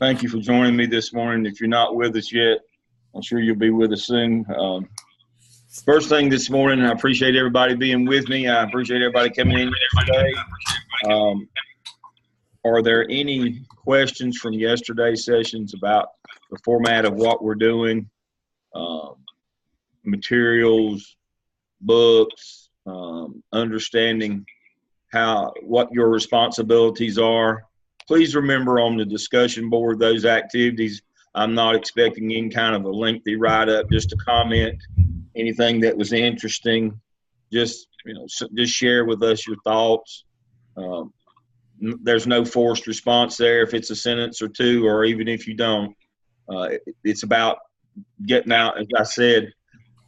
Thank you for joining me this morning. If you're not with us yet, I'm sure you'll be with us soon. First thing this morning, I appreciate everybody being with me. I appreciate everybody coming in today. Are there any questions from yesterday's sessions about the format of what we're doing, materials, books, understanding what your responsibilities are? Please remember on the discussion board, those activities, I'm not expecting any kind of a lengthy write-up, just to comment anything that was interesting. Just share with us your thoughts. There's no forced response there if it's a sentence or two, or even if you don't. It's about getting out. As I said,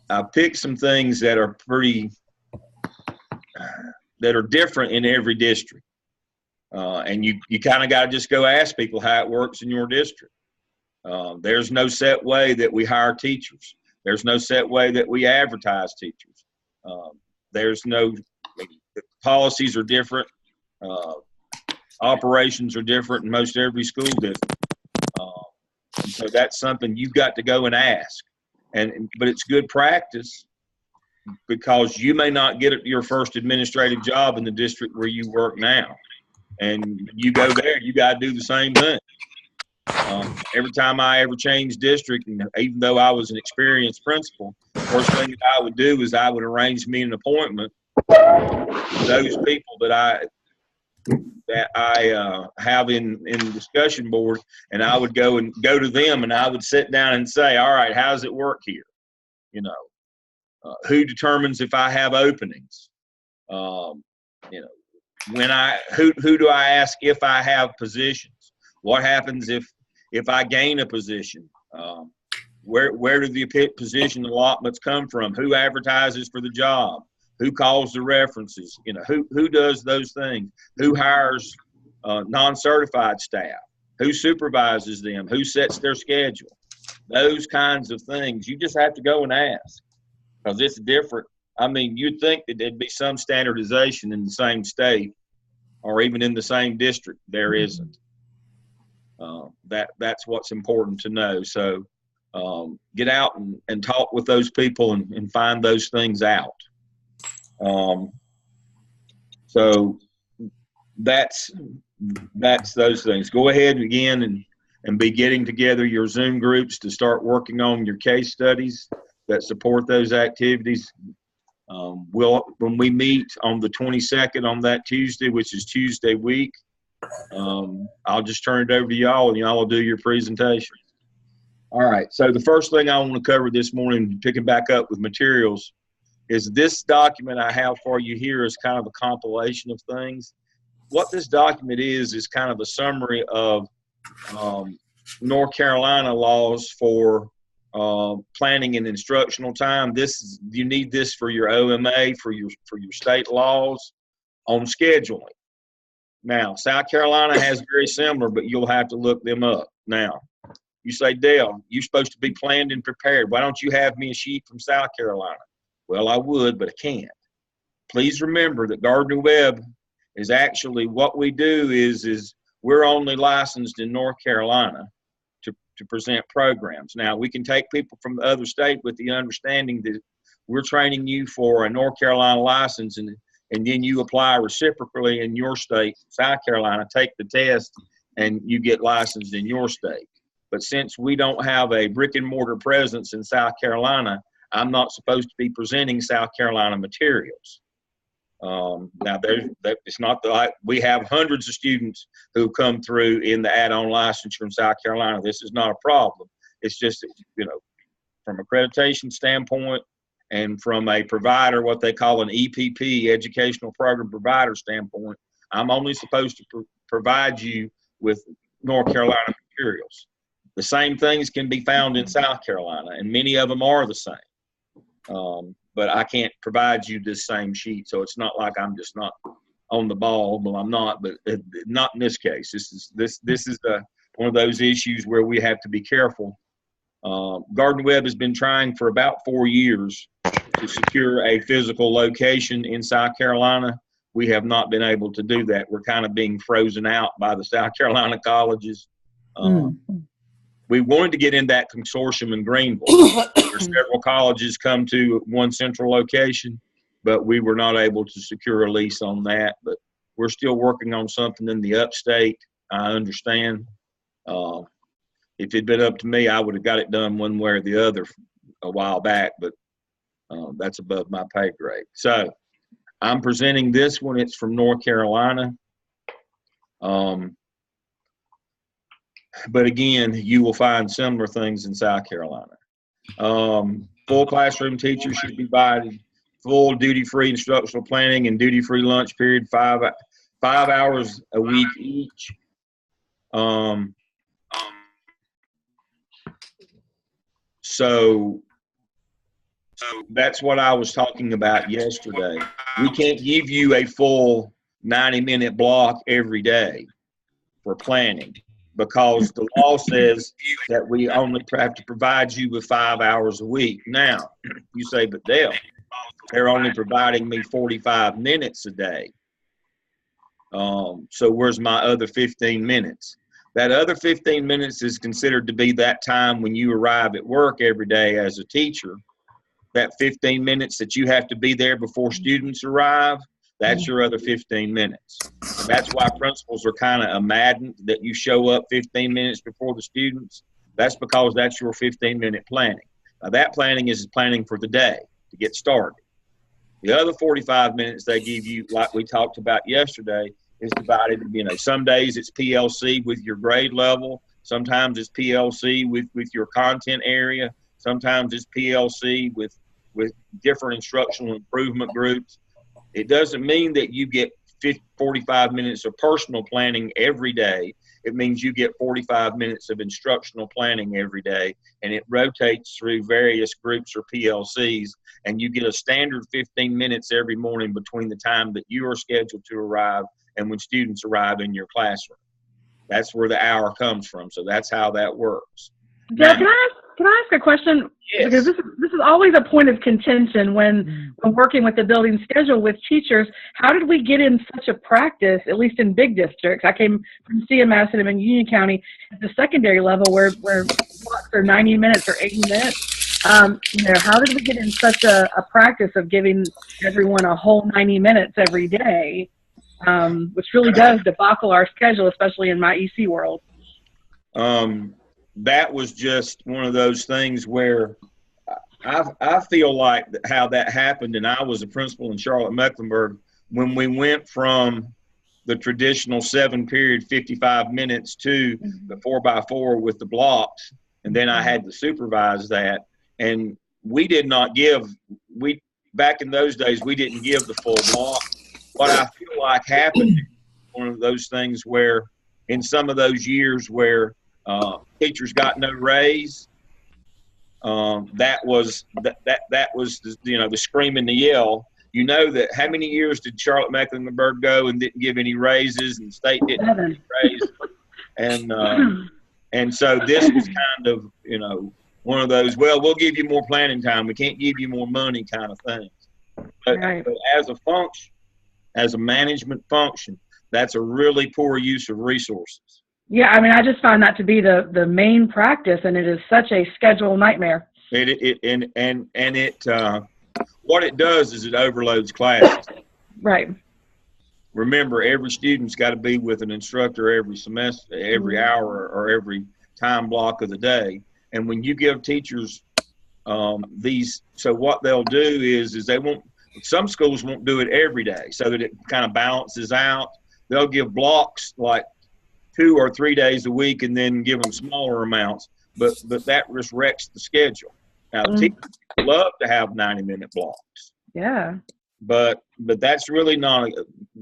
I picked some things that are different in every district. And you kind of got to just go ask people how it works in your district. There's no set way that we hire teachers. There's no set way that we advertise teachers. The policies are different. Operations are different in most every school district. And so that's something you've got to go and ask. But it's good practice, because you may not get your first administrative job in the district where you work now. And you go there, you got to do the same thing. Every time I ever changed district, and even though I was an experienced principal, first thing that I would do is I would arrange me an appointment with those people that I have in the discussion board, and I would go to them, and I would sit down and say, all right, how does it work here? Who determines if I have openings? Who do I ask if I have positions? What happens if I gain a position? Where do the position allotments come from? Who advertises for the job? Who calls the references? Who does those things? Who hires non-certified staff? Who supervises them? Who sets their schedule? Those kinds of things. You just have to go and ask, because it's different. I mean, you'd think that there'd be some standardization in the same state or even in the same district. There isn't. That's what's important to know. So get out and talk with those people and find those things out. So that's those things. Go ahead again and be getting together your Zoom groups to start working on your case studies that support those activities. When we meet on the 22nd on that Tuesday, which is Tuesday week, I'll just turn it over to y'all, and y'all will do your presentation. All right. So the first thing I want to cover this morning, picking back up with materials, is this document I have for you here is kind of a compilation of things. What this document is kind of a summary of North Carolina laws for planning and instructional time. You need this for your OMA, for your state laws on scheduling. Now, South Carolina has very similar, but you'll have to look them up. Now, you say, Dale, you're supposed to be planned and prepared. Why don't you have me a sheet from South Carolina? Well, I would, but I can't. Please remember that Gardner-Webb is actually, what we do is we're only licensed in North Carolina to present programs. Now, we can take people from the other state with the understanding that we're training you for a North Carolina license, and then you apply reciprocally in your state, South Carolina, take the test, and you get licensed in your state. But since we don't have a brick and mortar presence in South Carolina, I'm not supposed to be presenting South Carolina materials. Now, it's not that we have hundreds of students who come through in the add-on license from South Carolina. This is not a problem. It's just, from accreditation standpoint and from a provider, what they call an EPP, Educational Program Provider standpoint, I'm only supposed to provide you with North Carolina materials. The same things can be found in South Carolina, and many of them are the same. But I can't provide you this same sheet, so it's not like I'm just not on the ball. Well, I'm not, but not in this case. This is one of those issues where we have to be careful. Gardner-Webb has been trying for about 4 years to secure a physical location in South Carolina. We have not been able to do that. We're kind of being frozen out by the South Carolina colleges. Um, we wanted to get in that consortium in Greenville. There's several colleges come to one central location, but we were not able to secure a lease on that. But we're still working on something in the upstate. I understand. If it'd been up to me, I would have got it done one way or the other a while back, but that's above my pay grade. So I'm presenting this one. It's from North Carolina. But again, you will find similar things in South Carolina. Full classroom teachers should be provided full duty-free instructional planning and duty-free lunch period, 5 hours a week each. So that's what I was talking about yesterday. We can't give you a full 90-minute block every day for planning, because the law says that we only have to provide you with 5 hours a week. Now, you say, but Dale, they're only providing me 45 minutes a day. So where's my other 15 minutes? That other 15 minutes is considered to be that time when you arrive at work every day as a teacher. That 15 minutes that you have to be there before students arrive, that's your other 15 minutes. And that's why principals are kind of maddened that you show up 15 minutes before the students. That's because that's your 15-minute planning. Now, that planning is planning for the day to get started. The other 45 minutes they give you, like we talked about yesterday, is divided, some days it's PLC with your grade level. Sometimes it's PLC with your content area. Sometimes it's PLC with different instructional improvement groups. It doesn't mean that you get 45 minutes of personal planning every day. It means you get 45 minutes of instructional planning every day, and it rotates through various groups or PLCs, and you get a standard 15 minutes every morning between the time that you are scheduled to arrive and when students arrive in your classroom. That's where the hour comes from. So that's how that works. Yeah, can I ask a question? Yes. Because this is always a point of contention when working with the building schedule with teachers. How did we get in such a practice, at least in big districts? I came from Madison and in Union County at the secondary level where blocks are 90 minutes or 80 minutes. How did we get in such a practice of giving everyone a whole 90 minutes every day, which really does debacle our schedule, especially in my EC world? That was just one of those things where I feel like how that happened, and I was a principal in Charlotte-Mecklenburg, when we went from the traditional 7-period 55 minutes to the 4x4 with the blocks, and then I had to supervise that. And we did not back in those days, we didn't give the full block. What I feel like happened, one of those things where in some of those years where teachers got no raise. That was the scream and the yell. That how many years did Charlotte-Mecklenburg go and didn't give any raises, and the state didn't give any raises, and so this was kind of one of those, well, we'll give you more planning time, we can't give you more money kind of things. But as a function, as a management function, that's a really poor use of resources. Yeah, I just find that to be the main practice, and it is such a schedule nightmare. What it does is it overloads classes. Right. Remember, every student's got to be with an instructor every semester, every hour, or every time block of the day. And when you give teachers so what they'll do is some schools won't do it every day, so that it kind of balances out. They'll give blocks like 2 or 3 days a week, and then give them smaller amounts. But that just wrecks the schedule. Now, teachers love to have 90-minute blocks. Yeah. But that's really not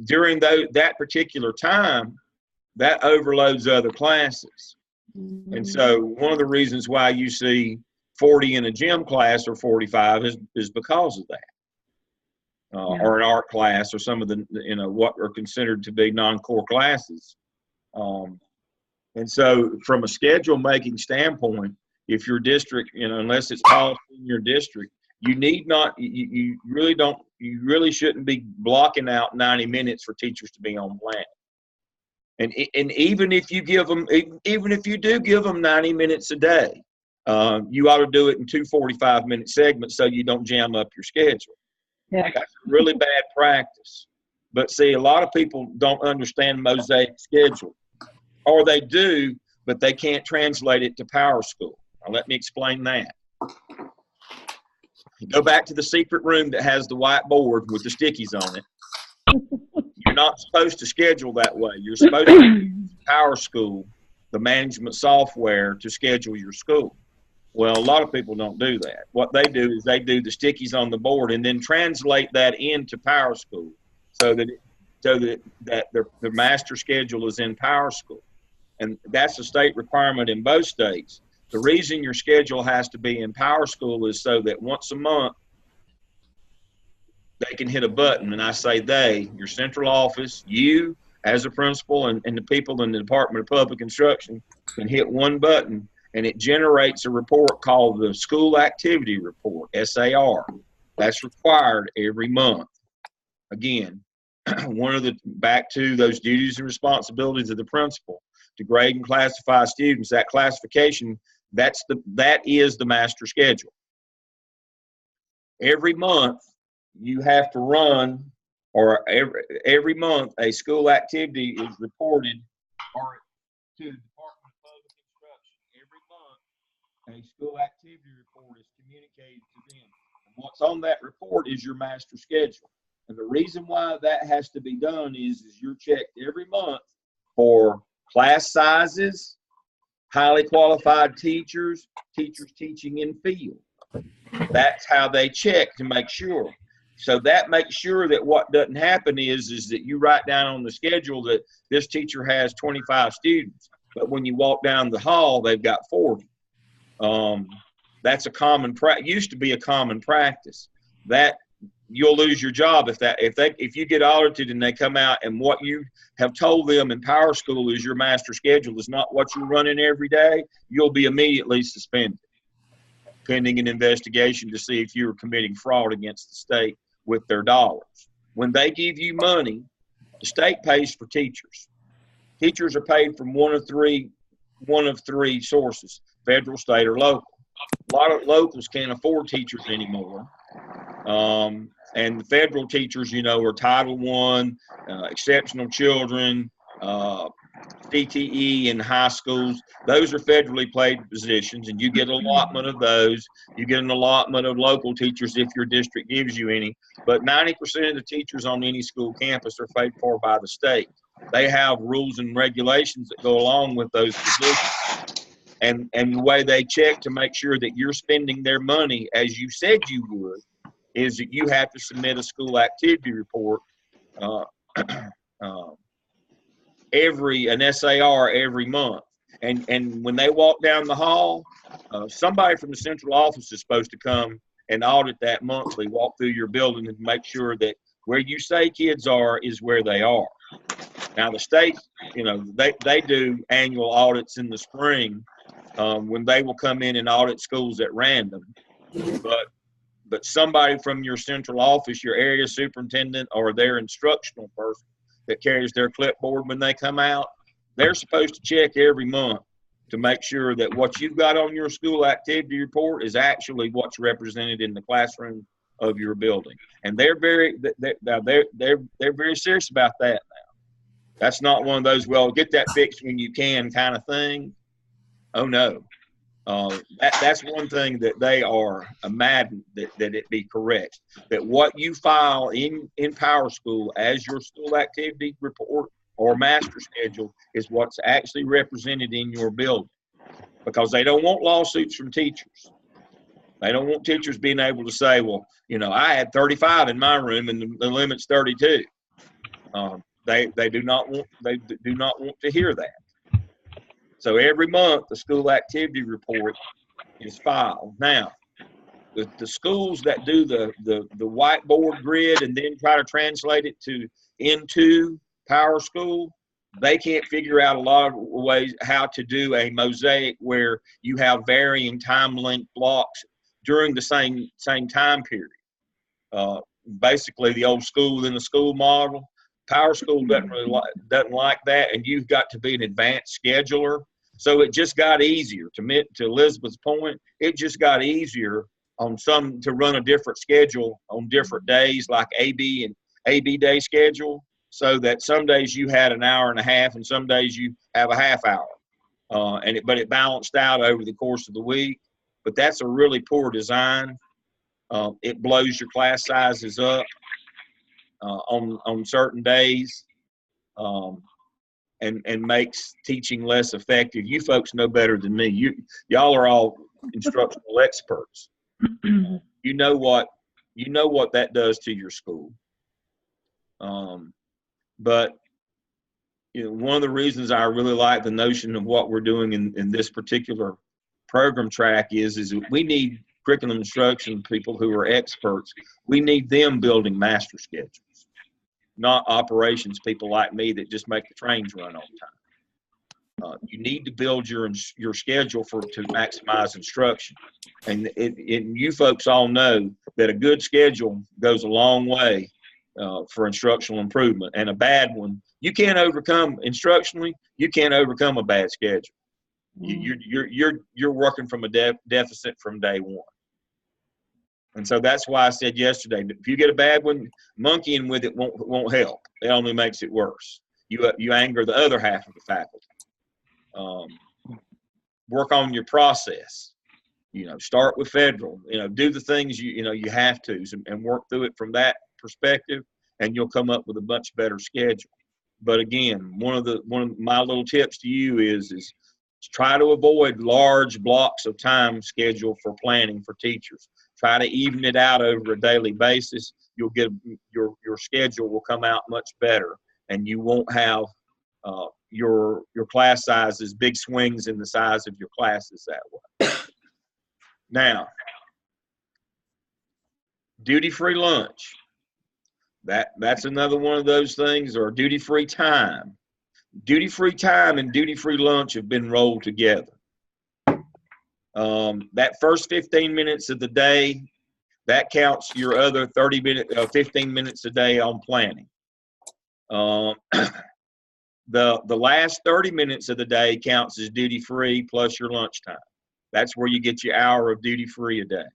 during that particular time. That overloads other classes, and so one of the reasons why you see 40 in a gym class or 45 is because of that. Or an art class, or some of the what are considered to be non-core classes. And so from a schedule making standpoint, if your district, unless it's policy in your district, you really shouldn't be blocking out 90 minutes for teachers to be on planning. And even if you give them, even if you do give them 90 minutes a day, you ought to do it in 2 45-minute segments so you don't jam up your schedule. Yeah. That's really bad practice. But see, a lot of people don't understand mosaic schedule, or they do, but they can't translate it to Power School. Now, let me explain that. Go back to the secret room that has the white board with the stickies on it. You're not supposed to schedule that way. You're supposed to use Power School, the management software, to schedule your school. Well, a lot of people don't do that. What they do is they do the stickies on the board and then translate that into Power School so that their master schedule is in Power School. And that's a state requirement in both states. The reason your schedule has to be in Power School is so that once a month they can hit a button. And I say they, your central office, you as a principal, and the people in the Department of Public Instruction can hit one button, and it generates a report called the School Activity Report, SAR. That's required every month. Again, back to those duties and responsibilities of the principal to grade and classify students. That classification, that is the master schedule. Every month you have to run, or every month a school activity is reported to the Department of Public Instruction. Every month a school activity report is communicated to them. And what's on that report is your master schedule. And the reason why that has to be done is you're checked every month for class sizes, highly qualified teachers, teachers teaching in field. That's how they check to make sure. So that makes sure that what doesn't happen is that you write down on the schedule that this teacher has 25 students, but when you walk down the hall, they've got 40. That's a common used to be a common practice. That you'll lose your job if you get audited and they come out and what you have told them in Power School is your master schedule is not what you're running every day. You'll be immediately suspended, pending an investigation to see if you were committing fraud against the state with their dollars. When they give you money, the state pays for teachers. Teachers are paid from one of three sources: federal, state, or local. A lot of locals can't afford teachers anymore. And the federal teachers, are Title I, exceptional children, CTE in high schools. Those are federally paid positions, and you get an allotment of those. You get an allotment of local teachers if your district gives you any. But 90% of the teachers on any school campus are paid for by the state. They have rules and regulations that go along with those positions. And the way they check to make sure that you're spending their money as you said you would is that you have to submit a school activity report, an SAR every month. And when they walk down the hall, somebody from the central office is supposed to come and audit that monthly, walk through your building and make sure that where you say kids are is where they are. Now the state, they do annual audits in the spring when they will come in and audit schools at random. But somebody from your central office, your area superintendent, or their instructional person that carries their clipboard when they come out, they're supposed to check every month to make sure that what you've got on your school activity report is actually what's represented in the classroom of your building. And they're very serious about that now. That's not one of those, well, get that fixed when you can kind of thing. Oh no. That's one thing that they are maddened that it be correct. That what you file in Power School as your school activity report or master schedule is what's actually represented in your building. Because they don't want lawsuits from teachers. They don't want teachers being able to say, well, I had 35 in my room and the limit's 32. They do not want to hear that. So every month, the school activity report is filed. Now, the schools that do the whiteboard grid and then try to translate it into Power School, they can't figure out a lot of ways how to do a mosaic where you have varying time length blocks during the same time period. Basically, the old school within the school model. Power School doesn't like that, and you've got to be an advanced scheduler. So it just got easier. To Elizabeth's point, it just got easier on some to run a different schedule on different days, like AB day schedule, so that some days you had an hour and a half, and some days you have a half hour. But it balanced out over the course of the week. But that's a really poor design. It blows your class sizes up on certain days, and makes teaching less effective. You folks know better than me. Y'all are all instructional experts. You know what that does to your school. But one of the reasons I really like the notion of what we're doing in this particular program track is that we need curriculum instruction people who are experts. We need them building master schedules, not operations people like me that just make the trains run on time. You need to build your schedule to maximize instruction. And you folks all know that a good schedule goes a long way for instructional improvement. And a bad one, you can't overcome instructionally. You can't overcome a bad schedule. You're working from a deficit from day one. And so that's why I said yesterday, if you get a bad one, monkeying with it won't help. It only makes it worse. You anger the other half of the faculty. Work on your process. Start with federal. Do the things you have to, and work through it from that perspective, and you'll come up with a much better schedule. But again, one of my little tips to you is try to avoid large blocks of time scheduled for planning for teachers. Try to even it out over a daily basis. You'll get your schedule will come out much better, and you won't have your class sizes, big swings in the size of your classes that way. Now, duty-free lunch. That's another one of those things, or duty-free time. Duty-free time and duty-free lunch have been rolled together. That first 15 minutes of the day, that counts your other 15 minutes a day on planning. The last 30 minutes of the day counts as duty-free plus your lunchtime. That's where you get your hour of duty-free a day.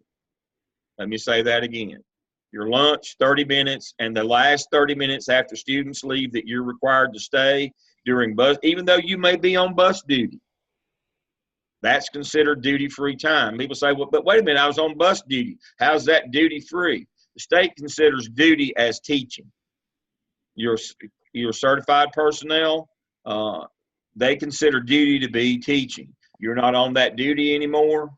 Let me say that again. Your lunch, 30 minutes, and the last 30 minutes after students leave that you're required to stay during bus, even though you may be on bus duty. That's considered duty-free time. People say, well, but wait a minute, I was on bus duty. How's that duty-free? The state considers duty as teaching. Your certified personnel, they consider duty to be teaching. You're not on that duty anymore.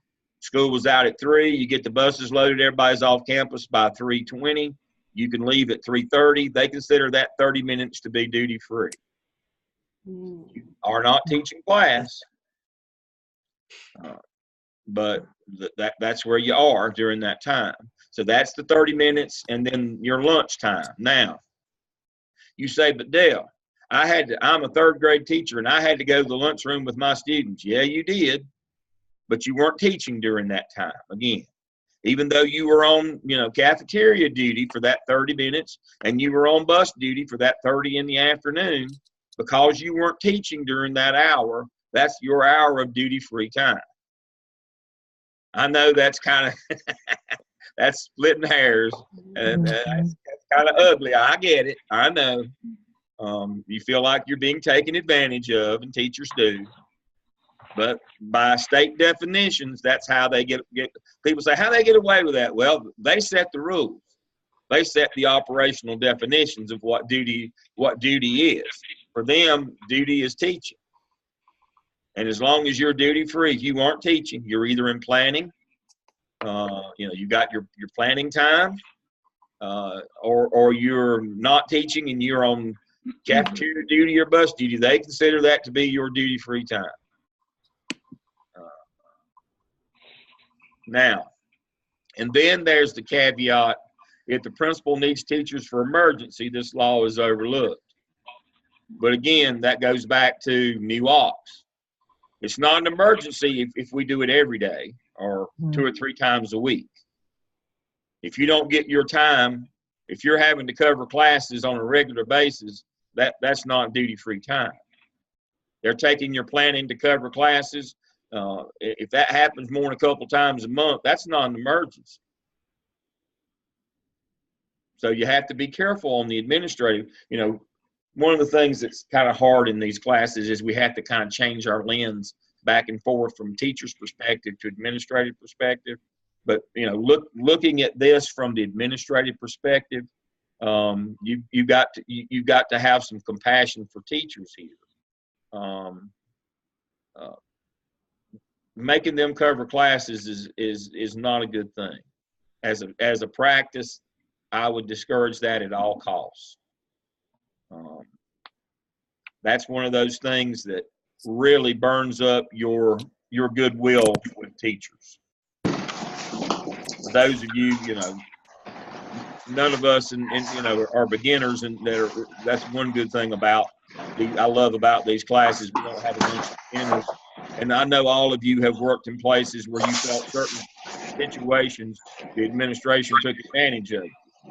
School was out at 3. You get the buses loaded. Everybody's off campus by 3:20. You can leave at 3:30. They consider that 30 minutes to be duty-free. You are not teaching class, but that's where you are during that time. So that's the 30 minutes, and then your lunch time. Now, you say, but Dale, I'm a 3rd grade teacher, and I had to go to the lunchroom with my students. Yeah, you did. But you weren't teaching during that time. Again, even though you were on, cafeteria duty for that 30 minutes, and you were on bus duty for that 30 in the afternoon, because you weren't teaching during that hour, that's your hour of duty-free time. I know that's kind of, that's splitting hairs, and that's kind of ugly. I get it. I know. You feel like you're being taken advantage of, and teachers do. But by state definitions, that's how they get. People say, how they get away with that? Well, they set the rules. They set the operational definitions of what duty is. For them, duty is teaching. And as long as you're duty-free, if you aren't teaching, you're either in planning. You got your planning time, or you're not teaching and you're on cafeteria duty or bus duty. They consider that to be your duty-free time. Now, and then there's the caveat, if the principal needs teachers for emergency, this law is overlooked. But again, that goes back to new ops. It's not an emergency if we do it every day or 2 or 3 times a week. If you don't get your time, if you're having to cover classes on a regular basis, that's not duty-free time. They're taking your planning to cover classes. If that happens more than a couple times a month, that's not an emergency. So you have to be careful on the administrative. One of the things that's kind of hard in these classes is we have to kind of change our lens back and forth from teacher's perspective to administrative perspective. But looking at this from the administrative perspective, you've got to have some compassion for teachers here. Making them cover classes is not a good thing. As a practice, I would discourage that at all costs. That's one of those things that really burns up your goodwill with teachers. For those of you, none of us are beginners, and that's one good thing I love about these classes. We don't have a bunch of beginners. And I know all of you have worked in places where you felt certain situations the administration took advantage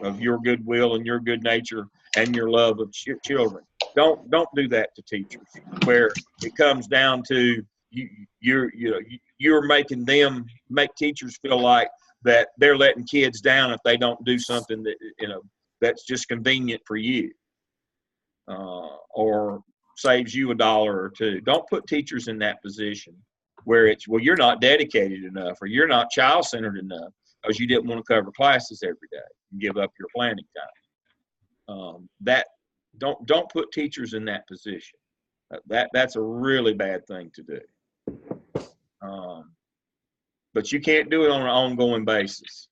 of your goodwill and your good nature and your love of children. Don't do that to teachers, where it comes down to you're making them make teachers feel like that they're letting kids down if they don't do something that that's just convenient for you, or saves you $1 or $2. Don't put teachers in that position where it's, well, you're not dedicated enough, or you're not child-centered enough because you didn't want to cover classes every day and give up your planning time. Don't put teachers in that position. That's a really bad thing to do. But you can't do it on an ongoing basis.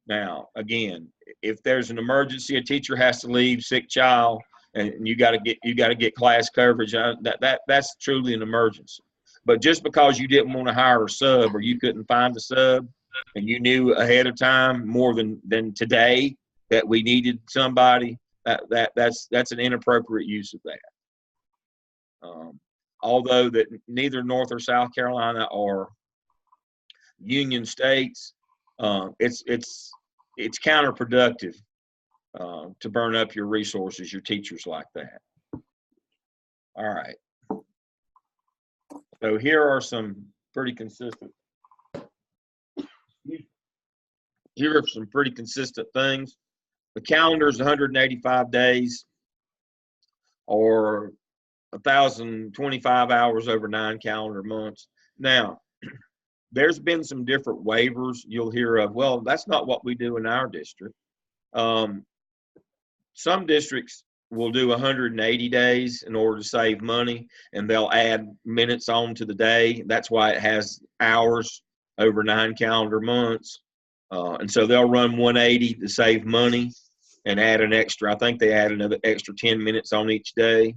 Now, again, if there's an emergency, a teacher has to leave, sick child, and you got to get class coverage. That's truly an emergency. But just because you didn't want to hire a sub, or you couldn't find a sub, and you knew ahead of time more than today that we needed somebody, that's an inappropriate use of that. Although that neither North or South Carolina are union states, it's counterproductive to burn up your resources, your teachers like that. All right. So here are some pretty consistent. Here are some pretty consistent things. The calendar is 185 days, or 1,025 hours over 9 calendar months. Now, there's been some different waivers you'll hear of. Well, that's not what we do in our district. Some districts will do 180 days in order to save money, and they'll add minutes on to the day. That's why it has hours over 9 calendar months. And so they'll run 180 to save money and add an extra, I think they add another extra 10 minutes on each day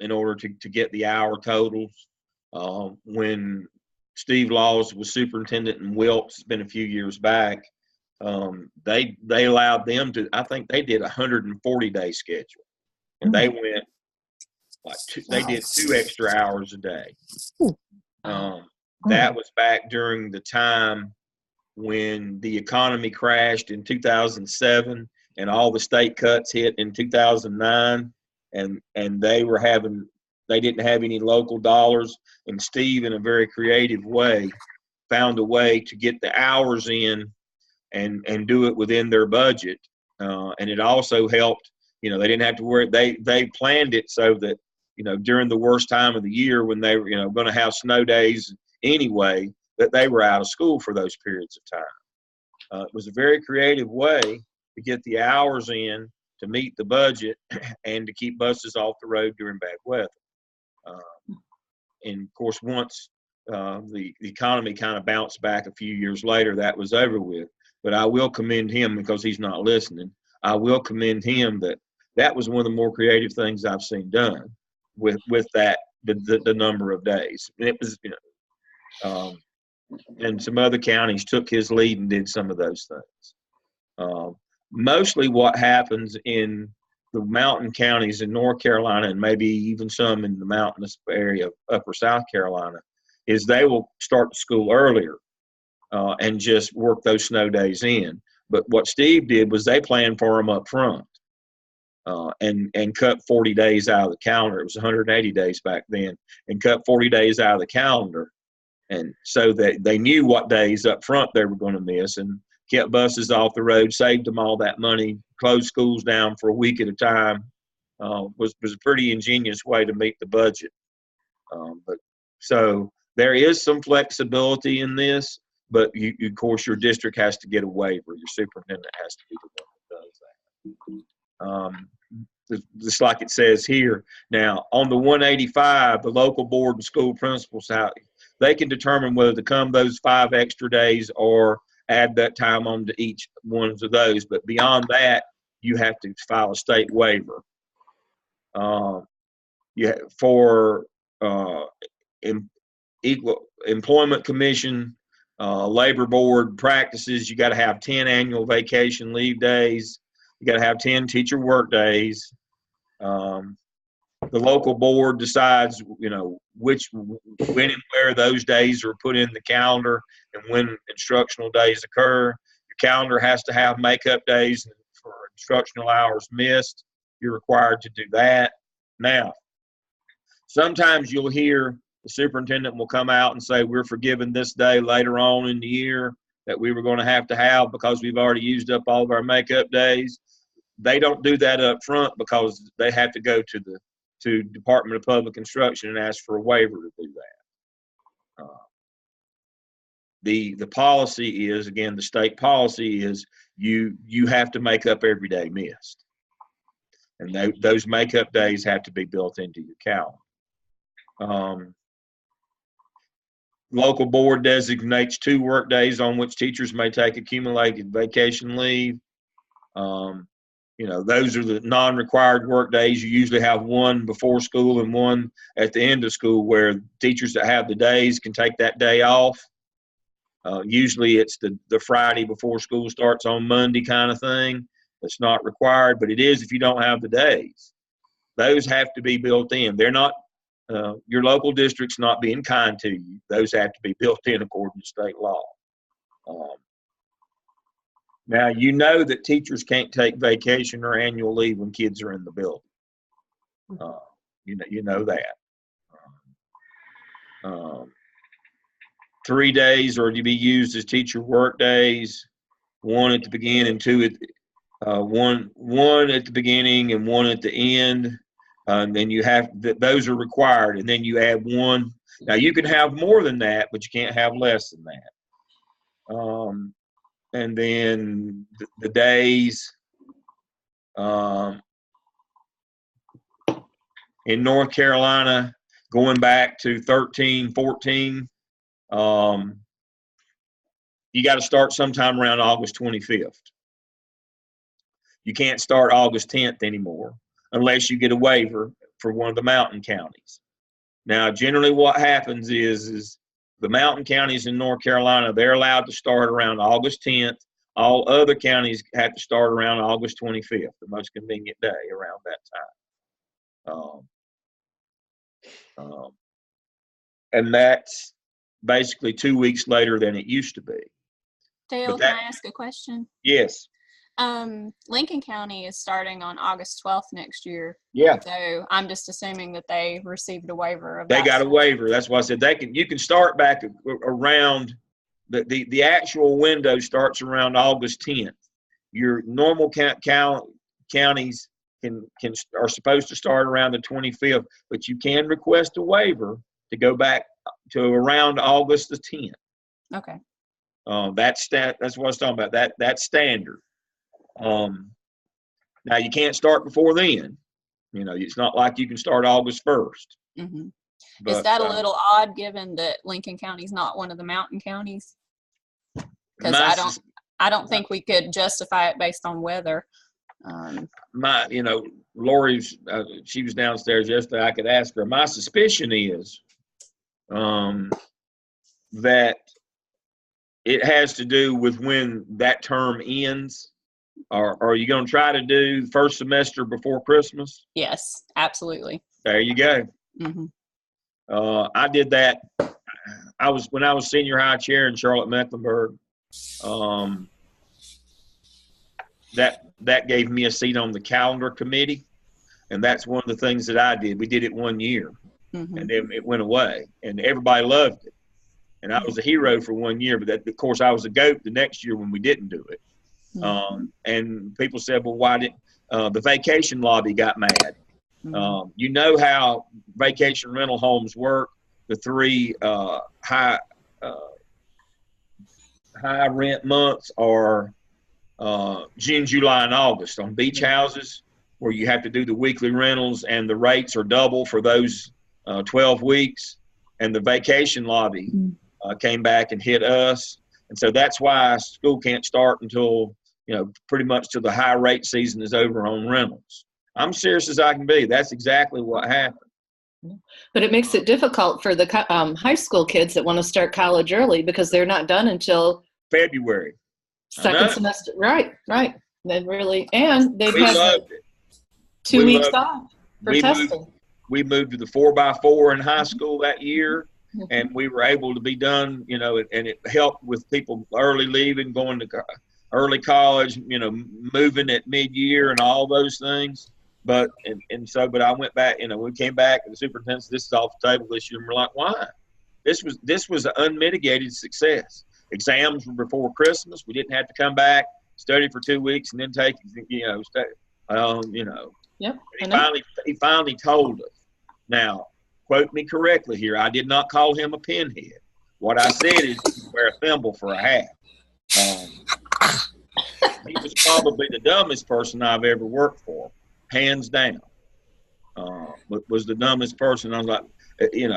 in order to get the hour totals. When Steve Laws was superintendent in Wilkes, it's been a few years back, they allowed them to, I think they did a 140-day schedule, and they went like they did 2 extra hours a day. That was back during the time when the economy crashed in 2007 and all the state cuts hit in 2009, and they didn't have any local dollars, and Steve, in a very creative way, found a way to get the hours in and do it within their budget. And it also helped, they didn't have to worry. They planned it so that, during the worst time of the year, when they were, going to have snow days anyway, that they were out of school for those periods of time. It was a very creative way to get the hours in to meet the budget and to keep buses off the road during bad weather. And of course, once the economy kind of bounced back a few years later, that was over with. But I will commend him, because he's not listening. I will commend him that was one of the more creative things I've seen done with that, the number of days. And it was, and some other counties took his lead and did some of those things. Mostly what happens in the mountain counties in North Carolina, and maybe even some in the mountainous area of upper South Carolina, is they will start the school earlier. and just work those snow days in. But what Steve did was they planned for them up front, and cut 40 days out of the calendar. It was 180 days back then, and cut 40 days out of the calendar. And so that they knew what days up front they were going to miss, and kept buses off the road, saved them all that money, closed schools down for a week at a time. Was a pretty ingenious way to meet the budget. But so there is some flexibility in this, but of course your district has to get a waiver. Your superintendent has to be the one that does that. Just like it says here. Now on the 185, the local board and school principals, they can determine whether to come those 5 extra days or add that time on to each one of those. But beyond that, you have to file a state waiver. For Equal Employment Commission, Labor Board practices, you got to have 10 annual vacation leave days. You got to have 10 teacher work days. The local board decides, when and where those days are put in the calendar and when instructional days occur. Your calendar has to have makeup days for instructional hours missed. You're required to do that. Now, sometimes you'll hear the superintendent will come out and say, we're forgiving this day later on in the year that we were going to have because we've already used up all of our makeup days. They don't do that up front because they have to go to Department of Public Instruction and ask for a waiver to do that. The policy is, again, the state policy is you have to make up every day missed. And those makeup days have to be built into your calendar. Local board designates 2 work days on which teachers may take accumulated vacation leave. Those are the non-required work days. You usually have one before school and one at the end of school, where teachers that have the days can take that day off. Usually it's the Friday before school starts on Monday kind of thing. It's not required, but it is if you don't have the days. Those have to be built in. They're not, your local district's not being kind to you. Those have to be built in according to state law. Now, you know that teachers can't take vacation or annual leave when kids are in the building. You know that. 3 days are to be used as teacher work days, 1 at the beginning and 2 one at the beginning and 1 at the end. And then you have those are required, and then you add 1. Now you can have more than that, but you can't have less than that. And then the days in North Carolina, going back to 13, 14, you got to start sometime around August 25th. You can't start August 10th anymore unless you get a waiver for one of the mountain counties. Now, generally what happens is the mountain counties in North Carolina, they're allowed to start around August 10th. All other counties have to start around August 25th, the most convenient day around that time. And that's basically 2 weeks later than it used to be. Dale, can I ask a question? Yes. Lincoln County is starting on August 12th next year. Yeah. So I'm just assuming that they received a waiver of They that got sort. a waiver. That's why I said you can start back around the actual window starts around August 10th. Your normal counties are supposed to start around the 25th, but you can request a waiver to go back to around August the 10th. Okay. That's what I was talking about. That's standard. Now you can't start before then. It's not like you can start August 1st. Mm-hmm. But, is that a little odd, given that Lincoln County is not one of the mountain counties? Because I don't think we could justify it based on weather. Lori, she was downstairs yesterday. I could ask her. My suspicion is that it has to do with when that term ends. Are you going to try to do first semester before Christmas? Yes, absolutely. There you go. Mm-hmm. I did that. when I was senior high chair in Charlotte-Mecklenburg, that gave me a seat on the calendar committee, and that's one of the things that I did. We did it 1 year, and then it went away, and everybody loved it. And I was a hero for 1 year, but of course I was a goat the next year when we didn't do it. And people said, well, why didn't the vacation lobby got mad? You know how vacation rental homes work. The three high rent months are June, July, and August. On beach houses, where you have to do the weekly rentals, and the rates are double for those 12 weeks. And the vacation lobby came back and hit us. And so that's why school can't start until, pretty much till the high rate season is over on rentals. I'm serious as I can be. That's exactly what happened. But it makes it difficult for the high school kids that want to start college early, because they're not done until February. Second semester. Right. They really, and they've had 2 weeks off for testing. We moved to the 4x4 in high school that year, and we were able to be done, and it helped with people early leaving, going to early college, moving at mid-year and all those things. But I went back, we came back, and the superintendent said, this is off the table this year. And we're like, why? This was an unmitigated success. Exams were before Christmas. We didn't have to come back, study for 2 weeks, and then take, Yep. He finally told us. Now, quote me correctly here. I did not call him a pinhead. What I said is, you wear a thimble for a hat. He was probably the dumbest person I've ever worked for, hands down. Was the dumbest person. I was like, you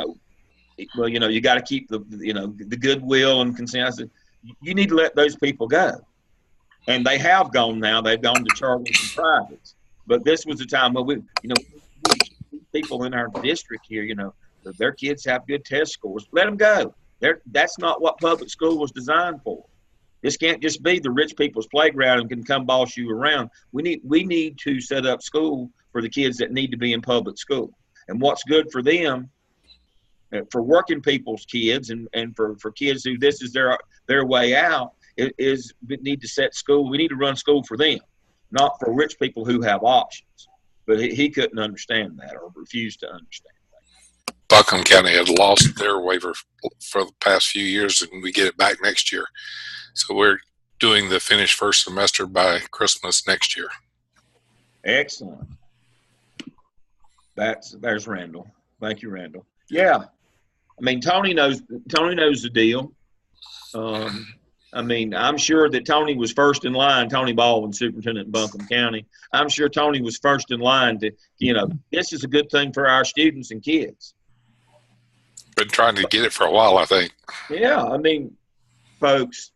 got to keep the goodwill and consent. I said, you need to let those people go. And they have gone now. They've gone to charters and privates. But this was a time where people in our district here, their kids have good test scores. Let them go. That's not what public school was designed for. This can't just be the rich people's playground and can come boss you around. We need to set up school for the kids that need to be in public school. And what's good for them, for working people's kids and for kids who this is their way out, is we need to set school. We need to run school for them, not for rich people who have options. But he couldn't understand that, or refused to understand that. Buncombe County had lost their waiver for the past few years, and we get it back next year. So we're doing the finished first semester by Christmas next year. Excellent. There's Randall. Thank you, Randall. Yeah. I mean, Tony knows the deal. I'm sure that Tony was first in line, Tony Baldwin, superintendent in Buncombe County. I'm sure Tony was first in line to, this is a good thing for our students and kids. Been trying to get it for a while, I think. Yeah. Folks,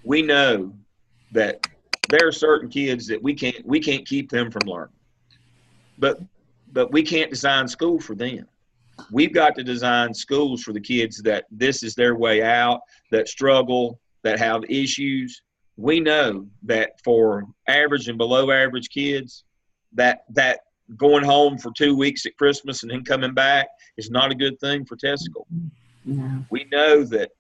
we know that there are certain kids that we can't keep them from learning. But we can't design school for them. We've got to design schools for the kids that this is their way out, that struggle, that have issues. We know that for average and below average kids, that going home for 2 weeks at Christmas and then coming back is not a good thing for test school. No. We know that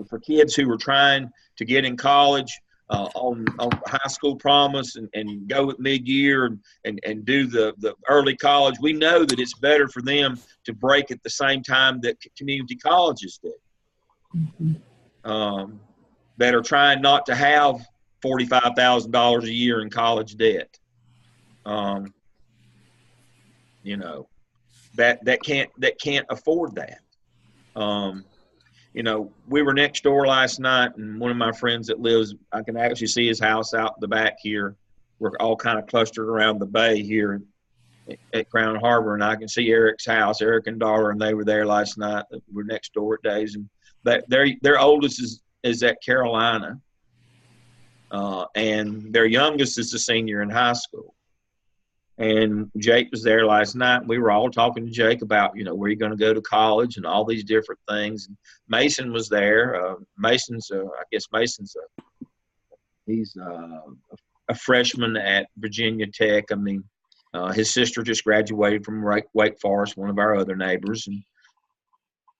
for kids who are trying to get in college on high school promise and go with mid-year and do the early college, we know that it's better for them to break at the same time that community colleges do. That are trying not to have $45,000 a year in college debt. That can't afford that. We were next door last night, and one of my friends that lives, I can actually see his house out the back here. We're all kind of clustered around the bay here at Crown Harbor, and I can see Eric's house, Eric and daughter, and they were there last night. We're next door at Days, and their oldest is at Carolina, and their youngest is a senior in high school. And Jake was there last night. We were all talking to Jake about, where you're going to go to college and all these different things. And Mason was there. Mason's he's a freshman at Virginia Tech. His sister just graduated from Wake Forest, one of our other neighbors. And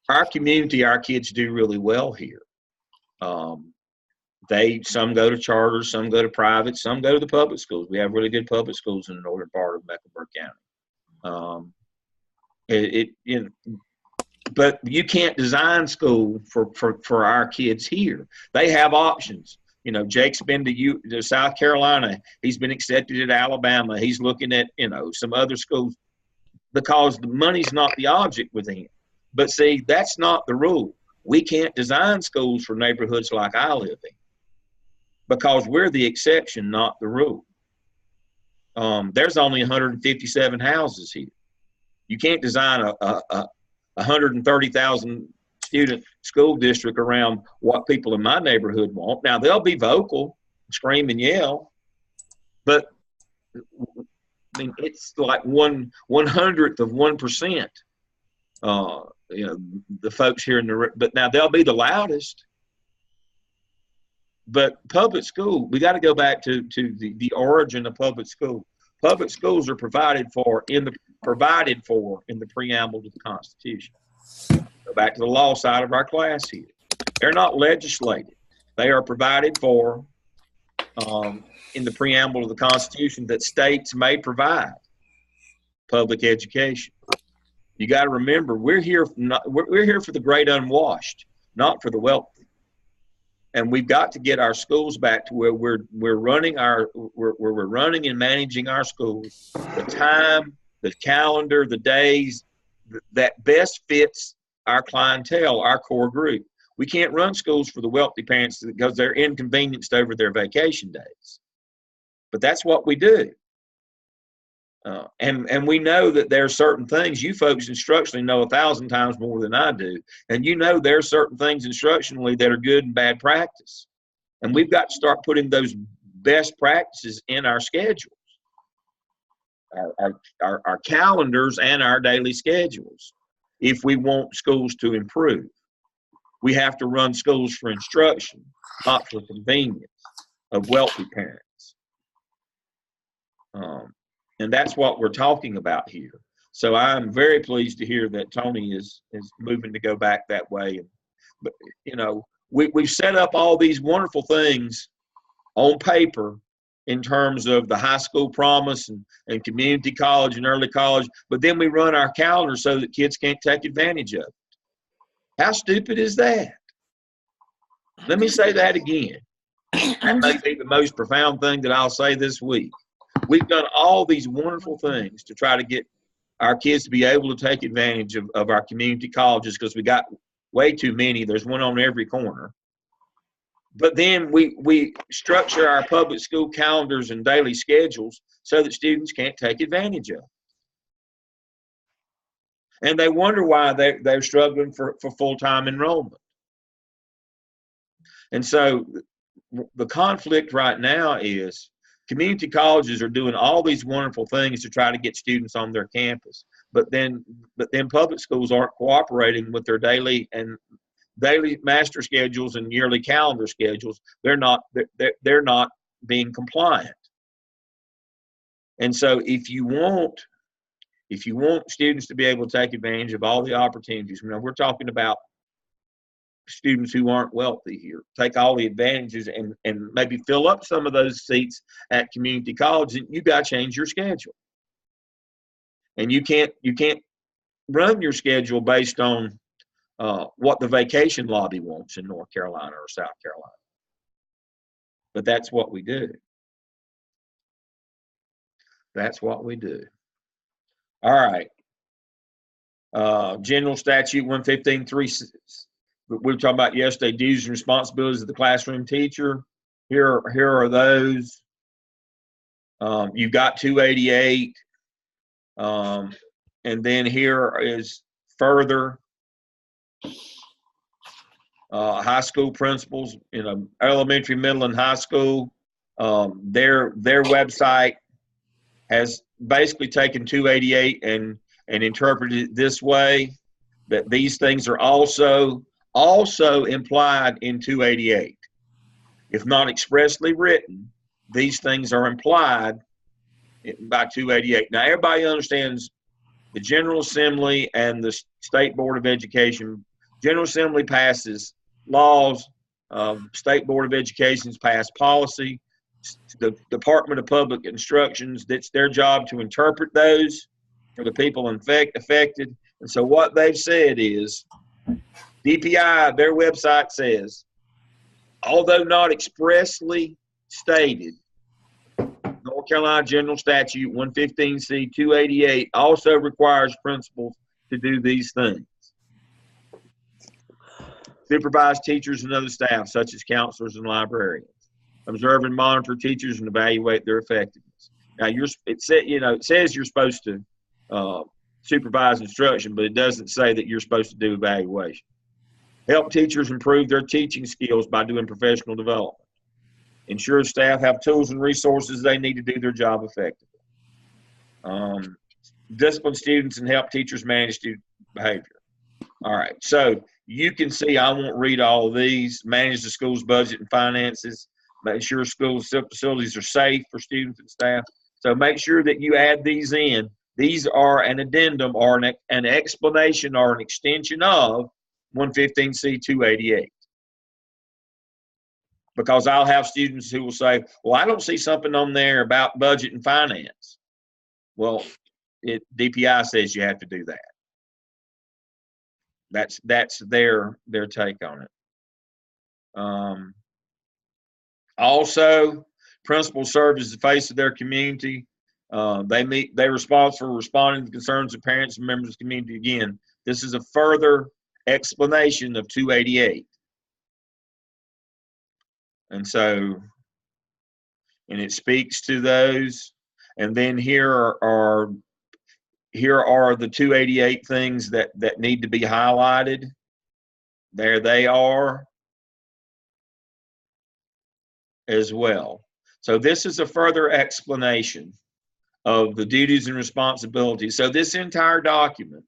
our community, our kids do really well here. Some go to charters, some go to private, some go to the public schools. We have really good public schools in the northern part of Mecklenburg County. But you can't design school for our kids here. They have options. Jake's been to South Carolina. He's been accepted at Alabama. He's looking at, some other schools because the money's not the object with him. But see, that's not the rule. We can't design schools for neighborhoods like I live in because we're the exception, not the rule. There's only 157 houses here. You can't design a 130,000 student school district around what people in my neighborhood want. Now, they'll be vocal, scream and yell, but I mean, it's like 1/100th of 1%. The folks here but now they'll be the loudest. But public school, we got to go back to the origin of public school. Public schools are provided for in the preamble to the Constitution. Go back to the law side of our class here. They're not legislated. They are provided for in the preamble of the Constitution that states may provide public education. You got to remember, we're here for the great unwashed, not for the wealthy. And we've got to get our schools back to where we're running and managing our schools, the time, the calendar, the days that best fits our clientele, our core group. We can't run schools for the wealthy parents because they're inconvenienced over their vacation days. But that's what we do. And we know that there are certain things you folks instructionally know 1,000 times more than I do. And there are certain things instructionally that are good and bad practice. And we've got to start putting those best practices in our schedules, our calendars and our daily schedules. If we want schools to improve, we have to run schools for instruction, not for convenience of wealthy parents. And that's what we're talking about here. So I'm very pleased to hear that Tony is moving to go back that way. But we've set up all these wonderful things on paper in terms of the high school promise and community college and early college, but then we run our calendar so that kids can't take advantage of it. How stupid is that? Let me say that again. That may be the most profound thing that I'll say this week. We've done all these wonderful things to try to get our kids to be able to take advantage of our community colleges because we got way too many. There's one on every corner. But then we structure our public school calendars and daily schedules so that students can't take advantage of it. And they wonder why they're struggling for full-time enrollment. And so the conflict right now is community colleges are doing all these wonderful things to try to get students on their campus, but then public schools aren't cooperating with their daily master schedules and yearly calendar schedules. They're not being compliant. And so if you want students to be able to take advantage of all the opportunities, we're talking about students who aren't wealthy here, take all the advantages and maybe fill up some of those seats at community college, and you got to change your schedule. And you can't run your schedule based on what the vacation lobby wants in North Carolina or South Carolina. But that's what we do. That's what we do. All right. General Statute 115.3. We were talking about yesterday, duties and responsibilities of the classroom teacher. Here are those. You've got 288. And then here is further high school principals, elementary, middle, and high school. Their website has basically taken 288 and interpreted it this way, that these things are also implied in 288. If not expressly written, these things are implied by 288. Now, everybody understands the General Assembly and the State Board of Education General Assembly passes laws. State Board of Education's passed policy. The Department of Public Instructions, it's their job to interpret those for the people affected. And so what they've said is, DPI, their website says, although not expressly stated, North Carolina General Statute 115C 288 also requires principals to do these things. Supervise teachers and other staff, such as counselors and librarians. Observe and monitor teachers and evaluate their effectiveness. Now, it says you're supposed to supervise instruction, but it doesn't say that you're supposed to do evaluation. Help teachers improve their teaching skills by doing professional development. Ensure staff have tools and resources they need to do their job effectively. Discipline students and help teachers manage student behavior. All right, so you can see, I won't read all of these. Manage the school's budget and finances. Make sure school facilities are safe for students and staff. So make sure that you add these in. These are an addendum or an explanation or an extension of 115C 288. Because I'll have students who will say, well, I don't see something on there about budget and finance. Well, DPI says you have to do that. That's their take on it. Also, principals serve as the face of their community. They're responsible for responding to concerns of parents and members of the community. Again, this is a further explanation of 288. And so, and it speaks to those. And then here are the 288 things that need to be highlighted. There they are as well. So this is a further explanation of the duties and responsibilities. So this entire document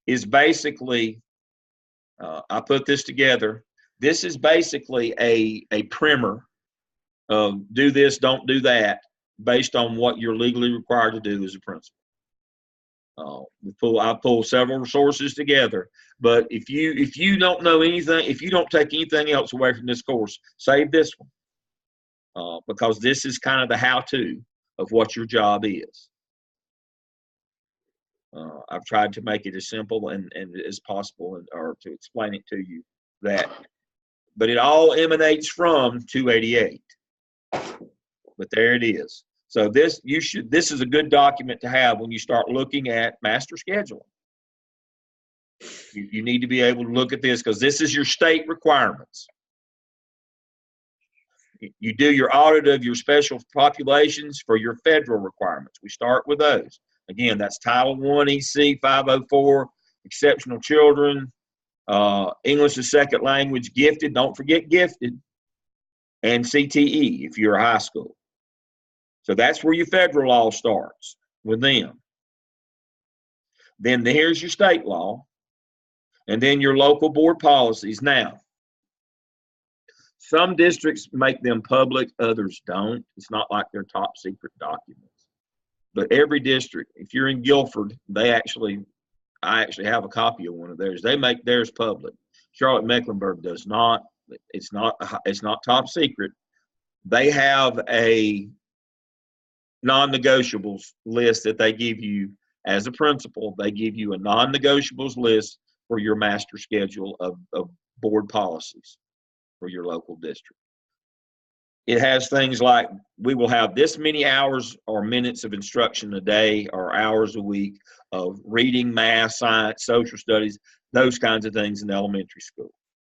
is basically, I put this together. This is basically a primer of do this, don't do that, based on what you're legally required to do as a principal. I pull several sources together, but if you don't know anything, if you don't take anything else away from this course, save this one, because this is kind of the how-to of what your job is. I've tried to make it as simple and as possible, or to explain it to you but it all emanates from 288. But there it is. So this is a good document to have when you start looking at master scheduling. You need to be able to look at this because this is your state requirements. You do your audit of your special populations for your federal requirements. We start with those. Again, that's Title I, EC 504, exceptional children, English as second language, gifted, don't forget gifted, and CTE if you're a high school. So that's where your federal law starts with them. Then here's your state law, and then your local board policies. Now, some districts make them public, others don't. It's not like they're top secret documents. But every district, if you're in Guilford, I actually have a copy of one of theirs. They make theirs public. Charlotte-Mecklenburg does not. It's not top secret. They have a non-negotiables list that they give you as a principal. They give you a non-negotiables list for your master schedule of board policies for your local district. It has things like, we will have this many hours or minutes of instruction a day or hours a week of reading, math, science, social studies, those kinds of things in elementary school.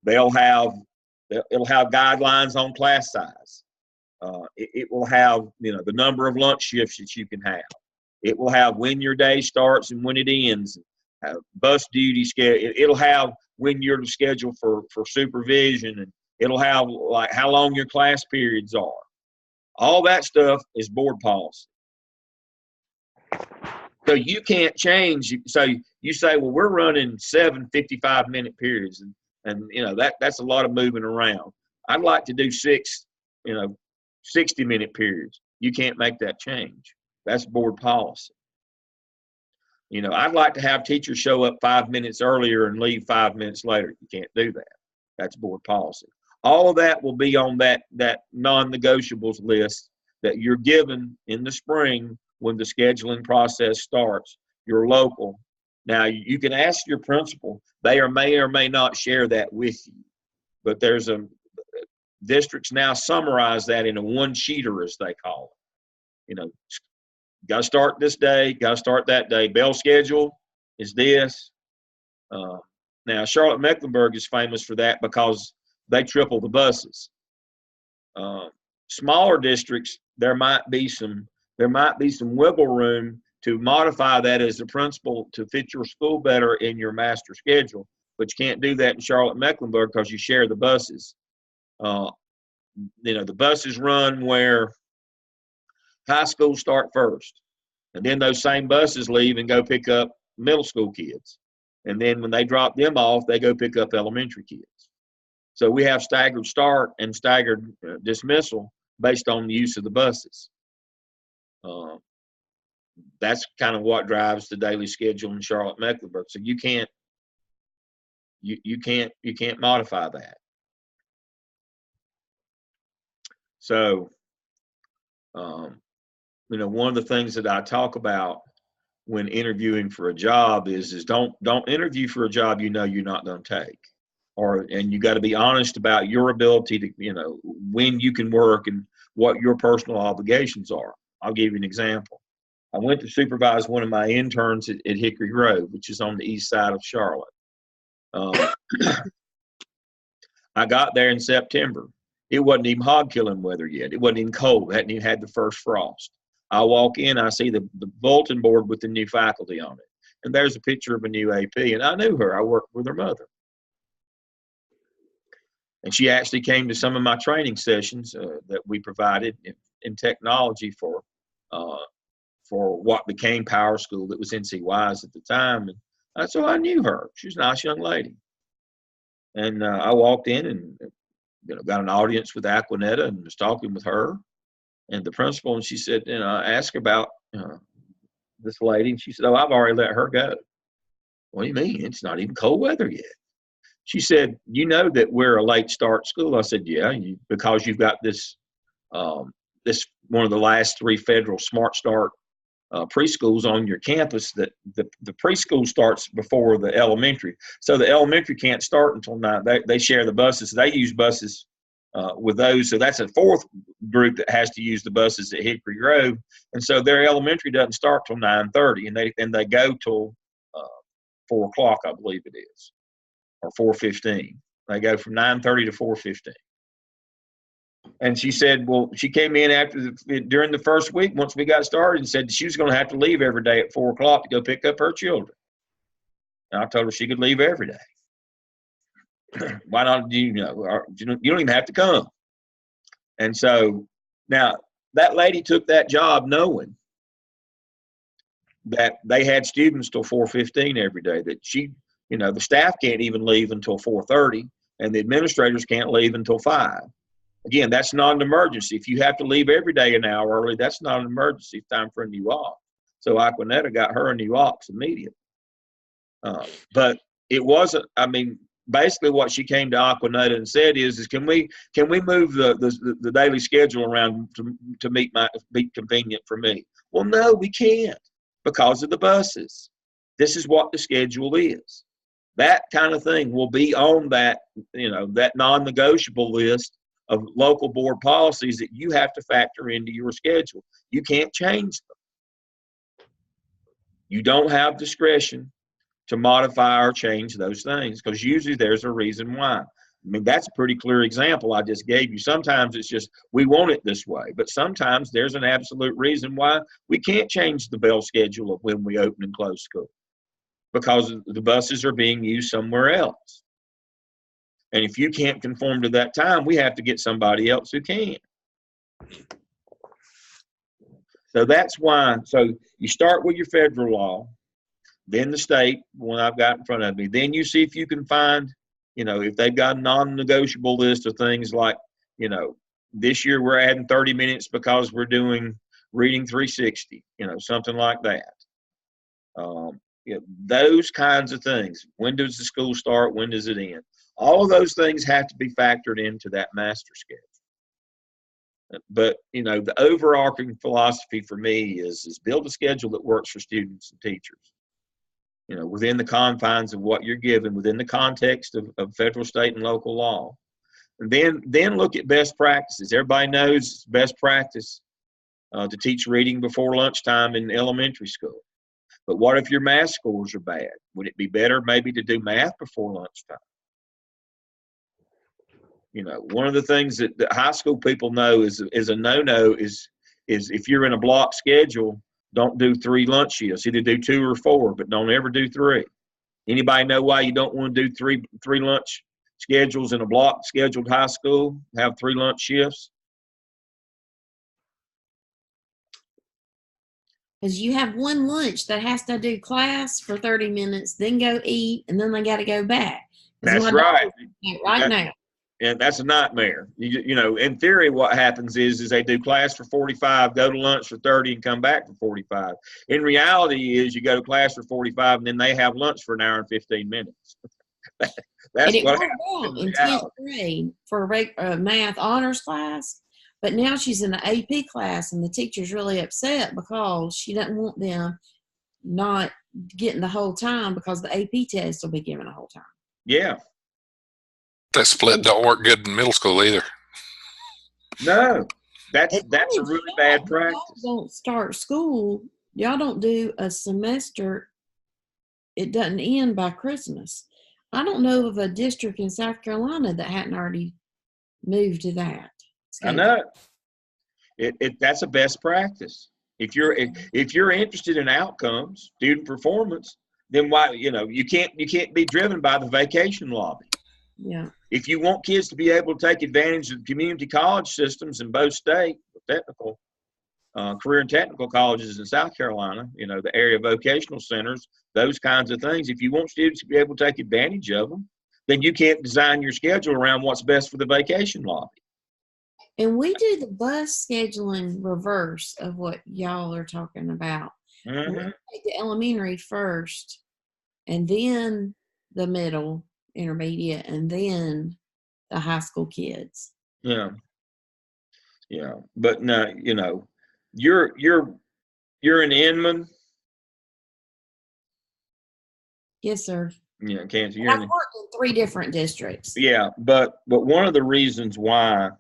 It'll have guidelines on class size. It will have, the number of lunch shifts that you can have. It will have when your day starts and when it ends, bus duty schedule. It'll have when you're scheduled for supervision, and it'll have like how long your class periods are. All that stuff is board policy. So you can't change. So you say, well, we're running 7 55-minute periods, and that's a lot of moving around. I'd like to do 6, 60-minute periods. You can't make that change. That's board policy. You know, I'd like to have teachers show up 5 minutes earlier and leave 5 minutes later. You can't do that. That's board policy. All of that will be on that non-negotiables list that you're given in the spring when the scheduling process starts. You're local. Now, you can ask your principal. They may or may not share that with you. But there's districts now summarize that in a one-sheeter, as they call it. You know, got to start this day, got to start that day. Bell schedule is this. Now, Charlotte-Mecklenburg is famous for that because they triple the buses. Smaller districts, there might be some wiggle room to modify that as a principal to fit your school better in your master schedule, but you can't do that in Charlotte-Mecklenburg because you share the buses. You know, the buses run where high schools start first, and then those same buses leave and go pick up middle school kids. And then when they drop them off, they go pick up elementary kids. So we have staggered start and staggered dismissal based on the use of the buses. That's kind of what drives the daily schedule in Charlotte-Mecklenburg. So you can't modify that. So, you know, one of the things that I talk about when interviewing for a job is don't interview for a job you know you're not going to take, and you got to be honest about your ability to, you know, when you can work and what your personal obligations are. I'll give you an example. I went to supervise one of my interns at Hickory Grove, which is on the east side of Charlotte. I got there in September. It wasn't even hog killing weather yet. It wasn't even cold. Hadn't even had the first frost. I walk in, I see the bulletin board with the new faculty on it. And there's a picture of a new AP. And I knew her. I worked with her mother. And she actually came to some of my training sessions that we provided in technology for what became Power School that was NCY's at the time. And so I knew her. She was a nice young lady. And I walked in and, you know, got an audience with Aquanetta and was talking with her and the principal. And she said, you know, I asked her about this lady. And she said, oh, I've already let her go. What do you mean? It's not even cold weather yet. She said, you know that we're a late start school. I said, yeah, because you've got this one of the last 3 federal Smart Start preschools on your campus. That the preschool starts before the elementary. So the elementary can't start until 9. They share the buses. They use buses with those. So that's a 4th group that has to use the buses at Hickory Grove. And so their elementary doesn't start till 9:30, and they go till 4 o'clock, I believe it is, or 4:15. They go from 9:30 to 4:15. And she said, well, she came in during the first week, once we got started, and said she was going to have to leave every day at 4 o'clock to go pick up her children. And I told her she could leave every day. Why not? You don't even have to come. And so now that lady took that job knowing that they had students till 4:15 every day, that she, you know, the staff can't even leave until 4:30 and the administrators can't leave until 5. Again, that's not an emergency. If you have to leave every day an hour early, that's not an emergency. It's time for a new op. So Aquanetta got her a new ops immediately. But it wasn't, I mean, basically what she came to Aquanetta and said is can we move the daily schedule around to be convenient for me? Well, no, we can't because of the buses. This is what the schedule is. That kind of thing will be on that, you know, that non-negotiable list of local board policies that you have to factor into your schedule. You can't change them. You don't have discretion to modify or change those things because usually there's a reason why. I mean, that's a pretty clear example I just gave you. Sometimes it's just we want it this way, but sometimes there's an absolute reason why we can't change the bell schedule of when we open and close school because the buses are being used somewhere else. And if you can't conform to that time, we have to get somebody else who can. So that's why. So you start with your federal law, then the state, one I've got in front of me. Then you see if you can find, you know, if they've got a non-negotiable list of things like, you know, this year we're adding 30 minutes because we're doing reading 360, you know, something like that. Those kinds of things. When does the school start? When does it end? All of those things have to be factored into that master schedule. But, the overarching philosophy for me is build a schedule that works for students and teachers, within the confines of what you're given, within the context of federal, state, and local law. And then look at best practices. Everybody knows it's best practice to teach reading before lunchtime in elementary school. But what if your math scores are bad? Would it be better maybe to do math before lunchtime? One of the things that high school people know is a no-no is if you're in a block schedule, don't do 3 lunch shifts. Either do 2 or 4, but don't ever do 3. Anybody know why you don't want to do three lunch schedules in a block scheduled high school? Have 3 lunch shifts? Because you have one lunch that has to do class for 30 minutes, then go eat, and then they got to go back. That's right. Now. And that's a nightmare. In theory, what happens is they do class for 45, go to lunch for 30, and come back for 45. In reality, is you go to class for 45, and then they have lunch for an hour and 15 minutes. That's what happens in 10th grade for a math honors class. But now she's in the AP class, and the teacher's really upset because she doesn't want them not getting the whole time because the AP test will be given the whole time. Yeah. That split don't work good in middle school either. No, that's a really bad practice. Y'all don't start school. Y'all don't do a semester. It doesn't end by Christmas. I don't know of a district in South Carolina that hadn't already moved to that. I know. That's a best practice. If you're interested in outcomes, student performance, then why you can't be driven by the vacation lobby. Yeah. If you want kids to be able to take advantage of community college systems in both state, technical, career and technical colleges in South Carolina, the area vocational centers, those kinds of things. If you want students to be able to take advantage of them, then you can't design your schedule around what's best for the vacation lobby. And we do the bus scheduling reverse of what y'all are talking about. Mm-hmm. We take the elementary first, and then the middle, intermediate, and then the high school kids. Yeah. But no, you're in Inman. Yes, sir. Yeah, Kansas. I've worked in 3 different districts. Yeah, but one of the reasons why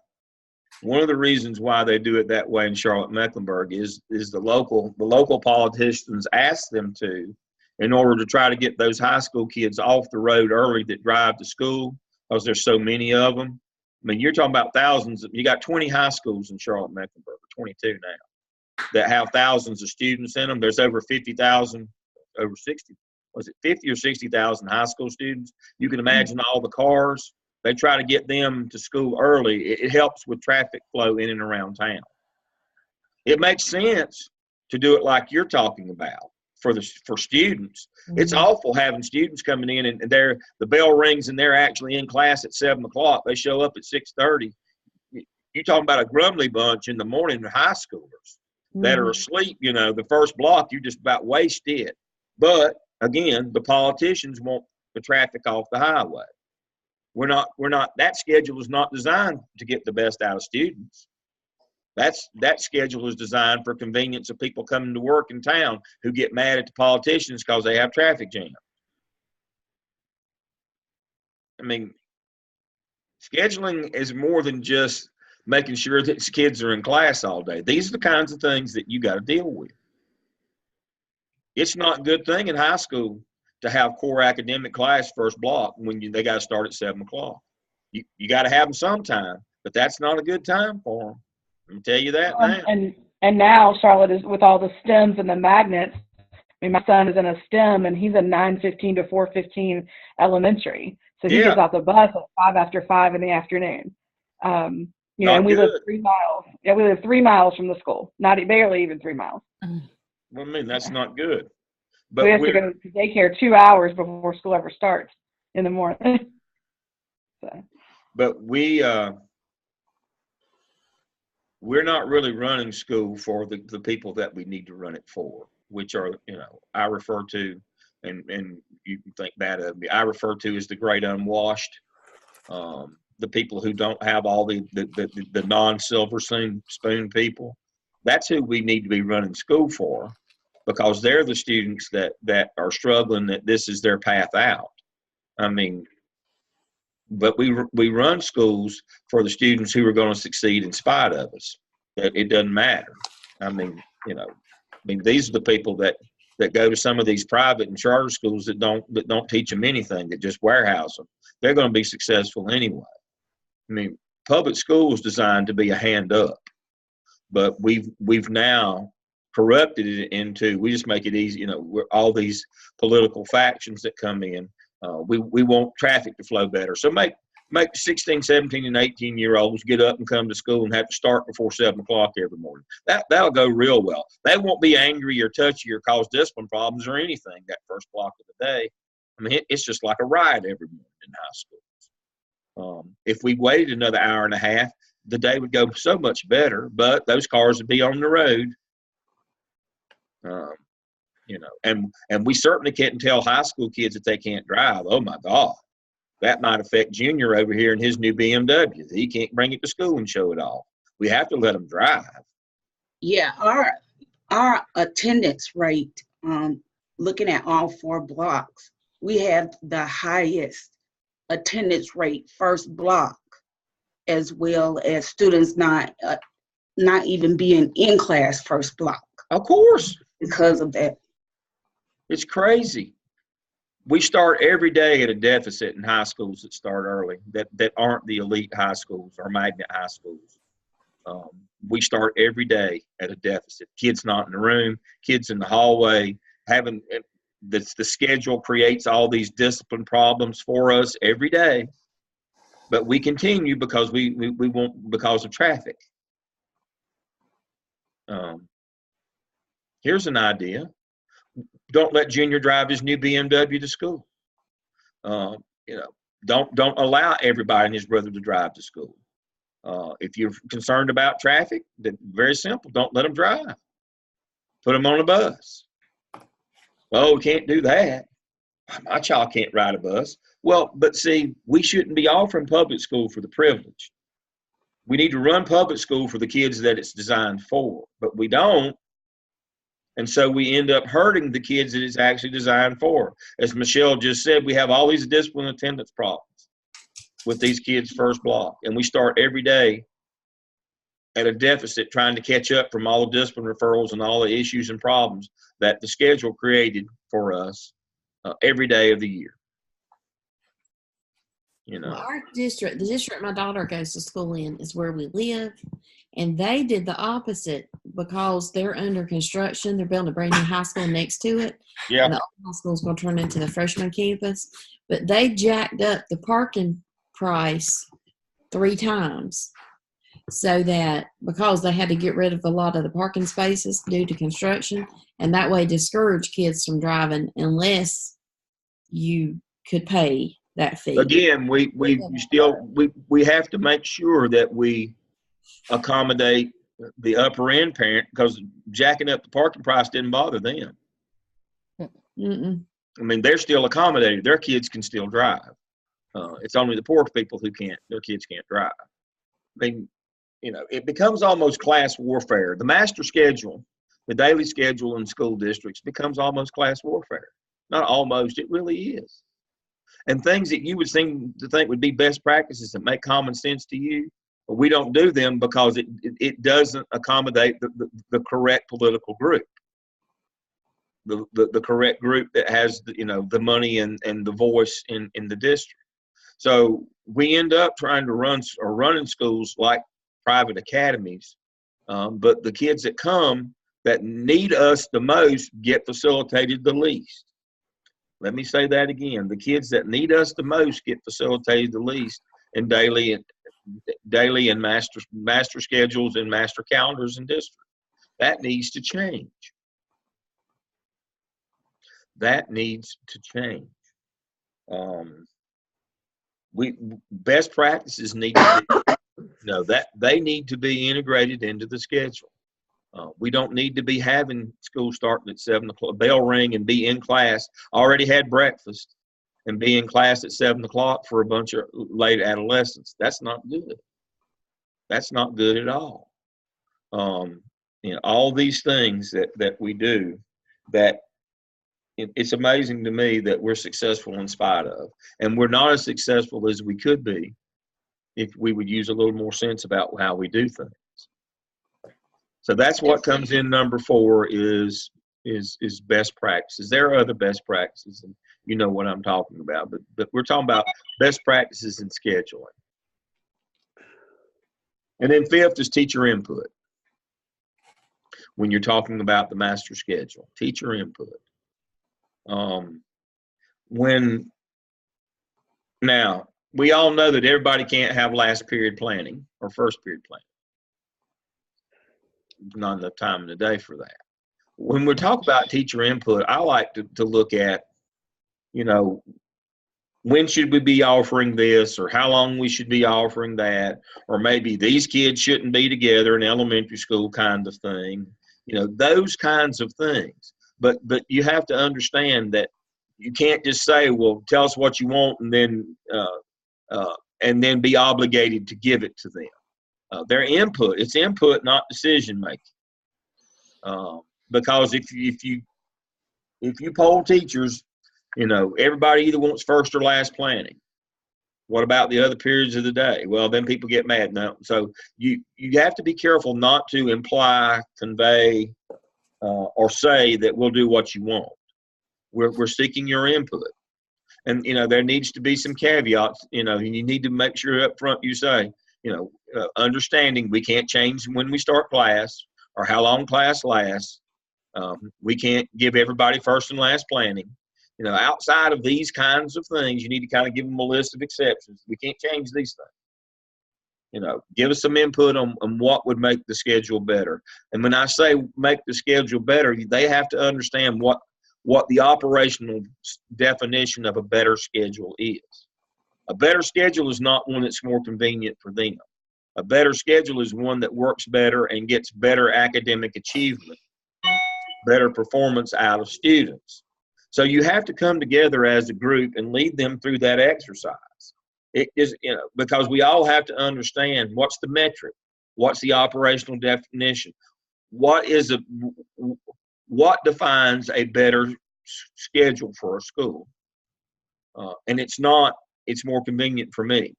they do it that way in Charlotte-Mecklenburg is the local politicians ask them to, in order to try to get those high school kids off the road early that drive to school, because there's so many of them. I mean, you're talking about thousands. You got 20 high schools in Charlotte-Mecklenburg, 22 now, that have thousands of students in them. There's over 50,000, over 60. Was it 50 or 60,000 high school students? You can imagine all the cars. They try to get them to school early. It helps with traffic flow in and around town. It makes sense to do it like you're talking about for students. Mm-hmm. It's awful having students coming in and the bell rings and they're actually in class at 7 o'clock. They show up at 6:30. You're talking about a grumbly bunch in the morning, high schoolers that are asleep. The first block, you just about waste it. But again, the politicians want the traffic off the highway. That schedule is not designed to get the best out of students. That schedule is designed for convenience of people coming to work in town who get mad at the politicians because they have traffic jam. I mean, scheduling is more than just making sure that kids are in class all day. These are the kinds of things that you got to deal with. It's not a good thing in high school to have core academic class first block when they got to start at 7 o'clock. You got to have them sometime, but that's not a good time for them. Let me tell you that now. And now Charlotte is with all the STEMs and the magnets. I mean, my son is in a STEM and he's in 9:15 to 4:15 elementary. So he gets off the bus at 5 after 5 in the afternoon. And we live 3 miles. Yeah, we live 3 miles from the school. Barely even 3 miles. Well, I mean, that's not good. But we have to go to daycare 2 hours before school ever starts in the morning. So. But we're not really running school for the people that we need to run it for. which are, I refer to, and you can think bad of me, I refer to as the great unwashed, the people who don't have all the non-silver spoon people. That's who we need to be running school for, because they're the students that are struggling, that this is their path out. I mean, but we run schools for the students who are going to succeed in spite of us. It doesn't matter. I mean, these are the people that go to some of these private and charter schools that don't teach them anything, that just warehouse them. They're going to be successful anyway. I mean, public school is designed to be a hand up, but we've now corrupted it into, we just make it easy. We're all these political factions that come in. We want traffic to flow better. So make 16, 17, and 18-year-olds get up and come to school and have to start before 7 o'clock every morning. That'll go real well. They won't be angry or touchy or cause discipline problems or anything that first block of the day. I mean, it's just like a riot every morning in high school. If we waited another hour and a half, the day would go so much better, but those cars would be on the road. And we certainly can't tell high school kids that they can't drive. Oh my God, that might affect Junior over here in his new BMW. He can't bring it to school and show it off. We have to let them drive. Yeah, our attendance rate, looking at all 4 blocks, we have the highest attendance rate first block, as well as students not even being in class first block. Of course. Because of that. It's crazy. We start every day at a deficit in high schools that start early, that aren't the elite high schools or magnet high schools. We start every day at a deficit. Kids not in the room, kids in the hallway, having the schedule creates all these discipline problems for us every day. But we continue because we want, because of traffic. Here's an idea. Don't let Junior drive his new BMW to school. Don't allow everybody and his brother to drive to school. If you're concerned about traffic, then very simple. Don't let them drive. Put them on a bus. Oh, we can't do that. My child can't ride a bus. Well, but see, we shouldn't be offering public school for the privileged. We need to run public school for the kids that it's designed for, but we don't. And so we end up hurting the kids that it's actually designed for. As Michelle just said, we have all these discipline attendance problems with these kids first block. And we start every day at a deficit trying to catch up from all the discipline referrals and all the issues and problems that the schedule created for us every day of the year. Well, our district, the district my daughter goes to school in, is where we live. And they did the opposite because they're under construction. They're building a brand new high school next to it. Yeah. And the old high school is going to turn into the freshman campus. But they jacked up the parking price 3 times. So that because they had to get rid of a lot of the parking spaces due to construction. And that way discourage kids from driving unless you could pay that fee. Again, we have to make sure that we accommodate the upper end parent, because jacking up the parking price didn't bother them. Mm-mm. I mean, they're still accommodated. Their kids can still drive. It's only the poor people who can't. Their kids can't drive. I mean, it becomes almost class warfare. The master schedule, the daily schedule in school districts becomes almost class warfare. Not almost, it really is. And things that you would seem to think would be best practices that make common sense to you, we don't do them because it doesn't accommodate the correct political group, the correct group that has the money and the voice in the district. So we end up trying to running schools like private academies, but the kids that come that need us the most get facilitated the least. Let me say that again. The kids that need us the most get facilitated the least in daily and master schedules and master calendars and districts. That needs to change. That needs to change. Best practices need to be, that they need to be integrated into the schedule. We don't need to be having school starting at 7 o'clock, bell ring and be in class, already had breakfast, and be in class at 7 o'clock for a bunch of late adolescents. That's not good. That's not good at all. All these things that we do, that it's amazing to me that we're successful in spite of. And we're not as successful as we could be if we would use a little more sense about how we do things. So that's what comes in number 4 is best practices. There are other best practices, and you know what I'm talking about, but we're talking about best practices in scheduling. And then 5th is teacher input. When you're talking about the master schedule, teacher input. Now, we all know that everybody can't have last period planning or first period planning. Not enough time in the day for that. When we talk about teacher input, I like to look at, when should we be offering this, or how long we should be offering that, or maybe these kids shouldn't be together in elementary school kind of thing. Those kinds of things. But you have to understand that you can't just say, well, tell us what you want, and then be obligated to give it to them. Their input, it's input, not decision making. Because if you poll teachers, everybody either wants first or last planning. What about the other periods of the day? Well, then people get mad. No, so you have to be careful not to imply, convey, or say that we'll do what you want. We're seeking your input, and there needs to be some caveats. You need to make sure up front you say, understanding we can't change when we start class or how long class lasts. We can't give everybody first and last planning. Outside of these kinds of things, you need to kind of give them a list of exceptions. We can't change these things. Give us some input on what would make the schedule better. And when I say make the schedule better, they have to understand what the operational definition of a better schedule is. A better schedule is not one that's more convenient for them. A better schedule is one that works better and gets better academic achievement, better performance out of students. So you have to come together as a group and lead them through that exercise. It is, because we all have to understand what's the metric, what's the operational definition, what defines a better schedule for a school. And it's more convenient for me.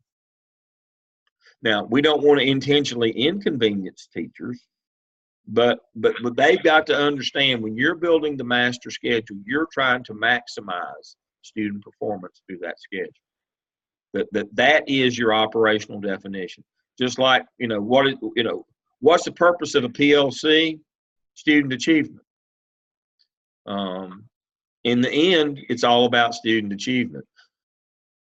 Now, we don't want to intentionally inconvenience teachers, but they've got to understand when you're building the master schedule, you're trying to maximize student performance through that schedule. That is your operational definition. Just like, what's the purpose of a PLC? Student achievement. In the end, it's all about student achievement.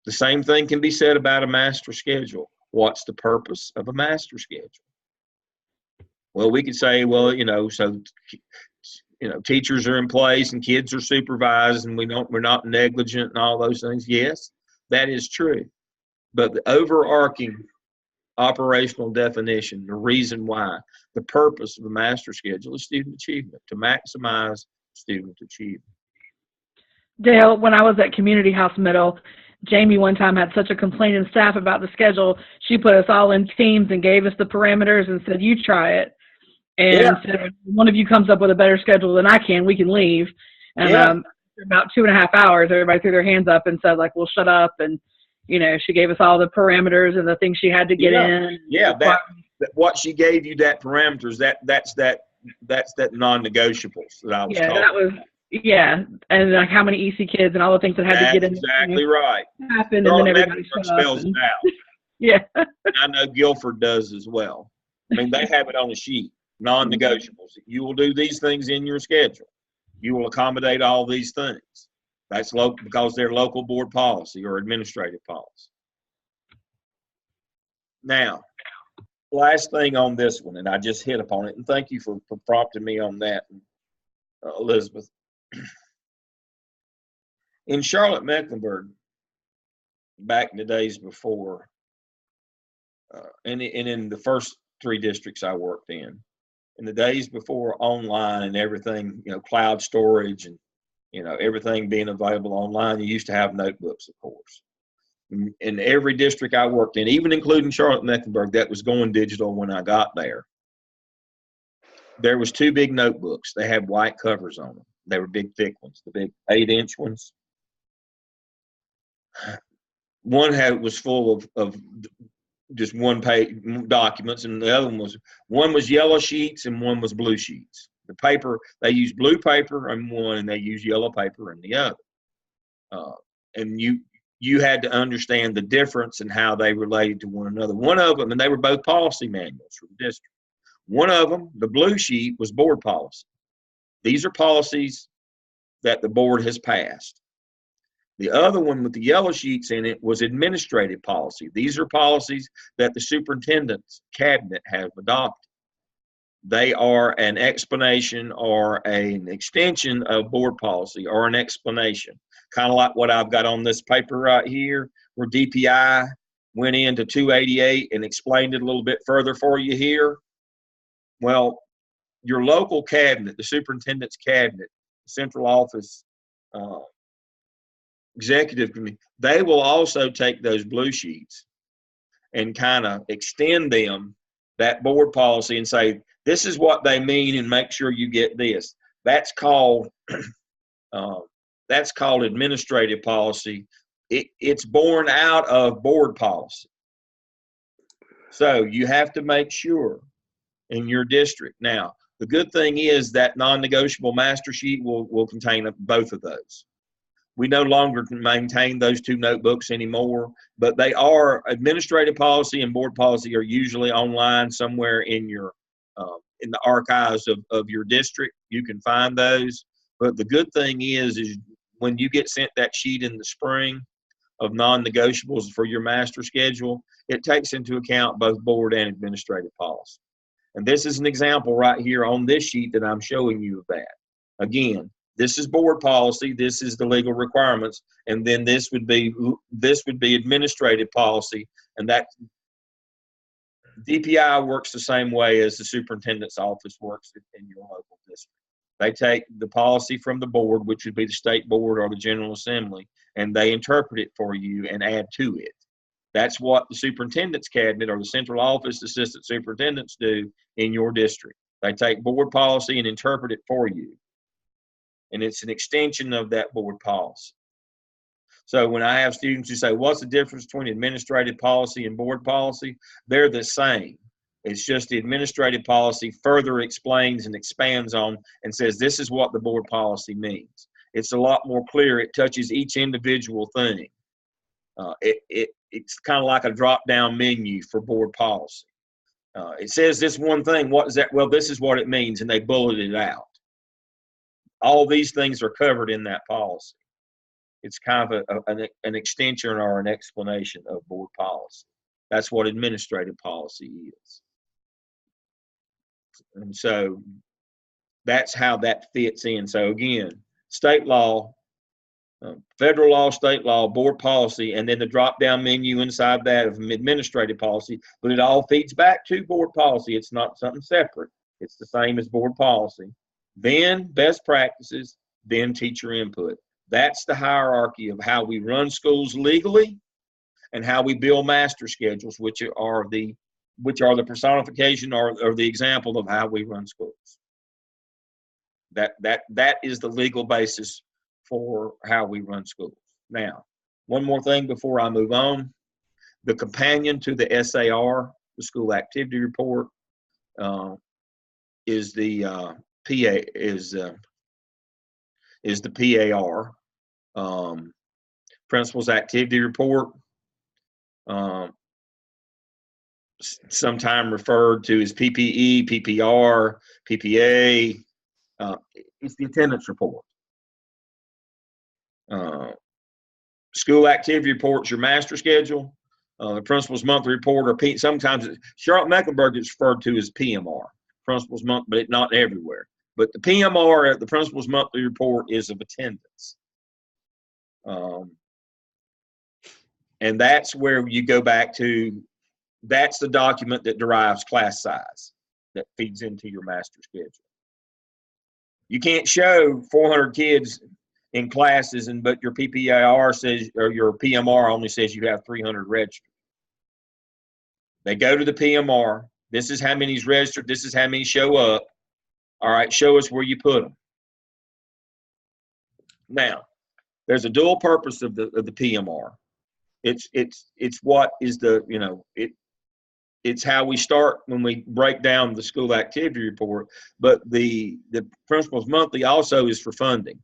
The same thing can be said about a master schedule. What's the purpose of a master schedule? Well, we could say, teachers are in place and kids are supervised and we're not negligent and all those things. Yes, that is true. But the overarching operational definition, the reason why, the purpose of the master schedule is student achievement, to maximize student achievement. Dale, when I was at Community House Middle, Jamie one time had such a complaint in staff about the schedule, she put us all in teams and gave us the parameters and said, you try it. And said, if one of you comes up with a better schedule than I can, we can leave. And about 2.5 hours, everybody threw their hands up and said, well, shut up. And, she gave us all the parameters and the things she had to get in. Yeah, what she gave you, that parameters, that's that non-negotiables that I was talking. And how many EC kids and all the things that had to get in. Exactly right. Happened, and then everybody spells it out. Yeah. And I know Guilford does as well. I mean, they have it on a sheet, non-negotiables. You will do these things in your schedule. You will accommodate all these things. That's local because they're local board policy or administrative policy. Now, last thing on this one, and I just hit upon it, and thank you for prompting me on that, Elizabeth. In Charlotte-Mecklenburg, back in the days before, and in the first 3 districts I worked in, in the days before online and everything, cloud storage and, everything being available online, you used to have notebooks, of course. In every district I worked in, even including Charlotte-Mecklenburg, that was going digital when I got there. There was 2 big notebooks. They had white covers on them. They were big, thick ones, the big 8-inch ones. One was full of just one-page documents, and the other one was yellow sheets and one was blue sheets. The paper, they used blue paper on one, and they used yellow paper in the other. And you had to understand the difference and how they related to one another. One of them, and they were both policy manuals for the district. One of them, the blue sheet, was board policy. These are policies that the board has passed. The other one with the yellow sheets in it was administrative policy. These are policies that the superintendent's cabinet has adopted. They are an explanation or an extension of board policy, or an explanation. Kind of like what I've got on this paper right here, where DPI went into 288 and explained it a little bit further for you here. Well, your local cabinet, the superintendent's cabinet, the central office, executive committee, they will also take those blue sheets and kind of extend them, that board policy, and say, this is what they mean, and make sure you get this. That's called administrative policy. It's born out of board policy. So you have to make sure in your district. Now, the good thing is that non-negotiable master sheet will contain both of those. We no longer can maintain those 2 notebooks anymore, but they are, administrative policy and board policy are usually online somewhere in your in the archives of your district. You can find those. But the good thing is when you get sent that sheet in the spring of non-negotiables for your master schedule, it takes into account both board and administrative policy. And this is an example right here on this sheet that I'm showing you of that. Again, this is board policy, this is the legal requirements, and then this would be administrative policy, and that DPI works the same way as the superintendent's office works in your local district. They take the policy from the board, which would be the state board or the General Assembly, and they interpret it for you and add to it. That's what the superintendent's cabinet or the central office assistant superintendents do in your district. They take board policy and interpret it for you. And it's an extension of that board policy. So when I have students who say, what's the difference between administrative policy and board policy? They're the same. It's just the administrative policy further explains and expands on and says, this is what the board policy means. It's a lot more clear. It touches each individual thing. It's kind of like a drop-down menu for board policy. It says this one thing. What is that? Well, this is what it means, and they bullet it out. All these things are covered in that policy. It's kind of an extension or an explanation of board policy. That's what administrative policy is. And so that's how that fits in. So again, state law, federal law, state law, board policy, and then the drop-down menu inside that of administrative policy, but it all feeds back to board policy. It's not something separate. It's the same as board policy. Then best practices, then teacher input. That's the hierarchy of how we run schools legally and how we build master schedules, which are the personification or the example of how we run schools. That is the legal basis for how we run schools. Now, one more thing before I move on. The companion to the SAR, the school activity report, is the PAR, principal's activity report, sometime referred to as PPE, PPR, PPA. It's the attendance report. School activity report's your master schedule. The principal's monthly report, or sometimes Charlotte-Mecklenburg is referred to as PMR, principal's month, but not everywhere. But the PMR, the principal's monthly report, is of attendance. And that's where you go back to, that's the document that derives class size. that feeds into your master schedule. You can't show 400 kids in classes, but your PPAR says, or your PMR only says you have 300 registered. They go to the PMR. This is how many's registered. This is how many show up. All right, show us where you put them. Now, there's a dual purpose of the PMR. It's what is the, you know, it's how we start when we break down the school activity report. But the Principal's Monthly also is for funding.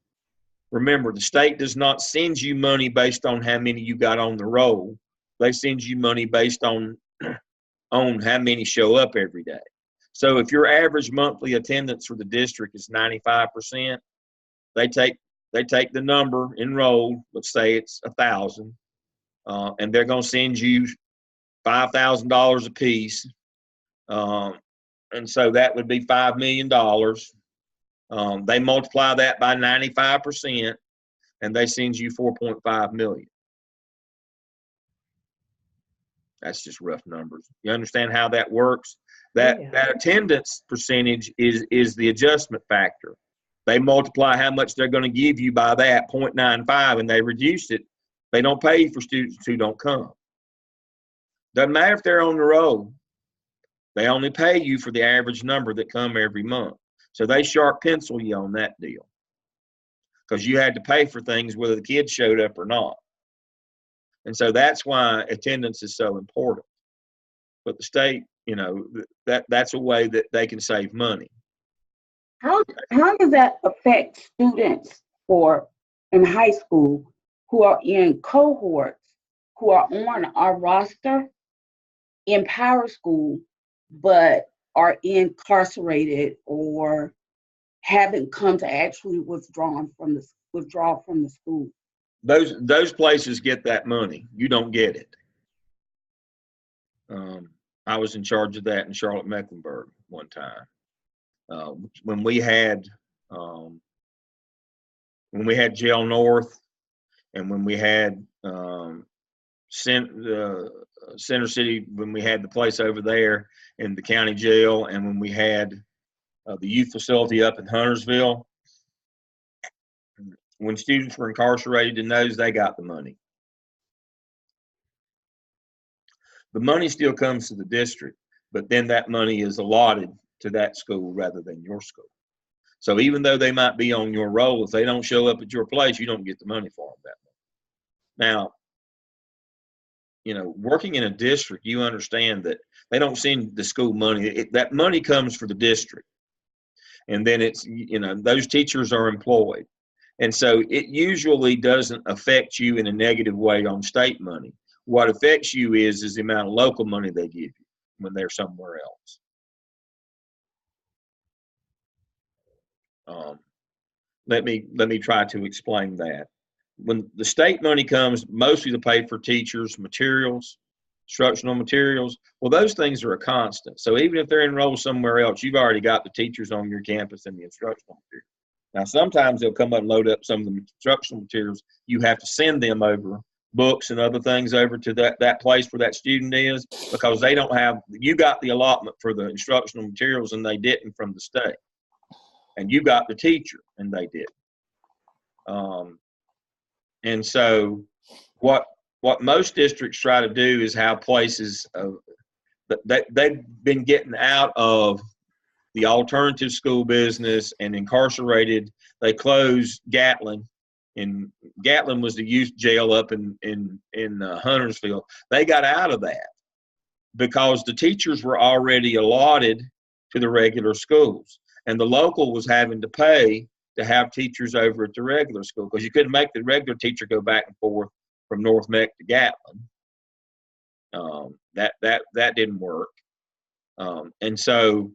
Remember, the state does not send you money based on how many you got on the roll. They send you money based on how many show up every day. So if your average monthly attendance for the district is 95%, they take the number enrolled, let's say it's 1,000, and they're going to send you $5,000 a piece. And so that would be $5 million. They multiply that by 95%, and they send you 4.5 million. That's just rough numbers. You understand how that works? That attendance percentage is the adjustment factor. They multiply how much they're going to give you by that 0.95, and they reduce it. They don't pay for students who don't come. Doesn't matter if they're on the roll. They only pay you for the average number that come every month. So they sharp pencil you on that deal, because you had to pay for things whether the kids showed up or not. And so that's why attendance is so important. But the state, you know, that's a way that they can save money. How does that affect students in high school who are in cohorts who are on our roster in Power School but are incarcerated or haven't come to actually withdraw from the school? Those places get that money. You don't get it. I was in charge of that in Charlotte-Mecklenburg one time. When we had Jail North, and when we had Center City, when we had the place over there in the county jail, and when we had the youth facility up in Huntersville, when students were incarcerated in those, they got the money. The money still comes to the district, but then that money is allotted to that school rather than your school. So even though they might be on your roll, if they don't show up at your place, you don't get the money for them that month. Now, you know, working in a district, you understand that they don't send the school money. That money comes for the district. And then it's, you know, those teachers are employed. And so it usually doesn't affect you in a negative way on state money. What affects you is the amount of local money they give you when they're somewhere else. Let me try to explain that. When the state money comes, mostly to pay for teachers, materials, instructional materials, well, those things are a constant. So even if they're enrolled somewhere else, you've already got the teachers on your campus and the instructional materials. Now, sometimes they'll come up and load up some of the instructional materials. You have to send them over, books and other things over to that place where that student is, because they don't have, you got the allotment for the instructional materials and they didn't from the state. And you got the teacher and they didn't. And so what most districts try to do is have places that they've been getting out of the alternative school business and incarcerated. They closed Gatlin, and Gatlin was the youth jail up in Huntersville. They got out of that because the teachers were already allotted to the regular schools, and the local was having to pay to have teachers over at the regular school, because you couldn't make the regular teacher go back and forth from North Meck to Gatlin. That didn't work. And so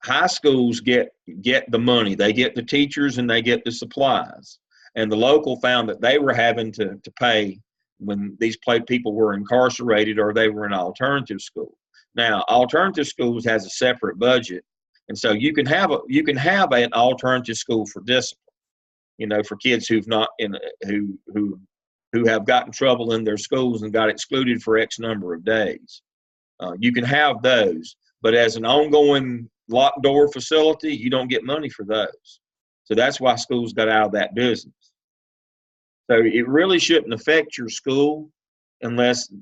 high schools get the money. They get the teachers and they get the supplies. And the local found that they were having to pay when these people were incarcerated or they were in alternative school. Now, alternative schools has a separate budget. And so you can have an alternative school for discipline, you know, for kids who have gotten trouble in their schools and got excluded for X number of days. You can have those, but as an ongoing locked door facility, you don't get money for those. So that's why schools got out of that business. So it really shouldn't affect your school unless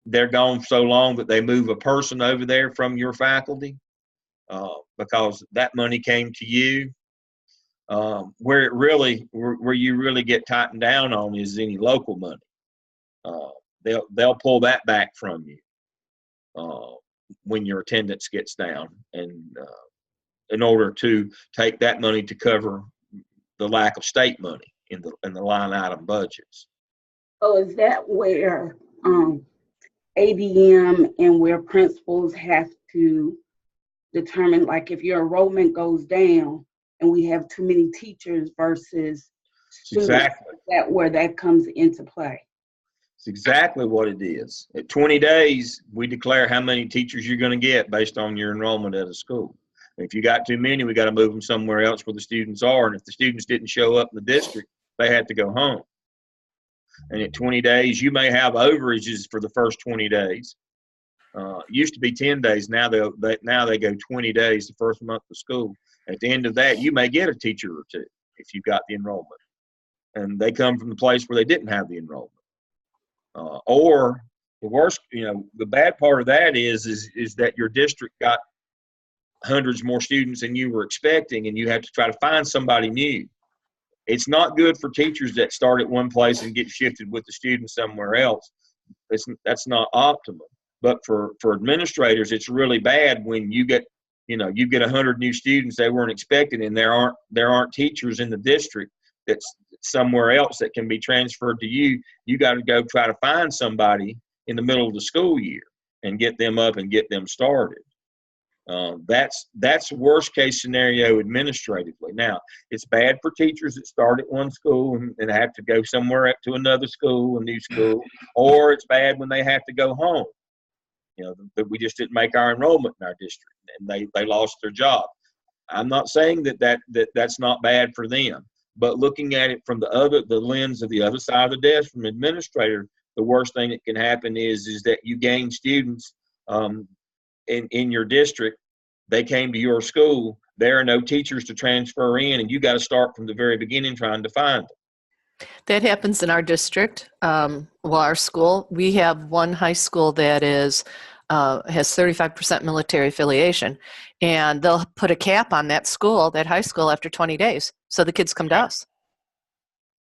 they're gone so long that they move a person over there from your faculty, because that money came to you. Where you really get tightened down on is any local money. They'll pull that back from you when your attendance gets down, and in order to take that money to cover the lack of state money in the line item budgets. So is that where ADM and where principals have to determine, like, if your enrollment goes down and we have too many teachers versus students, Exactly. is that where that comes into play? It's exactly what it is. At 20 days, we declare how many teachers you're going to get based on your enrollment at a school. If you got too many, we got to move them somewhere else where the students are. And if the students didn't show up in the district, they had to go home. And at 20 days, you may have overages for the first 20 days. It used to be 10 days. Now they go 20 days the first month of school. At the end of that, you may get a teacher or two if you've got the enrollment. And they come from the place where they didn't have the enrollment. Or the worst, the bad part of that is that your district got hundreds more students than you were expecting, and you have to try to find somebody new. It's not good for teachers that start at one place and get shifted with the students somewhere else. That's not optimal. But for administrators, it's really bad when you get 100 new students they weren't expecting, and there aren't teachers in the district that's somewhere else that can be transferred to you. You got to go try to find somebody in the middle of the school year and get them up and get them started. That's worst case scenario administratively. Now, it's bad for teachers that start at one school and have to go somewhere up to another school, a new school, or it's bad when they have to go home. That we just didn't make our enrollment in our district and they lost their job. I'm not saying that's not bad for them, but looking at it from the lens of the other side of the desk from administrator, the worst thing that can happen is that you gain students in your district. They came to your school. There are no teachers to transfer in, and you got to start from the very beginning trying to find them. That happens in our district. Our school, we have one high school that has 35% military affiliation, and they'll put a cap on that high school after 20 days. So the kids come to us.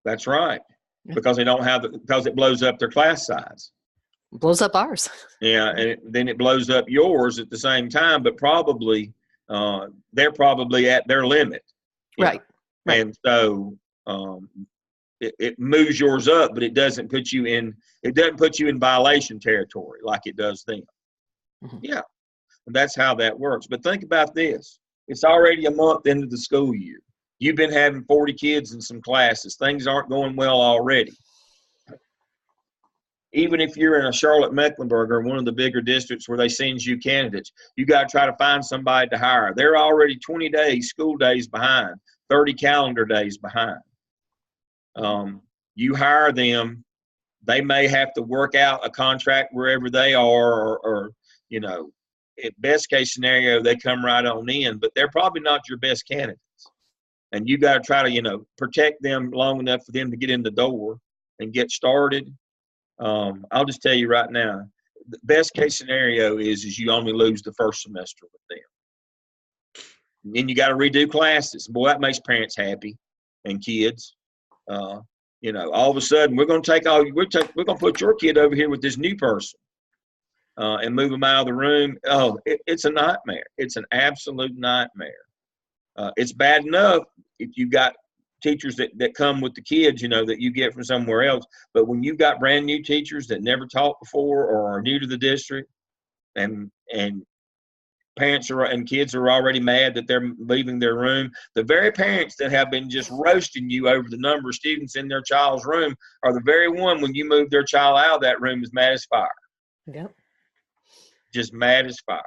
That's right. Because they don't because it blows up their class size. Blows up ours. Yeah, and then it blows up yours at the same time, but probably they're probably at their limit. Right. And so it moves yours up, but it doesn't put you in violation territory like it does them. Mm-hmm. Yeah. And that's how that works. But think about this. It's already a month into the school year. You've been having 40 kids in some classes. Things aren't going well already. Even if you're in a Charlotte-Mecklenburg or one of the bigger districts where they send you candidates, you got to try to find somebody to hire. They're already 20 days, school days behind, 30 calendar days behind. You hire them, they may have to work out a contract wherever they are, or at best case scenario, they come right on in, but they're probably not your best candidates. And you got to try to, protect them long enough for them to get in the door and get started. I'll just tell you right now, the best case scenario is you only lose the first semester with them. And then you got to redo classes. Boy, that makes parents happy and kids. All of a sudden we're going to put your kid over here with this new person and move them out of the room. Oh, it's a nightmare. It's an absolute nightmare. It's bad enough if you got teachers that come with the kids, that you get from somewhere else. But when you've got brand new teachers that never taught before or are new to the district, and parents and kids are already mad that they're leaving their room, the very parents that have been just roasting you over the number of students in their child's room are the very one when you move their child out of that room is mad as fire. Yep. Just mad as fire.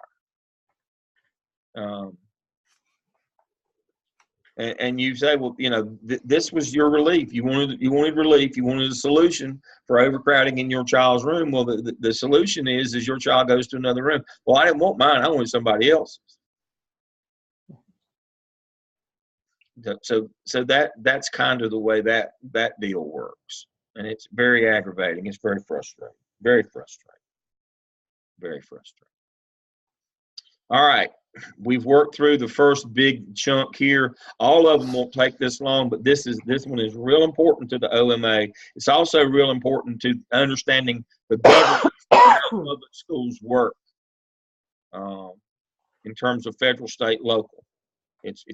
And you say, well, this was your relief. You wanted relief. You wanted a solution for overcrowding in your child's room. Well, the solution is your child goes to another room. Well, I didn't want mine. I wanted somebody else's. So that's kind of the way that deal works, and it's very aggravating. It's very frustrating. Very frustrating. Very frustrating. All right, we've worked through the first big chunk here. All of them won't take this long, but this one is real important to the OMA. It's also real important to understanding the governance of how public schools work in terms of federal, state, local. It's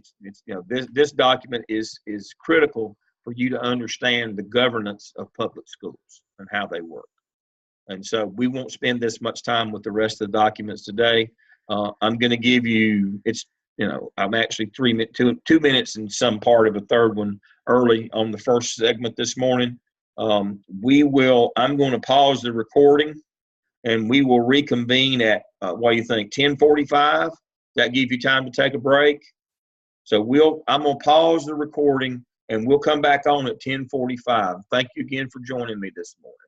this document is critical for you to understand the governance of public schools and how they work. And so we won't spend this much time with the rest of the documents today. I'm going to give you, I'm actually 2 minutes and some part of a third one early on the first segment this morning. I'm going to pause the recording and we will reconvene at, what do you think, 10:45? That give you time to take a break? So I'm going to pause the recording and we'll come back on at 10:45. Thank you again for joining me this morning.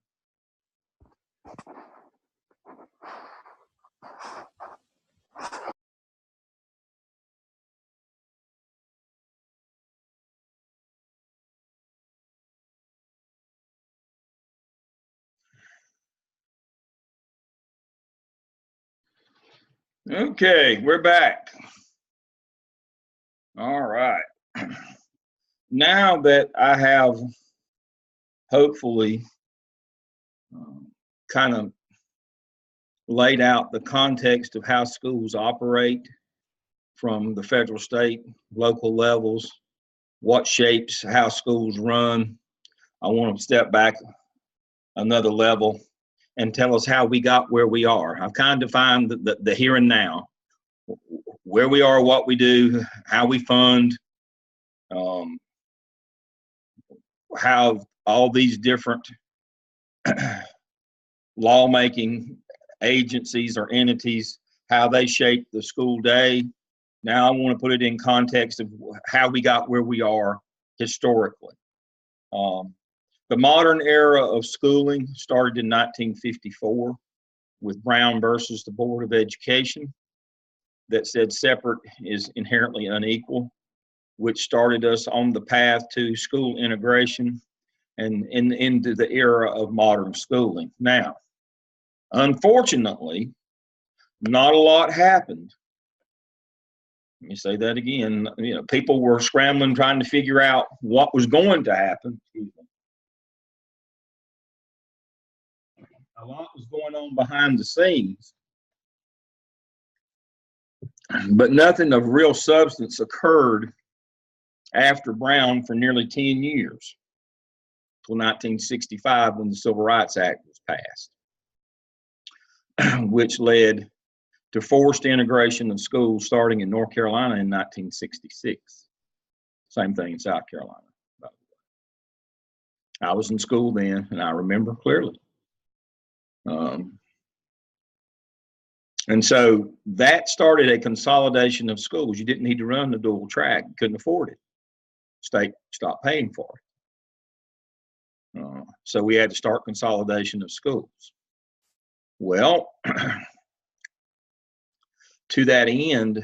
Okay, we're back. All right. Now that I have hopefully kind of laid out the context of how schools operate from the federal, state, local levels, what shapes how schools run, I want to step back another level and tell us how we got where we are. I've kind of defined the here and now, where we are, what we do, how we fund, how all these different lawmaking agencies or entities, how they shape the school day. Now I want to put it in context of how we got where we are historically. The modern era of schooling started in 1954 with Brown versus the Board of Education that said separate is inherently unequal, which started us on the path to school integration and into the era of modern schooling. Now, unfortunately, not a lot happened. Let me say that again. People were scrambling, trying to figure out what was going to happen. A lot was going on behind the scenes, but nothing of real substance occurred after Brown for nearly 10 years, till 1965 when the Civil Rights Act was passed, which led to forced integration of schools starting in North Carolina in 1966. Same thing in South Carolina, by the way. I was in school then, and I remember clearly. And so that started a consolidation of schools. You didn't need to run the dual track. You couldn't afford it. State stopped paying for it. So we had to start consolidation of schools. Well, to that end,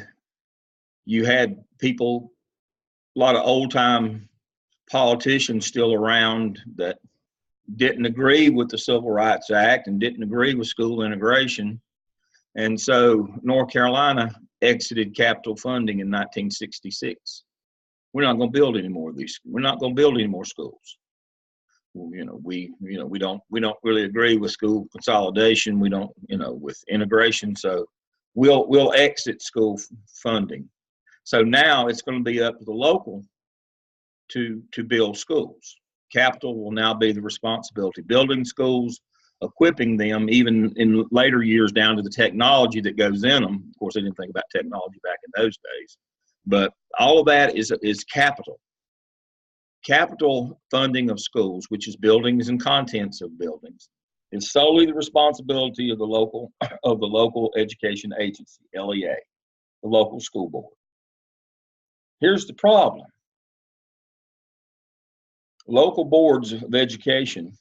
you had people, a lot of old-time politicians still around that didn't agree with the Civil Rights Act and didn't agree with school integration. And so North Carolina exited capital funding in 1966. We're not going to build any more of these. We're not going to build any more schools. We don't really agree with school consolidation. We don't, with integration. So we'll exit school funding. So now it's going to be up to the local to build schools. Capital will now be the responsibility. Building schools, equipping them, even in later years, down to the technology that goes in them. Of course, they didn't think about technology back in those days. But all of that is capital. Capital funding of schools, which is buildings and contents of buildings, is solely the responsibility of the local education agency, LEA, the local school board. Here's the problem. Local boards of education,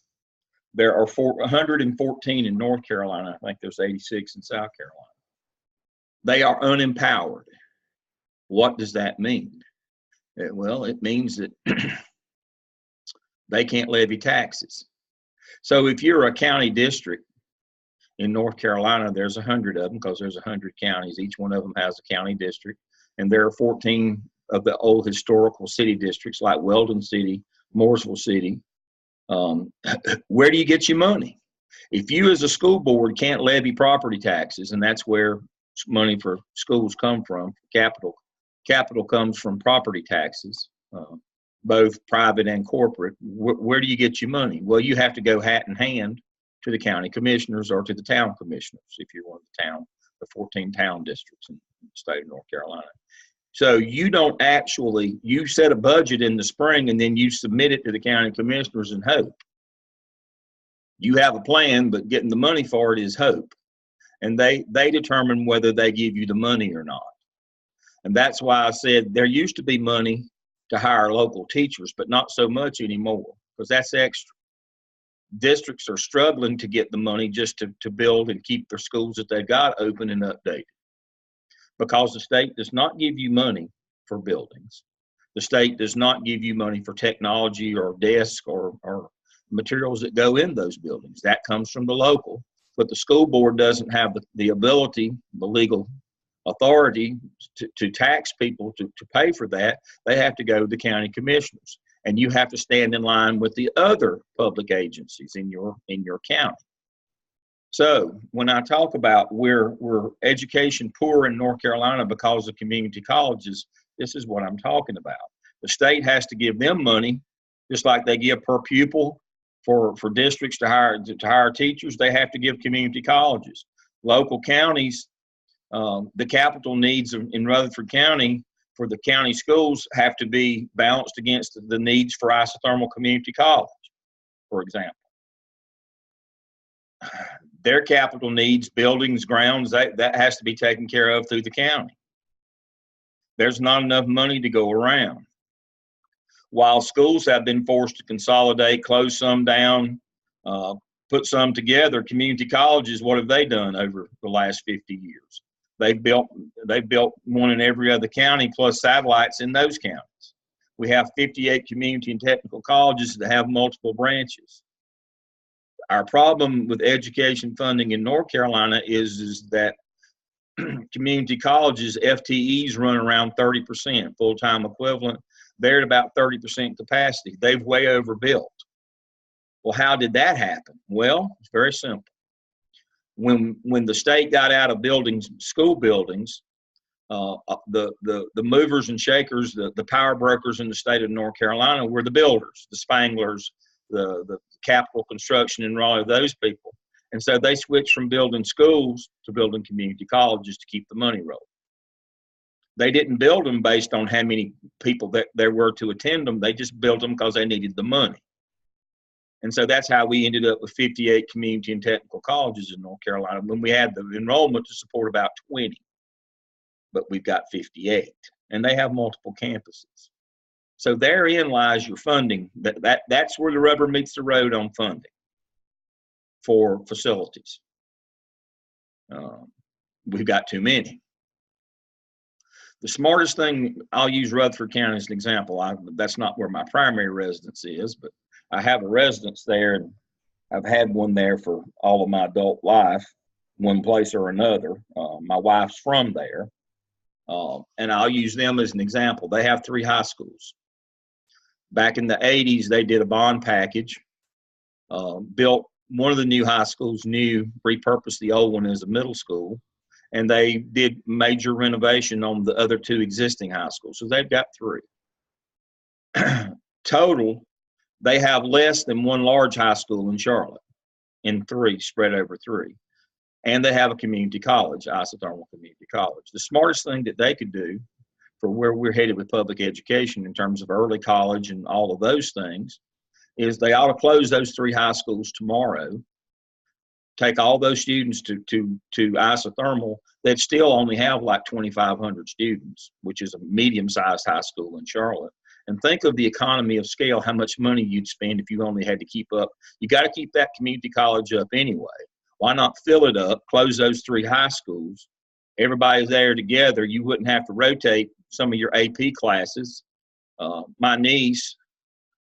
there are 114 in North Carolina. I think there's 86 in South Carolina. They are unempowered. What does that mean? Well, it means that they can't levy taxes. So if you're a county district in North Carolina, there's 100 of them because there's 100 counties. Each one of them has a county district. And there are 14 of the old historical city districts like Weldon City, Mooresville City. Where do you get your money? If you as a school board can't levy property taxes, and that's where money for schools come from, capital comes from property taxes, both private and corporate. Where do you get your money? Well, you have to go hat in hand to the county commissioners or to the town commissioners if you're one of the 14 town districts in the state of North Carolina. So you don't actually, you set a budget in the spring and then you submit it to the county commissioners and hope. You have a plan, but getting the money for it is hope. And they determine whether they give you the money or not. And that's why I said there used to be money to hire local teachers, but not so much anymore because that's extra. Districts are struggling to get the money just to build and keep their schools that they've got open and updated. Because the state does not give you money for buildings. The state does not give you money for technology or desks or materials that go in those buildings. That comes from the local. But the school board doesn't have the ability, the legal authority to tax people to pay for that. They have to go to the county commissioners. And you have to stand in line with the other public agencies in your county. So when I talk about we're education poor in North Carolina because of community colleges, this is what I'm talking about. The state has to give them money, just like they give per pupil for districts to hire teachers. They have to give community colleges. Local counties, the capital needs in Rutherford County for the county schools have to be balanced against the needs for isothermal community college, for example. Their capital needs, buildings, grounds, that has to be taken care of through the county. There's not enough money to go around. While schools have been forced to consolidate, close some down, put some together, community colleges, what have they done over the last 50 years? They've built one in every other county plus satellites in those counties. We have 58 community and technical colleges that have multiple branches. Our problem with education funding in North Carolina is that community colleges, FTEs run around 30%, full-time equivalent. They're at about 30% capacity. They've way overbuilt. Well, how did that happen? Well, it's very simple. When the state got out of building school buildings, the movers and shakers, the power brokers in the state of North Carolina were the builders, the Spanglers, the capital construction and all of those people. And so they switched from building schools to building community colleges to keep the money rolling. They didn't build them based on how many people that there were to attend them. They just built them because they needed the money. And so that's how we ended up with 58 community and technical colleges in North Carolina when we had the enrollment to support about 20. But we've got 58, and they have multiple campuses. So therein lies your funding. That's where the rubber meets the road on funding for facilities. We've got too many. The smartest thing, I'll use Rutherford County as an example. That's not where my primary residence is, but I have a residence there, and I've had one there for all of my adult life, one place or another. My wife's from there, and I'll use them as an example. They have 3 high schools. Back in the 80s, they did a bond package, built one of the new high schools new, repurposed the old one as a middle school, and they did major renovation on the other 2 existing high schools. So they've got 3. Total, they have less than 1 large high school in Charlotte, in 3, spread over 3. And they have a community college, isothermal community college. The smartest thing that they could do for where we're headed with public education in terms of early college and all of those things is they ought to close those 3 high schools tomorrow, take all those students to isothermal that still only have like 2,500 students, which is a medium-sized high school in Charlotte. And think of the economy of scale, how much money you'd spend if you only had to keep up. You got to keep that community college up anyway. Why not fill it up, close those 3 high schools? Everybody's there together. You wouldn't have to rotate some of your AP classes. My niece,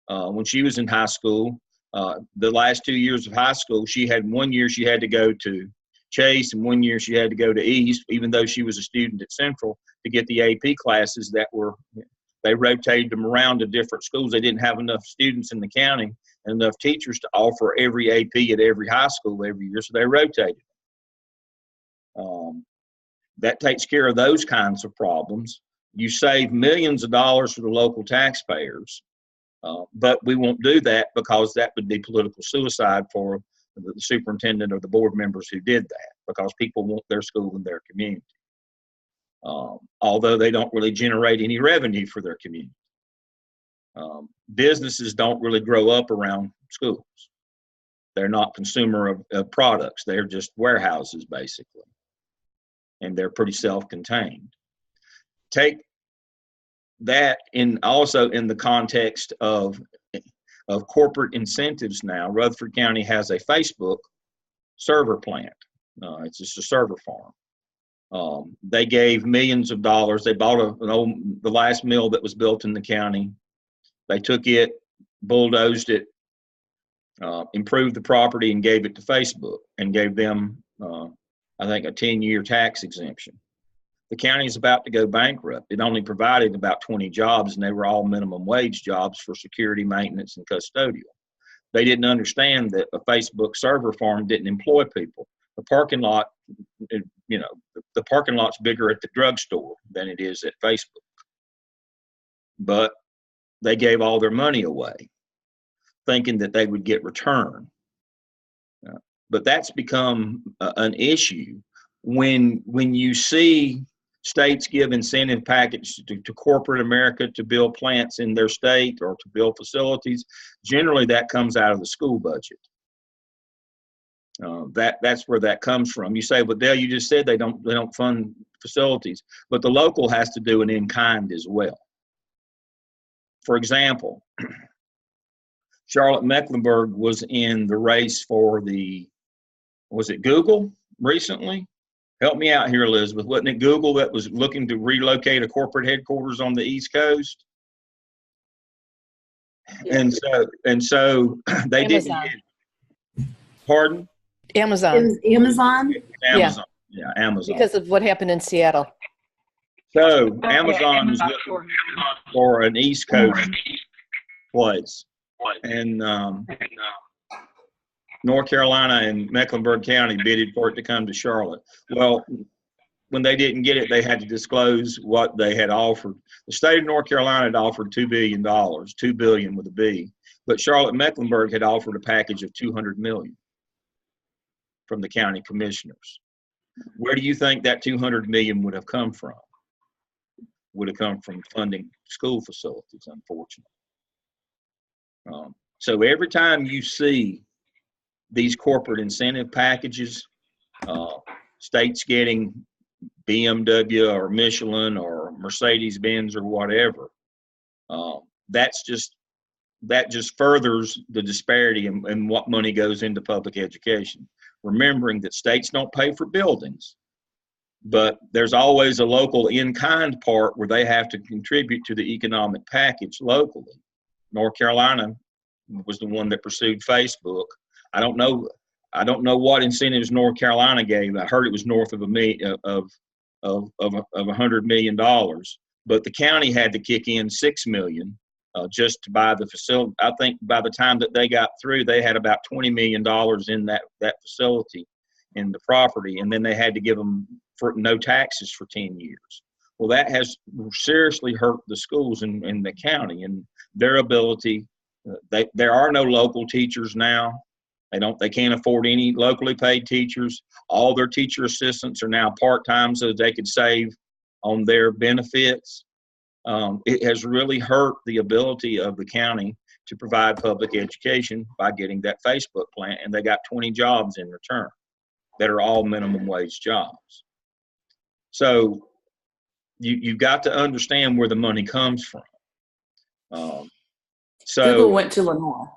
when she was in high school, the last 2 years of high school, she had 1 year she had to go to Chase and 1 year she had to go to East, even though she was a student at Central, to get the AP classes that were, they rotated them around to different schools. They didn't have enough students in the county and enough teachers to offer every AP at every high school every year, so they rotated. That takes care of those kinds of problems. You save millions of dollars for the local taxpayers, but we won't do that because that would be political suicide for the superintendent or the board members who did that, because people want their school in their community, although they don't really generate any revenue for their community. Businesses don't really grow up around schools. They're not consumer of products. They're just warehouses, basically, and they're pretty self-contained. Take that in also in the context of corporate incentives now. Rutherford County has a Facebook server plant. It's just a server farm. They gave millions of dollars. They bought the last mill that was built in the county. They took it, bulldozed it, improved the property, and gave it to Facebook and gave them, I think, a 10-year tax exemption. The county is about to go bankrupt. It only provided about 20 jobs, and they were all minimum wage jobs for security, maintenance, and custodial. They didn't understand that a Facebook server farm didn't employ people. The parking lot, the parking lot's bigger at the drugstore than it is at Facebook. But they gave all their money away, thinking that they would get return. But that's become an issue when you see states give incentive package to corporate America to build plants in their state or to build facilities. Generally, that comes out of the school budget. That's where that comes from. You say, well, Dale, you just said they don't fund facilities, but the local has to do an in-kind as well. For example, Charlotte Mecklenburg was in the race for was it Google recently? Help me out here, Elizabeth. Wasn't it Google that was looking to relocate a corporate headquarters on the East Coast? Yeah. And so they Amazon. didn't get. Pardon? Amazon. Amazon? Amazon. Yeah, Amazon. Because of what happened in Seattle. So Amazon was looking for an East Coast place. And North Carolina and Mecklenburg County bidded for it to come to Charlotte. Well, when they didn't get it, they had to disclose what they had offered. The state of North Carolina had offered $2 billion, $2 billion with a B, but Charlotte Mecklenburg had offered a package of $200 million from the county commissioners. Where do you think that $200 million would have come from? Would have come from funding school facilities, unfortunately. So every time you see these corporate incentive packages, states getting BMW or Michelin or Mercedes-Benz or whatever, that just furthers the disparity in what money goes into public education. Remembering that states don't pay for buildings, but there's always a local in-kind part where they have to contribute to the economic package locally. North Carolina was the one that pursued Facebook. I don't know what incentives North Carolina gave. I heard it was north of $100 million, but the county had to kick in $6 million just to buy the facility. I think by the time that they got through, they had about $20 million in that facility, in the property, and then they had to give them for no taxes for 10 years. Well, that has seriously hurt the schools in the county and their ability. There are no local teachers now. They can't afford any locally paid teachers. All their teacher assistants are now part-time so they could save on their benefits. It has really hurt the ability of the county to provide public education by getting that Facebook plant, and they got 20 jobs in return that are all minimum wage jobs. So you've got to understand where the money comes from. Google went to Lenore.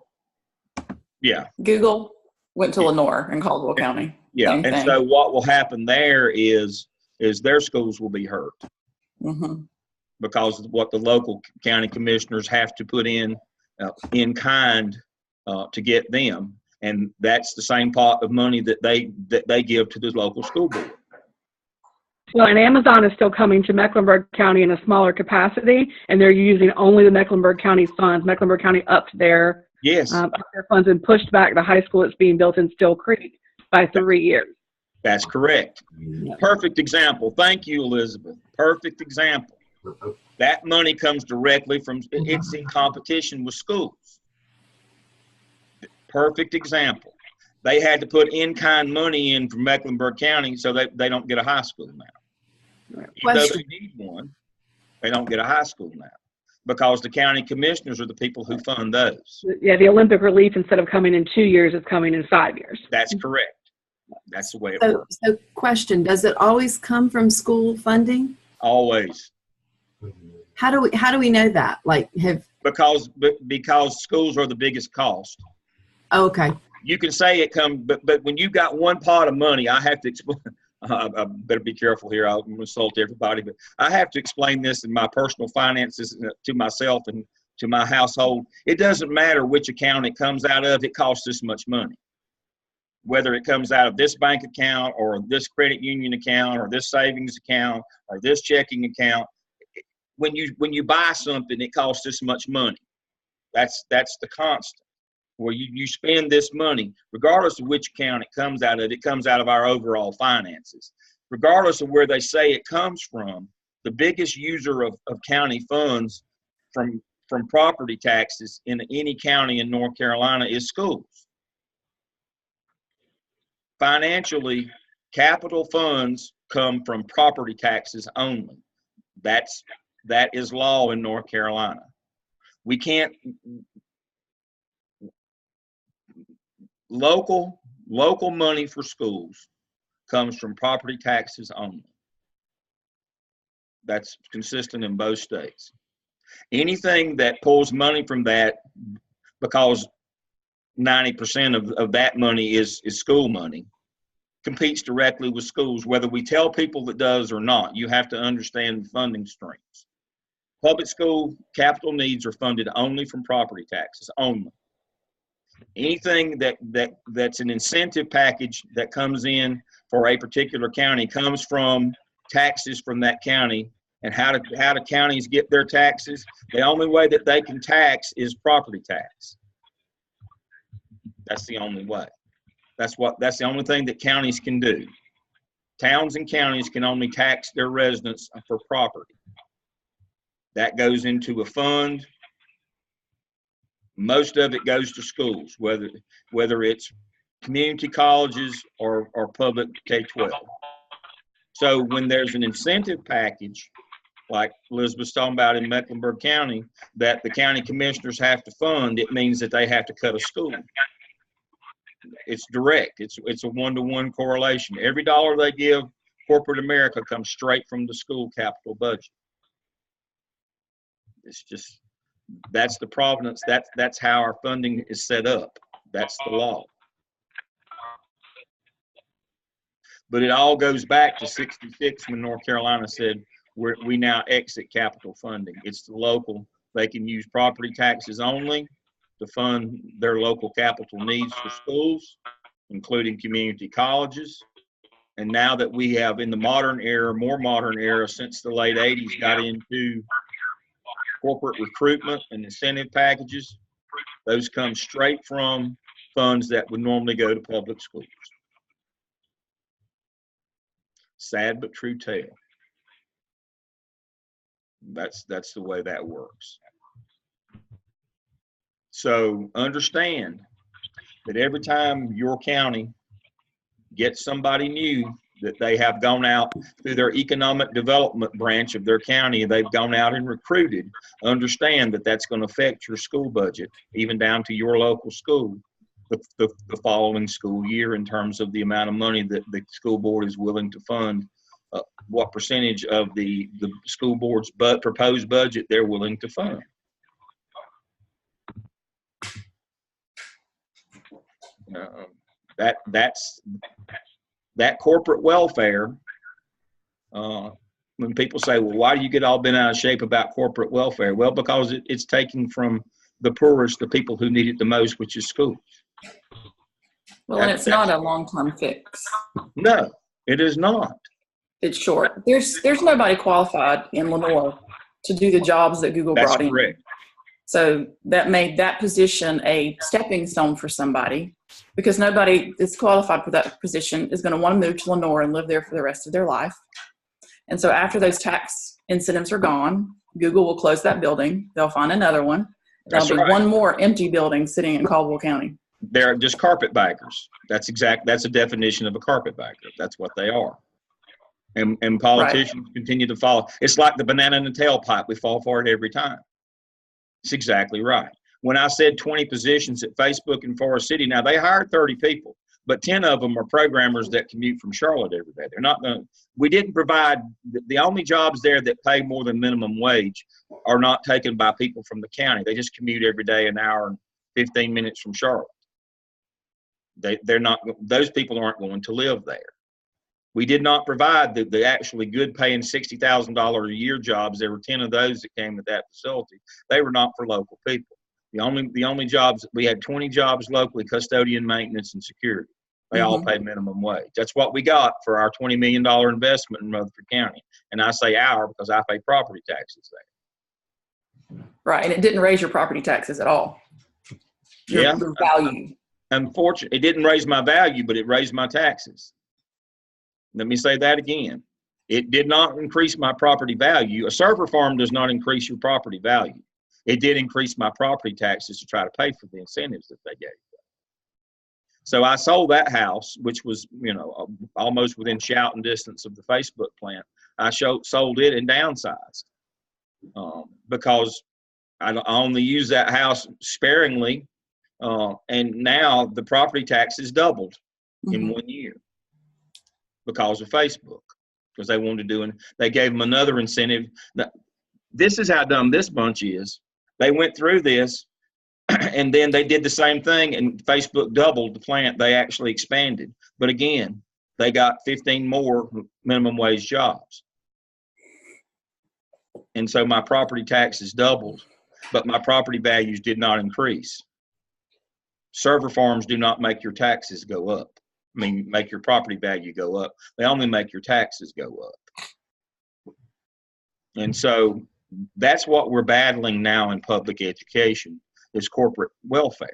Yeah. Google went to Lenore in Caldwell County. Yeah. Same and thing. So what will happen there is their schools will be hurt. Mm-hmm. because of what the local county commissioners have to put in kind to get them. And that's the same pot of money that they give to the local school board. Well, and Amazon is still coming to Mecklenburg County in a smaller capacity, and they're using only the Mecklenburg County funds. Mecklenburg County upped their funds and pushed back the high school that's being built in Still Creek by 3 years. That's correct. Perfect example. Thank you, Elizabeth. Perfect example. That money comes directly from, it's in competition with schools. Perfect example. They had to put in-kind money in from Mecklenburg County so they don't get a high school now. Even though they need one, they don't get a high school now because the county commissioners are the people who fund those. Yeah, the Olympic relief, instead of coming in 2 years, it's coming in 5 years. That's correct. That's the way it works. So question, does it always come from school funding? Always. How do we know that? Because schools are the biggest cost. Oh, okay. You can say it comes, but when you got one pot of money, I have to explain. I better be careful here. I'll insult everybody, but I have to explain this in my personal finances to myself and to my household. It doesn't matter which account it comes out of. It costs this much money. Whether it comes out of this bank account or this credit union account or this savings account or this checking account, when you buy something, it costs this much money. That's the constant. Where you spend this money, regardless of which account it comes out of, it comes out of our overall finances. Regardless of where they say it comes from, the biggest user of county funds from property taxes in any county in North Carolina is schools. Financially, capital funds come from property taxes only. That is law in North Carolina. We can't. Local money for schools comes from property taxes only. That's consistent in both states. Anything that pulls money from that, because 90% of that money is school money, competes directly with schools, whether we tell people it does or not. You have to understand the funding streams. Public school capital needs are funded only from property taxes, only. Anything that's an incentive package that comes in for a particular county comes from taxes from that county. And how do counties get their taxes? The only way that they can tax is property tax. That's the only way. That's the only thing that counties can do. Towns and counties can only tax their residents for property. That goes into a fund. Most of it goes to schools, whether it's community colleges or public K-12. So when there's an incentive package, like Elizabeth's talking about in Mecklenburg County, that the county commissioners have to fund, it means that they have to cut a school. It's direct. It's a one-to-one correlation. Every dollar they give corporate America comes straight from the school capital budget. It's just, that's the provenance. That's how our funding is set up. That's the law. But it all goes back to '66 when North Carolina said we now exit capital funding. It's the local. They can use property taxes only to fund their local capital needs for schools, including community colleges. And now that we have, in the modern era, more modern era, since the late '80s, got into corporate recruitment and incentive packages, those come straight from funds that would normally go to public schools. Sad but true tale. That's the way that works. So understand that every time your county gets somebody new, that they have gone out through their economic development branch of their county, they've gone out and recruited, understand that that's going to affect your school budget, even down to your local school, the following school year, in terms of the amount of money that the school board is willing to fund, what percentage of the school board's proposed budget they're willing to fund. That corporate welfare When people say, well, why do you get all bent out of shape about corporate welfare? Well, because it's taking from the poorest, the people who need it the most, which is schools. Well, and it's not a long-term fix. No, it is not. It's short. There's nobody qualified in Lenore to do the jobs that Google That's brought in. correct. So that made that position a stepping stone for somebody, because nobody that's qualified for that position is going to want to move to Lenore and live there for the rest of their life. And so after those tax incentives are gone, Google will close that building. They'll find another one. There'll be one more empty building sitting in Caldwell County. They're just carpetbaggers. That's a definition of a carpetbagger. That's what they are. And politicians continue to follow. It's like the banana in the tailpipe. We fall for it every time. It's exactly right. When I said 20 positions at Facebook in Forest City, now they hired 30 people, but 10 of them are programmers that commute from Charlotte every day. They're not going to, we didn't provide, the only jobs there that pay more than minimum wage are not taken by people from the county. They just commute every day an hour and 15 minutes from Charlotte. They're not, those people aren't going to live there. We did not provide the actually good paying $60,000 a year jobs. There were 10 of those that came with that facility. They were not for local people. The only jobs, we had 20 jobs locally, custodian, maintenance, and security. They all pay minimum wage. That's what we got for our $20 million investment in Rutherford County. And I say our because I pay property taxes there. Right, and it didn't raise your property taxes at all. Your value. Unfortunately, it didn't raise my value, but it raised my taxes. Let me say that again. It did not increase my property value. A server farm does not increase your property value. It did increase my property taxes to try to pay for the incentives that they gave. So I sold that house, which was, almost within shouting distance of the Facebook plant. I sold it and downsized because I only use that house sparingly. And now the property taxes doubled in 1 year because of Facebook, because they wanted to do, and they gave them another incentive. Now, this is how dumb this bunch is. They went through this and then they did the same thing, and Facebook doubled the plant. They actually expanded. But again, they got 15 more minimum wage jobs. And so my property taxes doubled, but my property values did not increase. Server farms do not make your taxes go up. Make your property value go up. They only make your taxes go up. And so that's what we're battling now in public education, is corporate welfare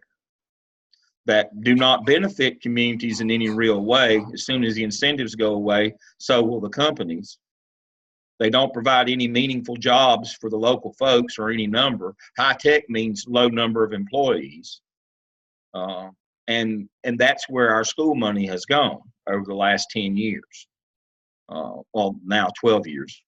that do not benefit communities in any real way. As soon as the incentives go away, so will the companies. They don't provide any meaningful jobs for the local folks or any number. High tech means low number of employees. And that's where our school money has gone over the last 10 years. Well, now 12 years.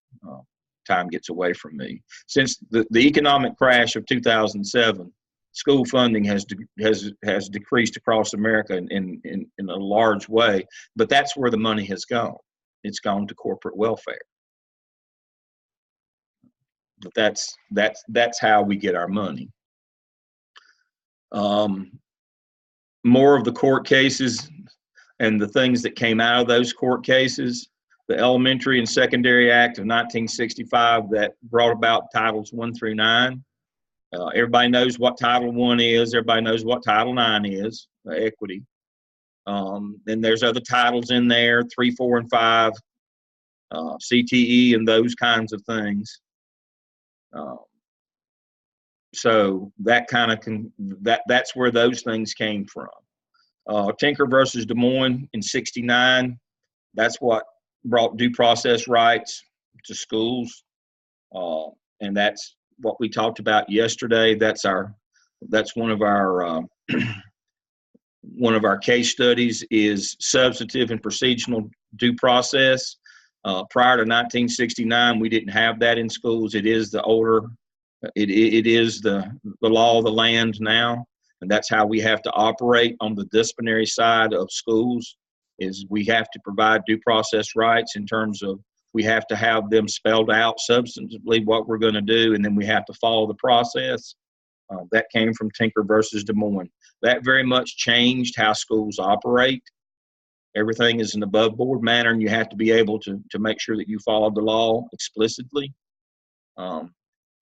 Time gets away from me. Since the economic crash of 2007, school funding has decreased across America in a large way. But that's where the money has gone. It's gone to corporate welfare. But that's how we get our money. More of the court cases and the things that came out of those court cases, the Elementary and Secondary Act of 1965 that brought about Titles 1 through 9. Everybody knows what Title 1 is. Everybody knows what Title 9 is, equity. Then there's other titles in there, 3, 4, and 5, CTE and those kinds of things. So that kind of that's where those things came from. Tinker versus Des Moines in '69. That's what brought due process rights to schools, and that's what we talked about yesterday. That's one of our one of our case studies is substantive and procedural due process. Prior to 1969, we didn't have that in schools. It is the older. It is the law of the land now, and that's how we have to operate on the disciplinary side of schools, is we have to provide due process rights in terms of we have to have them spelled out substantively what we're going to do, and then we have to follow the process. That came from Tinker versus Des Moines. That very much changed how schools operate. Everything is an above board manner, and you have to be able to make sure that you follow the law explicitly.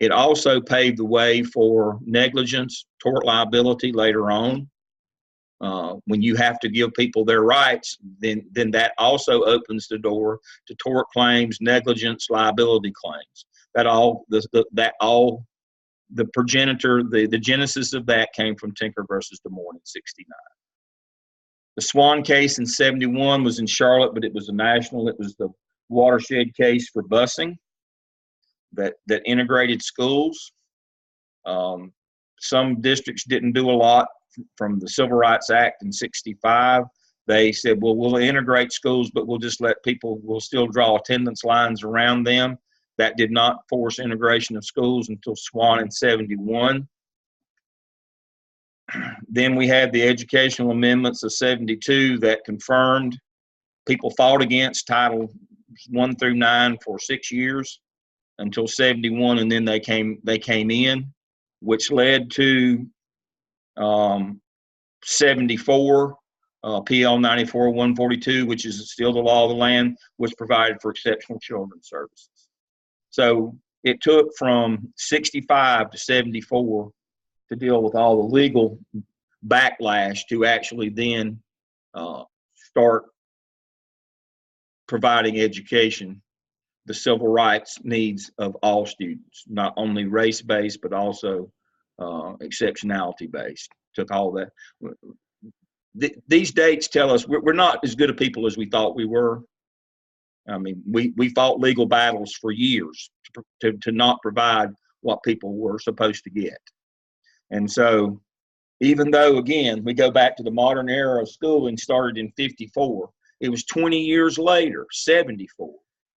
It also paved the way for negligence, tort liability later on. When you have to give people their rights, then that also opens the door to tort claims, negligence, liability claims. The progenitor, the genesis of that came from Tinker versus Des Moines in 69. The Swan case in 71 was in Charlotte, but it was a national. It was the watershed case for busing that integrated schools. Some districts didn't do a lot from the Civil Rights Act in 65. They said, well, we'll integrate schools, but we'll still draw attendance lines around them. That did not force integration of schools until Swan in 71. Then we had the educational amendments of 72 that confirmed. People fought against Title 1 through 9 for 6 years until 71, and then they came in, which led to 74, PL 94-142, which is still the law of the land, which provided for exceptional children's services. So it took from 65 to 74 to deal with all the legal backlash to actually then start providing education, the civil rights needs of all students, not only race-based, but also exceptionality-based. Took all that. These dates tell us we're not as good a people as we thought we were. I mean, we fought legal battles for years to not provide what people were supposed to get. And so, even though, again, we go back to the modern era of schooling started in 54, it was 20 years later, 74,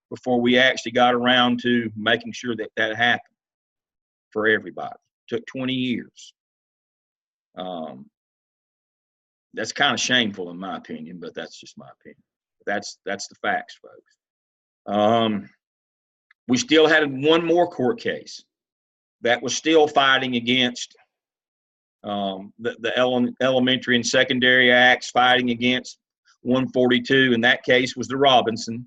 before we actually got around to making sure that happened for everybody. It took 20 years. That's kind of shameful in my opinion, but that's just my opinion. That's the facts, folks. We still had one more court case that was still fighting against the elementary and secondary acts, fighting against 142. In that case was the Robinson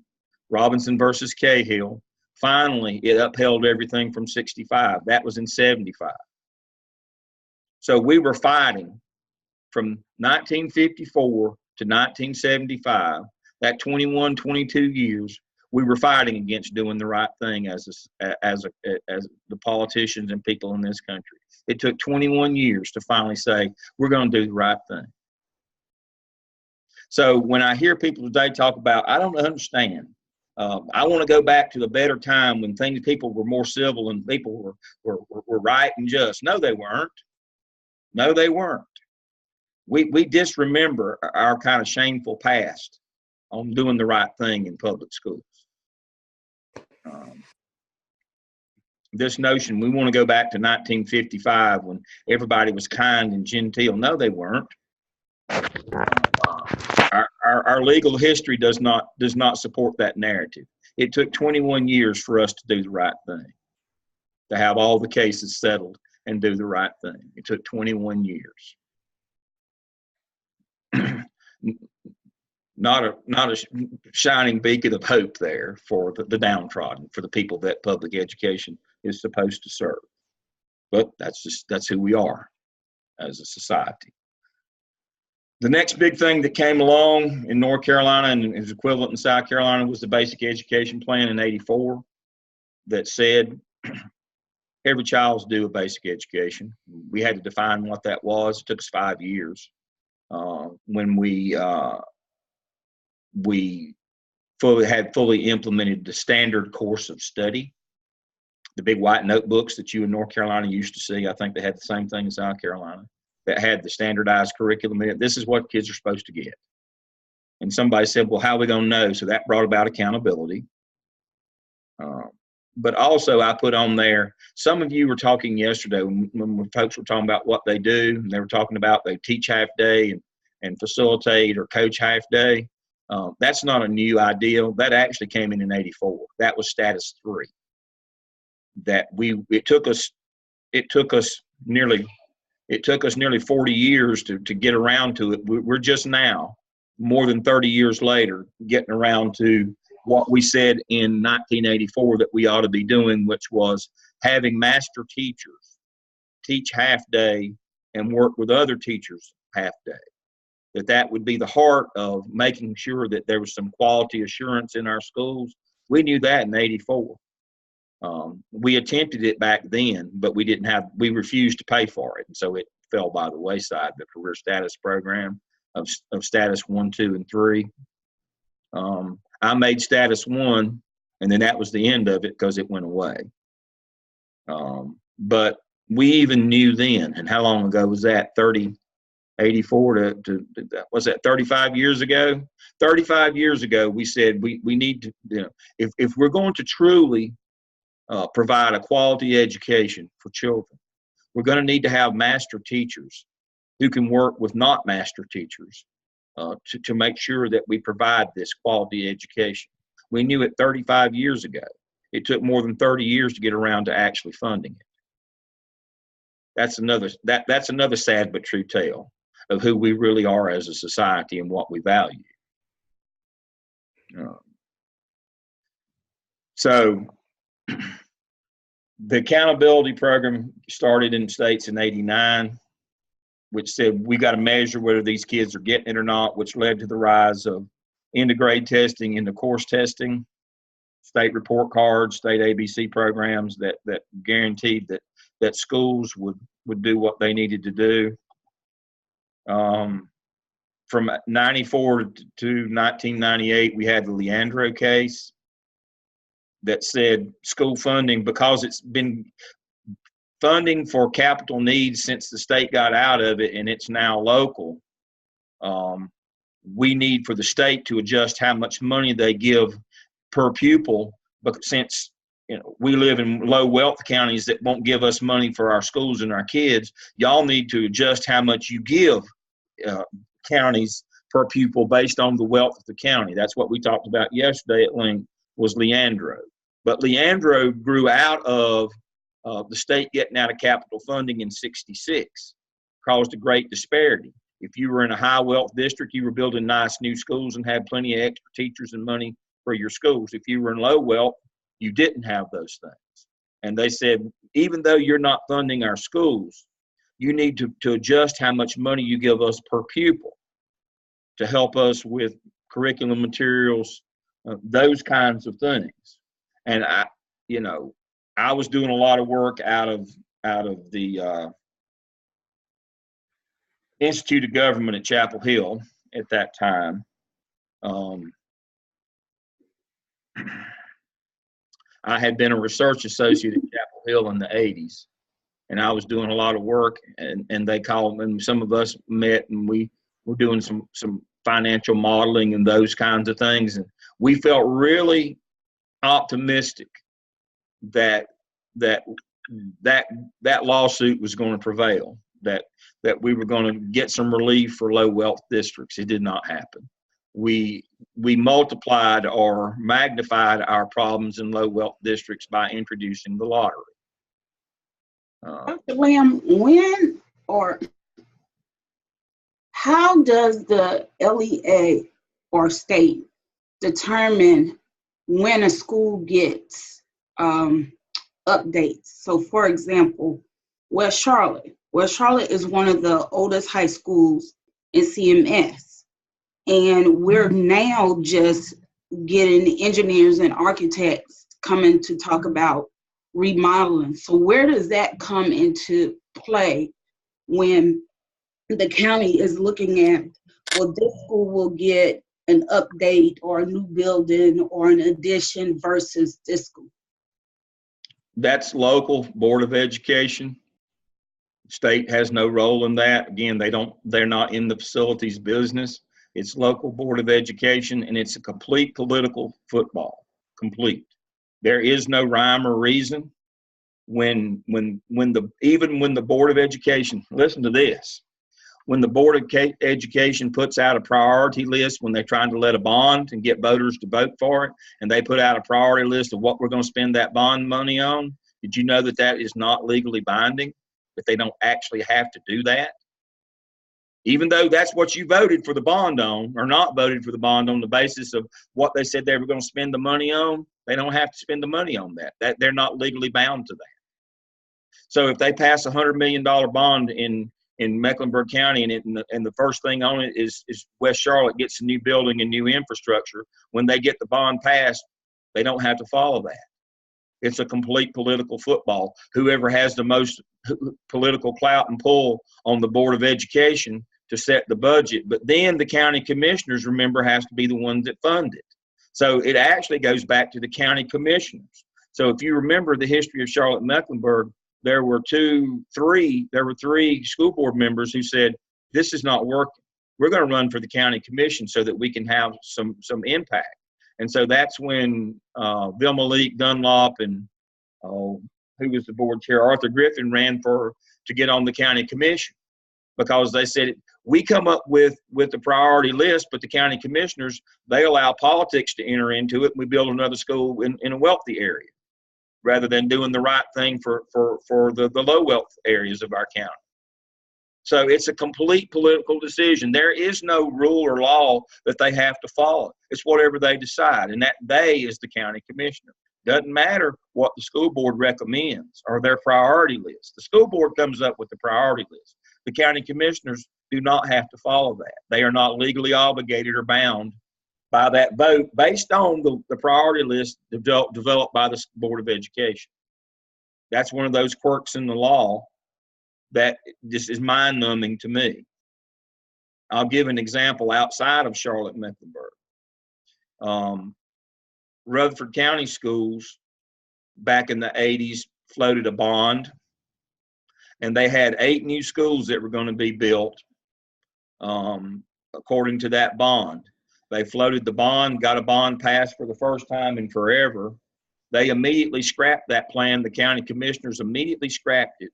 versus Cahill. Finally, it upheld everything from 65. That was in 75. So we were fighting from 1954 to 1975, that 21, 22 years, we were fighting against doing the right thing as the politicians and people in this country. It took 21 years to finally say, we're going to do the right thing. So when I hear people today talk about, I don't understand. I want to go back to the better time when people were more civil and people were right and just. No, they weren't. No, they weren't. We disremember our kind of shameful past on doing the right thing in public schools. This notion, we want to go back to 1955 when everybody was kind and genteel. No, they weren't. Our legal history does not support that narrative. It took 21 years for us to do the right thing, to have all the cases settled and do the right thing. It took 21 years. Not a shining beacon of hope there for the downtrodden, for the people that public education is supposed to serve. But that's who we are as a society. The next big thing that came along in North Carolina and is equivalent in South Carolina was the Basic Education Plan in '84 that said every child's due a basic education. We had to define what that was. It took us 5 years. When we fully implemented the standard course of study, the big white notebooks that you in North Carolina used to see. I think they had the same thing in South Carolina, that had the standardized curriculum in it. This is what kids are supposed to get. And somebody said, well, how are we going to know? So that brought about accountability. But also I put on there, some of you were talking yesterday when folks were talking about what they do, and they were talking about they teach half day and facilitate or coach half day. That's not a new idea. That actually came in '84. That was status 3. It took us nearly 40 years to get around to it. We're just now more than 30 years later, getting around to what we said in 1984 that we ought to be doing, which was having master teachers teach half day and work with other teachers half day. That would be the heart of making sure that there was some quality assurance in our schools. We knew that in 84. We attempted it back then, but we refused to pay for it. And so it fell by the wayside, the career status program of status 1, 2, and 3. I made status 1, and then that was the end of it because it went away. But we even knew then, and how long ago was that? 84 to was that 35 years ago? 35 years ago, we said we need to, if we're going to truly provide a quality education for children, we're going to need to have master teachers who can work with not master teachers to make sure that we provide this quality education. We knew it 35 years ago. It took more than 30 years to get around to actually funding it. That's another sad but true tale of who we really are as a society and what we value. So the accountability program started in states in '89, which said we got to measure whether these kids are getting it or not, which led to the rise of end-of-grade testing into course testing, state report cards, state ABC programs that guaranteed that schools would do what they needed to do. From 94 to 1998, we had the Leandro case that said school funding, because it's been funding for capital needs since the state got out of it and it's now local, we need for the state to adjust how much money they give per pupil, but since we live in low wealth counties that won't give us money for our schools and our kids, y'all need to adjust how much you give counties per pupil based on the wealth of the county. That's what we talked about yesterday at length, was Leandro. But Leandro grew out of the state getting out of capital funding in '66, caused a great disparity. If you were in a high wealth district, you were building nice new schools and had plenty of extra teachers and money for your schools. If you were in low wealth, you didn't have those things. And they said, even though you're not funding our schools, you need to adjust how much money you give us per pupil to help us with curriculum materials, those kinds of things. And I was doing a lot of work out of the Institute of Government at Chapel Hill at that time. I had been a research associate at Chapel Hill in the '80s, and I was doing a lot of work, and they called, and some of us met, and we were doing some financial modeling and those kinds of things, and we felt really optimistic that lawsuit was going to prevail, that we were going to get some relief for low wealth districts. It did not happen. We multiplied or magnified our problems in low wealth districts by introducing the lottery. Dr. Lamb, when or how does the LEA or state determine when a school gets updates? So for example, West Charlotte is one of the oldest high schools in CMS. And we're now just getting engineers and architects coming to talk about remodeling. So where does that come into play when the county is looking at, well, this school will get an update or a new building or an addition versus this school? That's local Board of Education. State has no role in that. Again, they're not in the facilities business. It's local Board of Education, and it's a complete political football. Complete. There is no rhyme or reason when the Board of Education, listen to this, when the Board of Education puts out a priority list, when they're trying to let a bond and get voters to vote for it, and they put out a priority list of what we're going to spend that bond money on, did you know that is not legally binding, that they don't actually have to do that? Even though that's what you voted for the bond on, or not voted for the bond on the basis of what they said they were going to spend the money on, they don't have to spend the money on that. They're not legally bound to that. So if they pass a $100 million bond in Mecklenburg County, and the first thing on it is West Charlotte gets a new building and new infrastructure, when they get the bond passed, they don't have to follow that. It's a complete political football. Whoever has the most political clout and pull on the Board of Education to set the budget. But then the county commissioners, remember, has to be the ones that fund it. So it actually goes back to the county commissioners. So if you remember the history of Charlotte-Mecklenburg, there were three school board members who said, this is not working. We're going to run for the county commission so that we can have some impact. And so that's when Vilma Leak Dunlop and who was the board chair, Arthur Griffin, ran to get on the county commission, because they said, we come up with the priority list, but the county commissioners, they allow politics to enter into it, and we build another school in a wealthy area, rather than doing the right thing for the low wealth areas of our county. So it's a complete political decision. There is no rule or law that they have to follow. It's whatever they decide, and that they is the county commissioner. Doesn't matter what the school board recommends or their priority list. The school board comes up with the priority list. The county commissioners do not have to follow that. They are not legally obligated or bound by that vote based on the priority list developed by the Board of Education. That's one of those quirks in the law that just is mind-numbing to me. I'll give an example outside of Charlotte-Mecklenburg. Rutherford County Schools back in the 80s floated a bond, and they had 8 new schools that were going to be built according to that bond. They floated the bond, got a bond passed for the first time in forever. They immediately scrapped that plan. The county commissioners immediately scrapped it,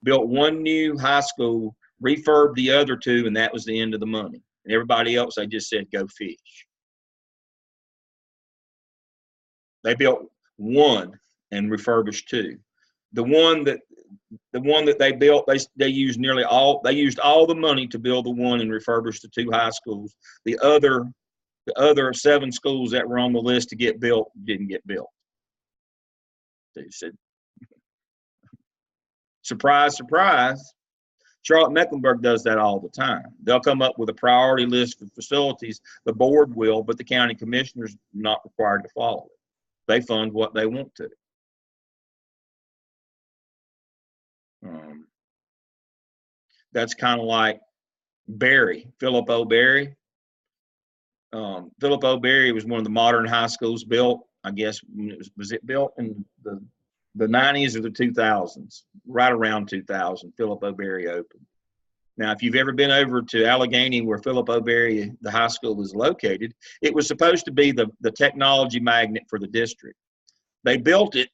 built one new high school, refurbed the other 2, and that was the end of the money. And everybody else, they just said, go fish. They built 1 and refurbished 2. The one that they built, they used all the money to build the 1 and refurbish the 2 high schools. The other 7 schools that were on the list to get built didn't get built. They said, surprise, surprise. Charlotte-Mecklenburg does that all the time. They'll come up with a priority list for facilities. The board will, but the county commissioners are not required to follow it. They fund what they want to. That's kind of like Philip O. Berry. Philip O. Berry was one of the modern high schools built, I guess, was it built in the 90s or the 2000s? Right around 2000, Philip O. Berry opened. Now, if you've ever been over to Allegheny, where Philip O. Berry, the high school, is located, it was supposed to be the technology magnet for the district. They built it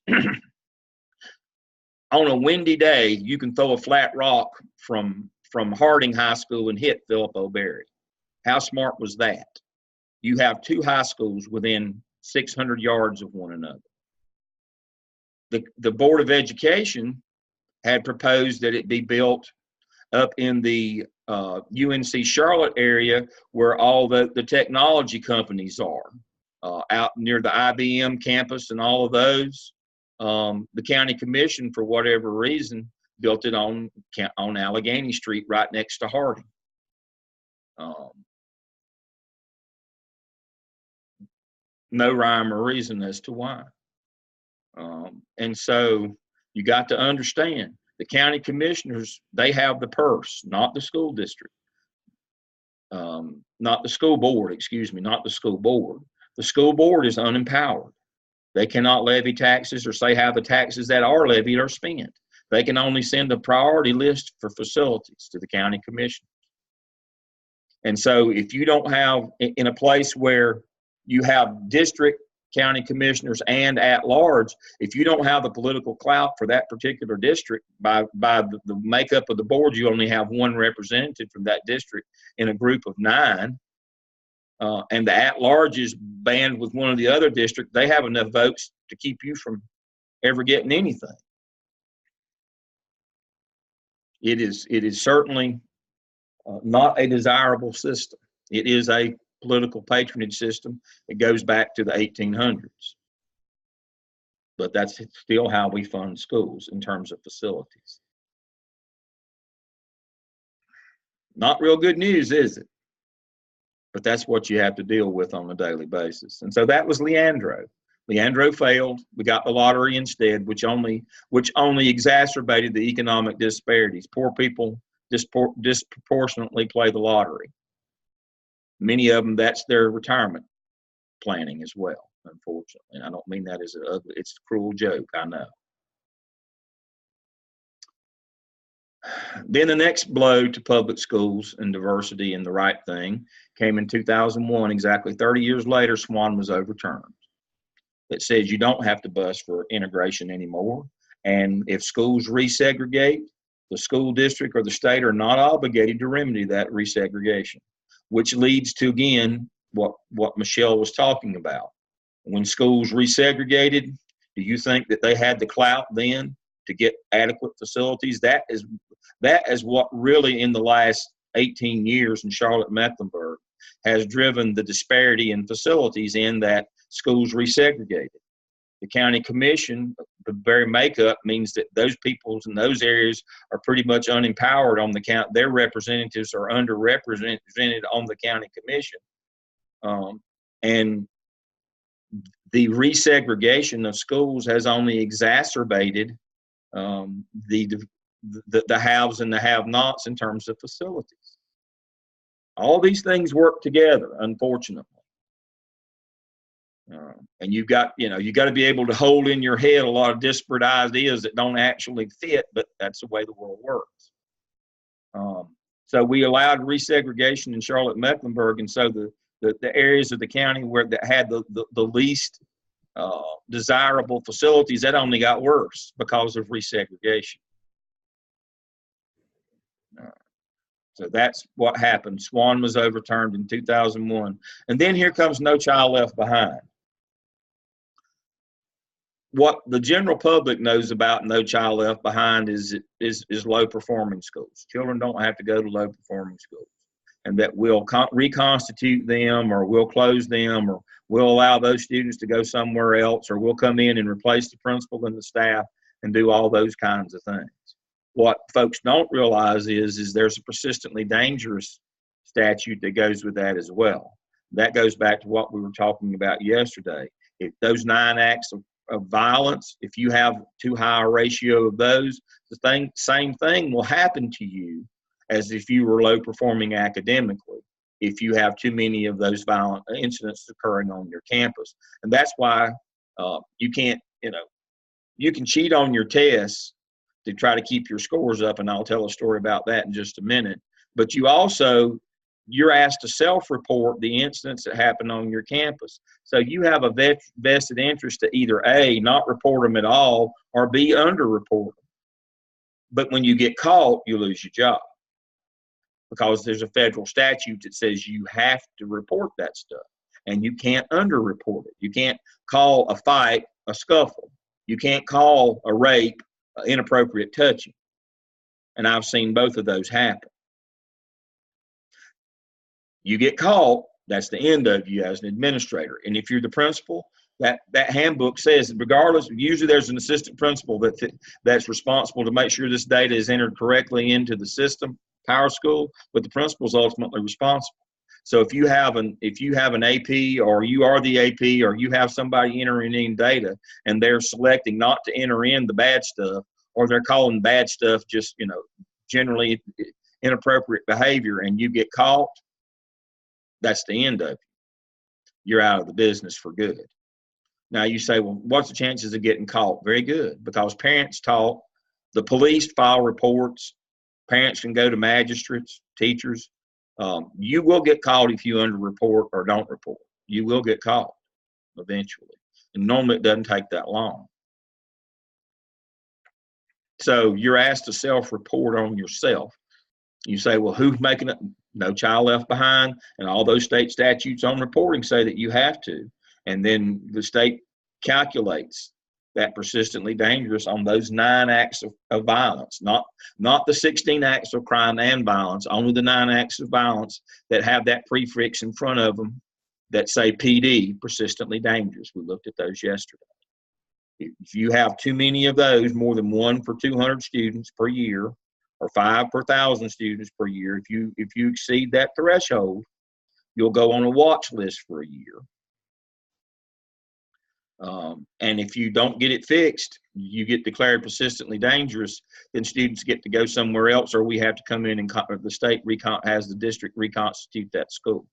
on a windy day. You can throw a flat rock from Harding High School and hit Philip O. Berry. How smart was that? You have 2 high schools within 600 yards of one another. The Board of Education had proposed that it be built up in the UNC Charlotte area, where all the technology companies are, out near the IBM campus and all of those. The county commission, for whatever reason, built it on Allegheny Street right next to Harding. No rhyme or reason as to why. And so you got to understand, the county commissioners, they have the purse, not the school district. Not the school board, excuse me, not the school board. The school board is unempowered. They cannot levy taxes or say how the taxes that are levied are spent. They can only send a priority list for facilities to the county commission. And so if you don't have, in a place where you have district county commissioners and at large, if you don't have the political clout for that particular district, by the makeup of the board, you only have 1 representative from that district in a group of 9, and the at-large is banned with one of the other districts, they have enough votes to keep you from ever getting anything. It is certainly not a desirable system. It is a political patronage system. It goes back to the 1800s. But that's still how we fund schools in terms of facilities. Not real good news, is it? But that's what you have to deal with on a daily basis. And so that was Leandro. Leandro failed. We got the lottery instead, which only exacerbated the economic disparities. Poor people disproportionately play the lottery. Many of them, that's their retirement planning as well, unfortunately. I don't mean that as an ugly, it's a cruel joke, I know. Then the next blow to public schools and diversity and the right thing came in 2001. Exactly 30 years later, Swan was overturned. That says you don't have to bus for integration anymore. And if schools resegregate, the school district or the state are not obligated to remedy that resegregation, which leads to, again, what Michelle was talking about. When schools resegregated, do you think that they had the clout then to get adequate facilities? That is what really in the last 18 years in Charlotte-Mecklenburg has driven the disparity in facilities in that schools resegregated. The county commission, the very makeup means that those peoples in those areas are pretty much unempowered on the county. Their representatives are underrepresented on the county commission. And the resegregation of schools has only exacerbated the haves and the have-nots in terms of facilities. All these things work together, unfortunately. And you got to be able to hold in your head a lot of disparate ideas that don't actually fit, but that's the way the world works. So we allowed resegregation in Charlotte-Mecklenburg, and so the areas of the county that had the least desirable facilities, that only got worse because of resegregation. So that's what happened. Swan was overturned in 2001. And then here comes No Child Left Behind. What the general public knows about No Child Left Behind is low performing schools. Children don't have to go to low performing schools, and that we'll reconstitute them, or we'll close them, or we'll allow those students to go somewhere else, or we'll come in and replace the principal and the staff and do all those kinds of things. What folks don't realize is there's a persistently dangerous statute that goes with that as well. That goes back to what we were talking about yesterday. If those 9 acts of violence, if you have too high a ratio of those, same thing will happen to you as if you were low performing academically, if you have too many of those violent incidents occurring on your campus. And that's why you can't, you can cheat on your tests to try to keep your scores up, and I'll tell a story about that in just a minute. But you're asked to self-report the incidents that happen on your campus. So you have a vested interest to either A, not report them at all, or B, underreport them. But when you get caught, you lose your job, because there's a federal statute that says you have to report that stuff, and you can't underreport it. You can't call a fight a scuffle. You can't call a rape inappropriate touching. And I've seen both of those happen. You get caught, that's the end of you as an administrator. And if you're the principal, that handbook says, regardless, usually there's an assistant principal that's responsible to make sure this data is entered correctly into the system, Power School, but the principal is ultimately responsible. So if you have an AP, or you are the AP, or you have somebody entering in data and they're selecting not to enter in the bad stuff, or they're calling bad stuff just, generally inappropriate behavior, and you get caught, that's the end of it. You're out of the business for good. Now you say, well, what's the chances of getting caught? Very good, because parents talk, the police file reports, parents can go to magistrates, teachers. You will get caught if you underreport or don't report. You will get caught eventually. And normally it doesn't take that long. So you're asked to self-report on yourself. You say, well, who's making it? No Child Left Behind, and all those state statutes on reporting say that you have to. And then the state calculates that persistently dangerous on those 9 acts of violence, not the 16 acts of crime and violence, only the 9 acts of violence that have that prefix in front of them that say PD, persistently dangerous. We looked at those yesterday. If you have too many of those, more than 1 for 200 students per year, or 5 per 1,000 students per year, if you exceed that threshold, you'll go on a watch list for a year. And if you don't get it fixed, you get declared persistently dangerous, then students get to go somewhere else, or we have to come in and the state has the district reconstitute that school.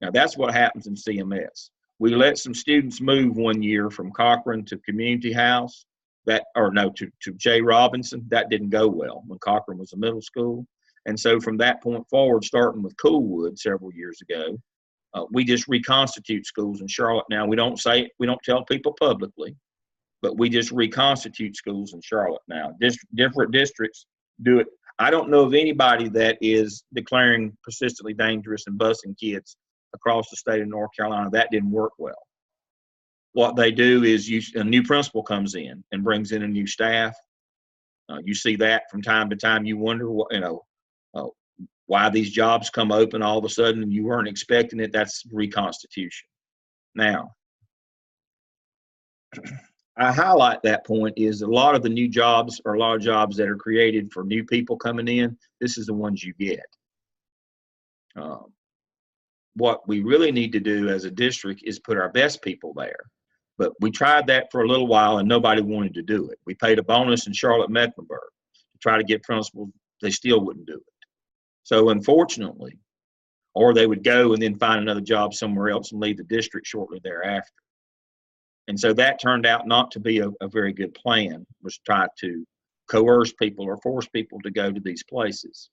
Now that's what happens in CMS. We let some students move one year from Cochran to Community House, to J. Robinson. That didn't go well when Cochran was a middle school. And so from that point forward, starting with Coolwood several years ago, we just reconstitute schools in Charlotte now. We don't tell people publicly, but we just reconstitute schools in Charlotte now. Different districts do it. I don't know of anybody that is declaring persistently dangerous and busing kids across the state of North Carolina. That didn't work well. What they do is a new principal comes in and brings in a new staff. You see that from time to time. You wonder why these jobs come open all of a sudden and you weren't expecting it. That's reconstitution. Now, I highlight that point is a lot of the new jobs are a lot of jobs that are created for new people coming in. This is the ones you get. What we really need to do as a district is put our best people there. But we tried that for a little while and nobody wanted to do it. We paid a bonus in Charlotte-Mecklenburg to try to get principals. They still wouldn't do it. So unfortunately, or they would go and then find another job somewhere else and leave the district shortly thereafter. And so that turned out not to be a very good plan, was try to coerce people or force people to go to these places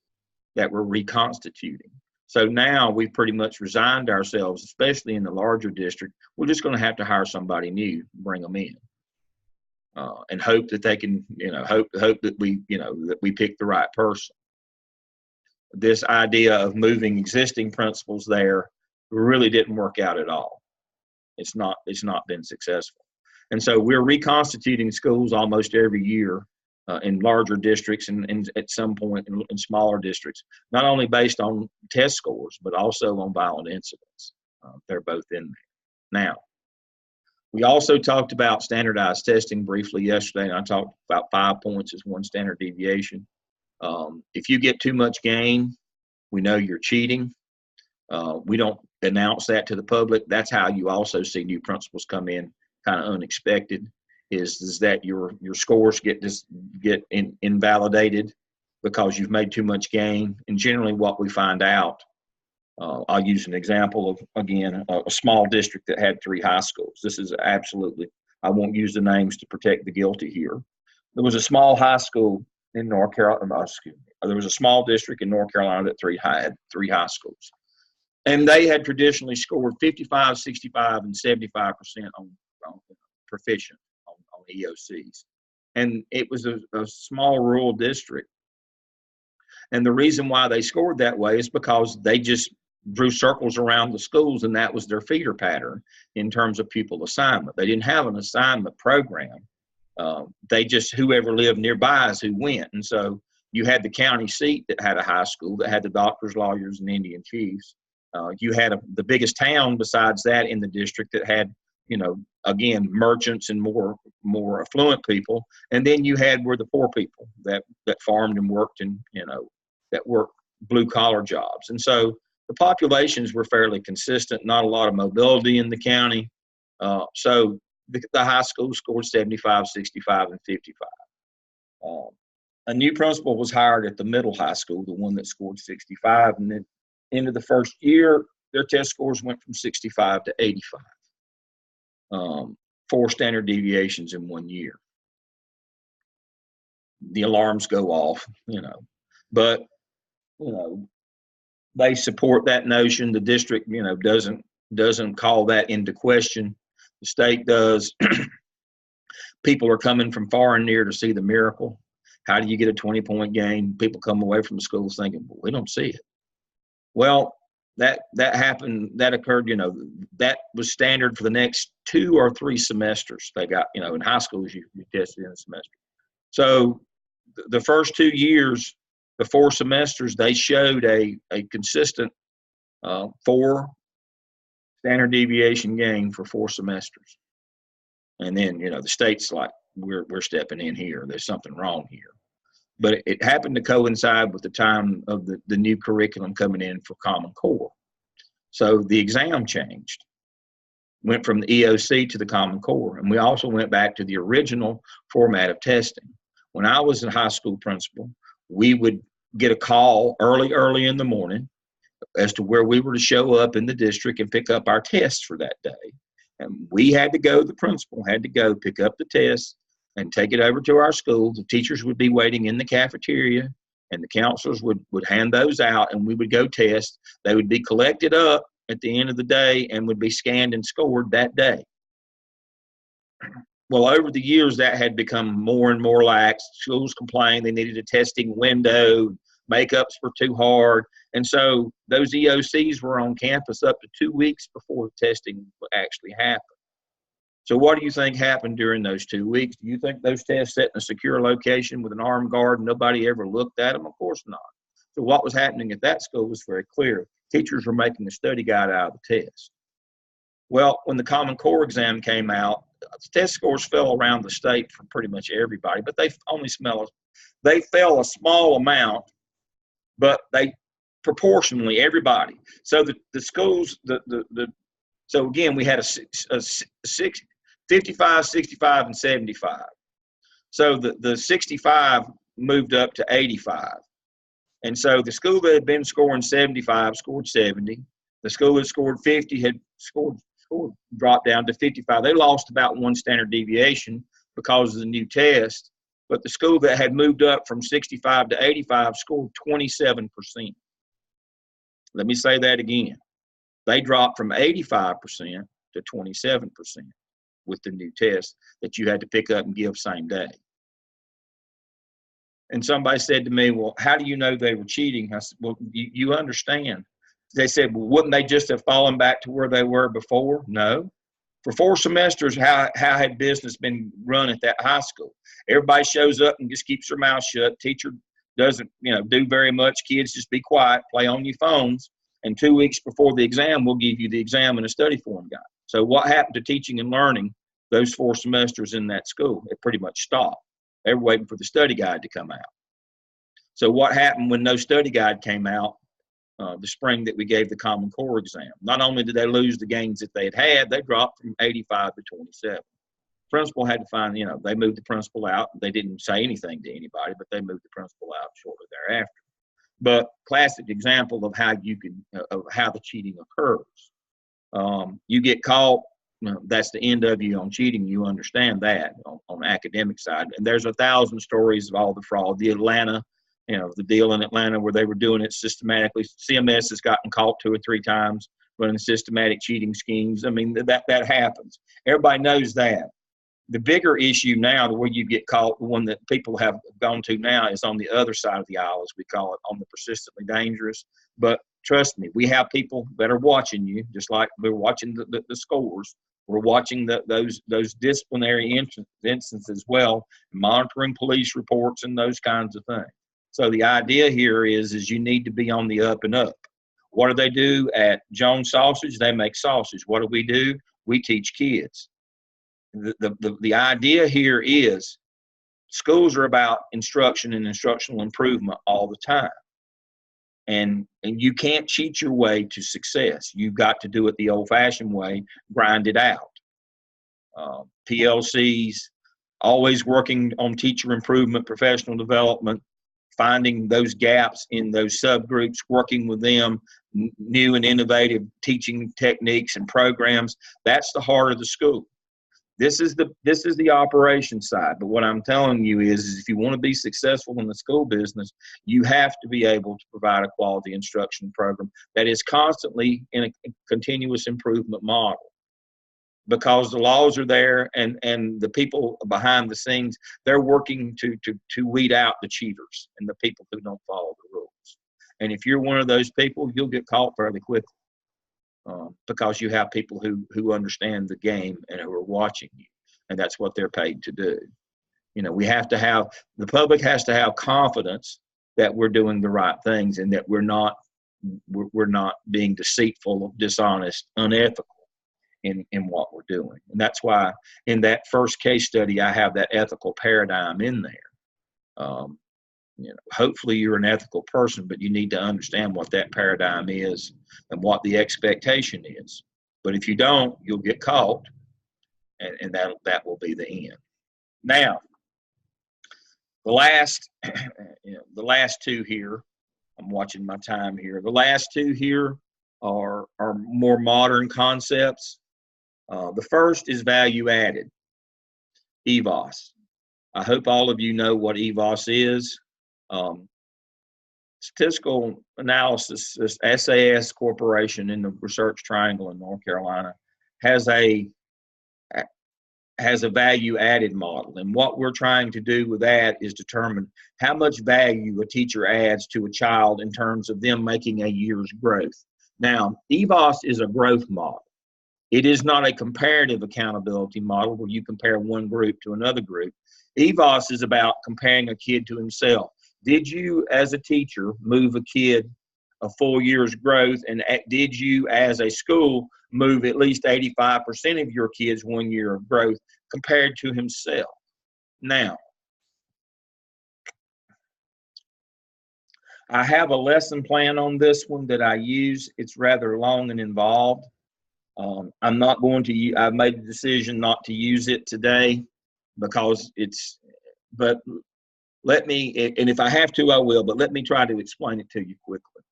that were reconstituting. So now we've pretty much resigned ourselves, especially in the larger district. We're just going to have to hire somebody new, bring them in, and hope that they can, hope that we pick the right person. This idea of moving existing principals there really didn't work out at all. It's not been successful. And so we're reconstituting schools almost every year in larger districts and at some point in smaller districts, not only based on test scores, but also on violent incidents. They're both in there. Now, we also talked about standardized testing briefly yesterday, and I talked about 5 points as one standard deviation. If you get too much gain, we know you're cheating. We don't announce that to the public. That's how you also see new principals come in kind of unexpected, is that your scores get invalidated because you've made too much gain. And generally what we find out, I'll use an example of, again, a small district that had 3 high schools. This is absolutely, I won't use the names to protect the guilty here. There was a small high school in North Carolina, there was a small district in North Carolina that had 3 high schools. And they had traditionally scored 55, 65, and 75% on proficient on EOCs. And it was a small rural district. And the reason why they scored that way is because they just drew circles around the schools, and that was their feeder pattern in terms of pupil assignment. They didn't have an assignment program. They just, whoever lived nearby is who went. And so you had the county seat that had a high school that had the doctors, lawyers, and Indian chiefs. You had the biggest town besides that in the district that had, again, merchants and more affluent people. And then you had were the poor people that farmed and worked and, that worked blue collar jobs. And so the populations were fairly consistent, not a lot of mobility in the county. So the high school scored 75, 65, and 55. A new principal was hired at the middle high school, the one that scored 65, and then into the first year, their test scores went from 65 to 85. 4 standard deviations in 1 year. The alarms go off, but, they support that notion. The district, doesn't call that into question. The state does. People are coming from far and near to see the miracle. How do you get a 20-point gain? People come away from the schools thinking, well, we don't see it. Well, that happened, that occurred, that was standard for the next 2 or 3 semesters. They got, in high schools, you tested in a semester. So the first 2 years, the 4 semesters, they showed a consistent 4 standard deviation gain for 4 semesters. And then, the state's like, we're stepping in here. There's something wrong here. But it happened to coincide with the time of the new curriculum coming in for Common Core. So the exam changed, went from the EOC to the Common Core. And we also went back to the original format of testing. When I was a high school principal, we would get a call early in the morning as to where we were to show up in the district and pick up our tests for that day. And we had to go, the principal had to go pick up the tests and take it over to our school. The teachers would be waiting in the cafeteria, and the counselors would hand those out, and we would go test. They would be collected up at the end of the day and would be scanned and scored that day. Well, over the years, that had become more and more lax. Schools complained they needed a testing window, makeups were too hard. And so those EOCs were on campus up to 2 weeks before the testing actually happened. So what do you think happened during those 2 weeks? Do you think those tests set in a secure location with an armed guard and nobody ever looked at them? Of course not. So what was happening at that school was very clear. Teachers were making a study guide out of the test. Well, when the Common Core exam came out, test scores fell around the state for pretty much everybody, but they fell a small amount, but they proportionally everybody. So the schools, so again, we had a 55, 65, and 75. So the 65 moved up to 85. And so the school that had been scoring 75 scored 70. The school that scored 50 had dropped down to 55. They lost about 1 standard deviation because of the new test. But the school that had moved up from 65 to 85 scored 27%. Let me say that again. They dropped from 85% to 27% with the new test that you had to pick up and give same day. And somebody said to me, well, how do you know they were cheating? I said, well, you understand. They said, well, wouldn't they just have fallen back to where they were before? No. For 4 semesters, how had business been run at that high school? Everybody shows up and just keeps their mouth shut. Teacher doesn't, do very much. Kids just be quiet, play on your phones. And 2 weeks before the exam, we'll give you the exam and a study form guide. So what happened to teaching and learning those 4 semesters in that school? It pretty much stopped. They were waiting for the study guide to come out. So what happened when no study guide came out the spring that we gave the Common Core exam? Not only did they lose the gains that they had, they dropped from 85 to 27. Principal had to find, they moved the principal out. They didn't say anything to anybody, but they moved the principal out shortly thereafter. But classic example of how how the cheating occurs. You get caught, that's the end of you on cheating. You understand that on the academic side. And there's 1,000 stories of all the fraud. The Atlanta, the deal in Atlanta where they were doing it systematically. CMS has gotten caught 2 or 3 times running systematic cheating schemes. I mean, that happens. Everybody knows that. The bigger issue now, the way you get caught, the one that people have gone to now, is on the other side of the aisle, as we call it, on the persistently dangerous. But trust me, we have people that are watching you, just like we're watching the scores. We're watching those disciplinary instances as well, monitoring police reports and those kinds of things. So the idea here is you need to be on the up and up. What do they do at Jones Sausage? They make sausage. What do? We teach kids. The idea here is schools are about instruction and instructional improvement all the time. And you can't cheat your way to success. You've got to do it the old-fashioned way, grind it out. PLCs, always working on teacher improvement, professional development, finding those gaps in those subgroups, working with them, new and innovative teaching techniques and programs. That's the heart of the school. This is the operation side. But what I'm telling you is if you want to be successful in the school business, you have to be able to provide a quality instruction program that is constantly in a continuous improvement model. Because the laws are there and the people behind the scenes, they're working to weed out the cheaters and the people who don't follow the rules. And if you're one of those people, you'll get caught fairly quickly. because you have people who understand the game and who are watching you, and that's what they're paid to do. You know, the public has to have confidence that we're doing the right things and that we're not being deceitful, dishonest, unethical in what we're doing. And that's why in that first case study, I have that ethical paradigm in there. You know, hopefully you're an ethical person, but you need to understand what that paradigm is and what the expectation is. But if you don't, you'll get caught, and that will be the end. Now, the last two here, I'm watching my time here. The last two here are more modern concepts. The first is value added, EVOS. I hope all of you know what EVOS is. Statistical Analysis, SAS Corporation in the Research Triangle in North Carolina has a value added model. And what we're trying to do with that is determine how much value a teacher adds to a child in terms of them making a year's growth. Now, EVOS is a growth model. It is not a comparative accountability model where you compare one group to another group. EVOS is about comparing a kid to himself. Did you, as a teacher, move a kid a full year's growth, and did you, as a school, move at least 85% of your kids 1 year of growth compared to himself? Now, I have a lesson plan on this one that I use. It's rather long and involved. I'm not going to, I've made the decision not to use it today because but let me, and if I have to, I will, but let me try to explain it to you quickly.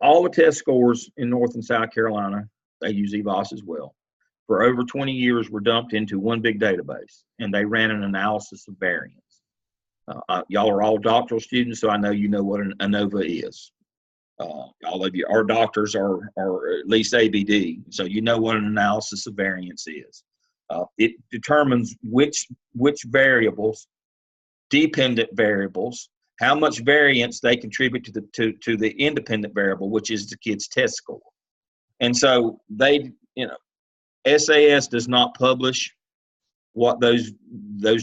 All the test scores in North and South Carolina, they use EVOS as well, for over 20 years were dumped into one big database, and they ran an analysis of variance. Y'all are all doctoral students, so I know you know what an ANOVA is. All of you, our doctors are at least ABD, so you know what an analysis of variance is. It determines which variables, dependent variables, how much variance they contribute to the independent variable, which is the kid's test score. And so SAS does not publish what those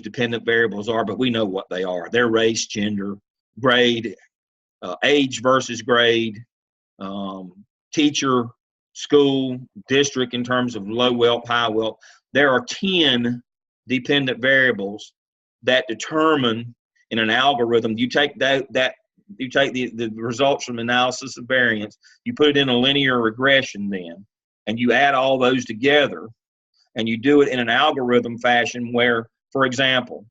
dependent variables are, but we know what they are. They're race, gender, grade, age versus grade, teacher, school, district in terms of low wealth, high wealth. There are 10 dependent variables that determine in an algorithm. You take you take the results from analysis of variance, you put it in a linear regression then, and you add all those together, and you do it in an algorithm fashion where, for example,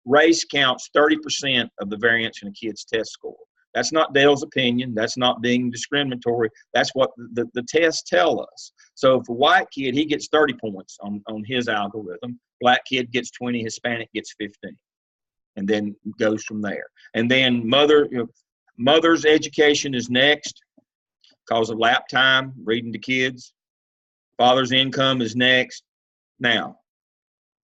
race counts 30% of the variance in a kid's test score. That's not Dale's opinion. That's not being discriminatory. That's what the tests tell us. So if a white kid, he gets 30 points on his algorithm. Black kid gets 20, Hispanic gets 15, and then goes from there. And then mother's education is next because of lap time, reading to kids. Father's income is next. Now,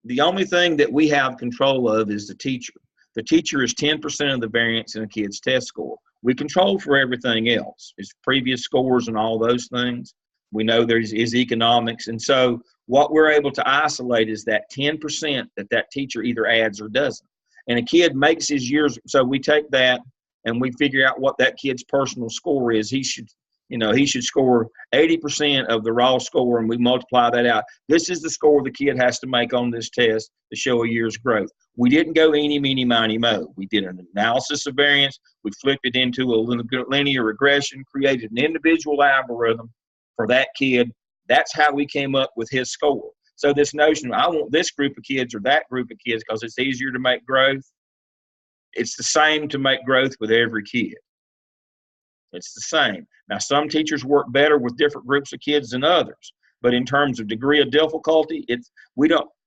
the only thing that we have control of is the teacher. The teacher is 10% of the variance in a kid's test score. We control for everything else. It's previous scores and all those things. We know there is economics. And so what we're able to isolate is that 10% that teacher either adds or doesn't. And a kid makes his years, so we take that and we figure out what that kid's personal score is. He should score 80% of the raw score, and we multiply that out. This is the score the kid has to make on this test to show a year's growth. We didn't go eeny, meeny, miny, mo. We did an analysis of variance. We flipped it into a linear regression, created an individual algorithm for that kid. That's how we came up with his score. So this notion, I want this group of kids or that group of kids because it's easier to make growth, it's the same to make growth with every kid. It's the same. Now, some teachers work better with different groups of kids than others, but in terms of degree of difficulty,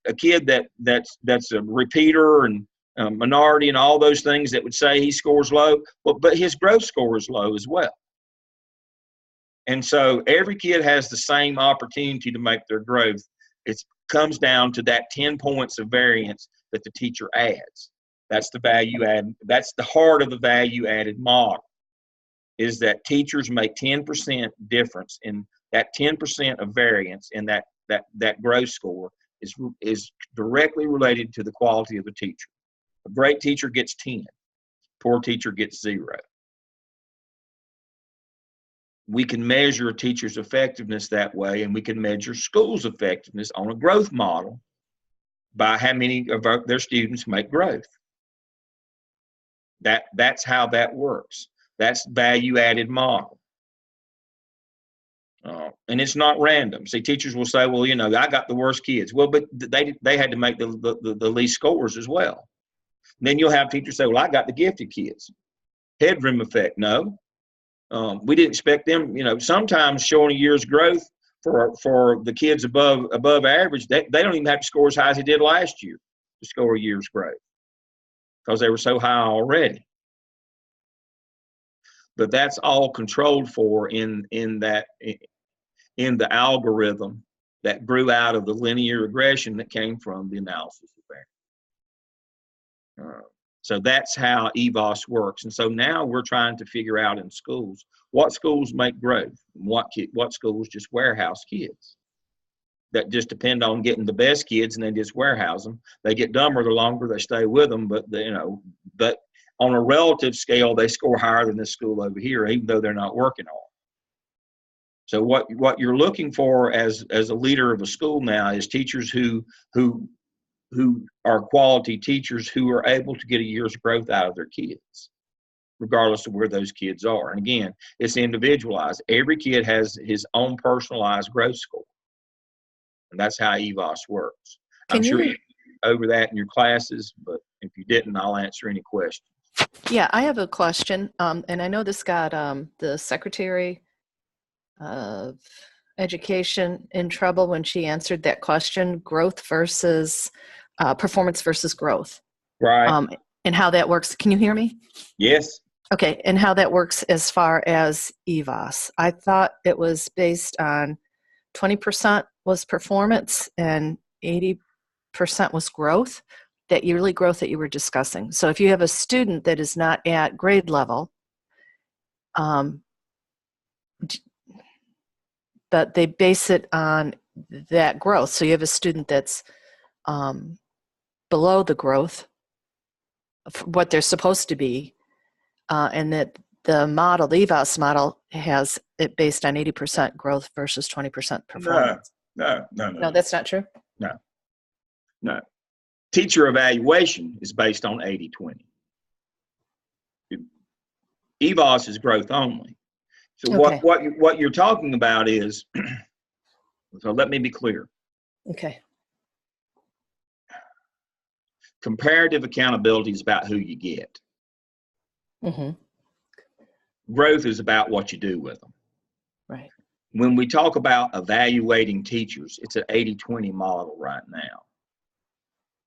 a kid that's a repeater and minority and all those things that would say he scores low, but his growth score is low as well. And so every kid has the same opportunity to make their growth. It comes down to that 10 points of variance that the teacher adds. That's the value add. That's the heart of the value added model. is that teachers make 10% difference in that 10% of variance in that growth score is directly related to the quality of the teacher. A great teacher gets 10, poor teacher gets 0. We can measure a teacher's effectiveness that way, and we can measure schools' effectiveness on a growth model by how many of their students make growth. That's how that works. That's value-added model. And it's not random. See, teachers will say, well, I got the worst kids. Well, but they had to make the least scores as well. And then you'll have teachers say, well, I got the gifted kids. Headroom effect. No. We didn't expect them, sometimes showing a year's growth for the kids above average, they don't even have to score as high as they did last year to score a year's growth because they were so high already. But that's all controlled for in the algorithm that grew out of the linear regression that came from the analysis of variance. So that's how EVOS works. And so now we're trying to figure out in schools, what schools make growth, and what schools just warehouse kids. That just depend on getting the best kids and they just warehouse them. They get dumber the longer they stay with them, but but on a relative scale, they score higher than this school over here, even though they're not working on it. So what you're looking for as a leader of a school now is teachers who are quality teachers who are able to get a year's growth out of their kids, regardless of where those kids are. And again, it's individualized. Every kid has his own personalized growth score. And that's how EVOS works. I'm sure you went over that in your classes, but if you didn't, I'll answer any questions. Yeah, I have a question. And I know this got the Secretary of Education in trouble when she answered that question, growth versus performance versus growth. Right. And how that works. Can you hear me? Yes. Okay. And how that works as far as EVOS. I thought it was based on 20% was performance and 80% was growth, that yearly growth that you were discussing. So if you have a student that is not at grade level, but they base it on that growth. So you have a student that's below the growth of what they're supposed to be, and that the model, the EVOS model, has it based on 80% growth versus 20% performance. No, that's not true? No. Teacher evaluation is based on 80-20. EVOS is growth only. So okay. what you're talking about is, so let me be clear. Okay. Comparative accountability is about who you get. Mm-hmm. Growth is about what you do with them. Right. When we talk about evaluating teachers, it's an 80-20 model right now.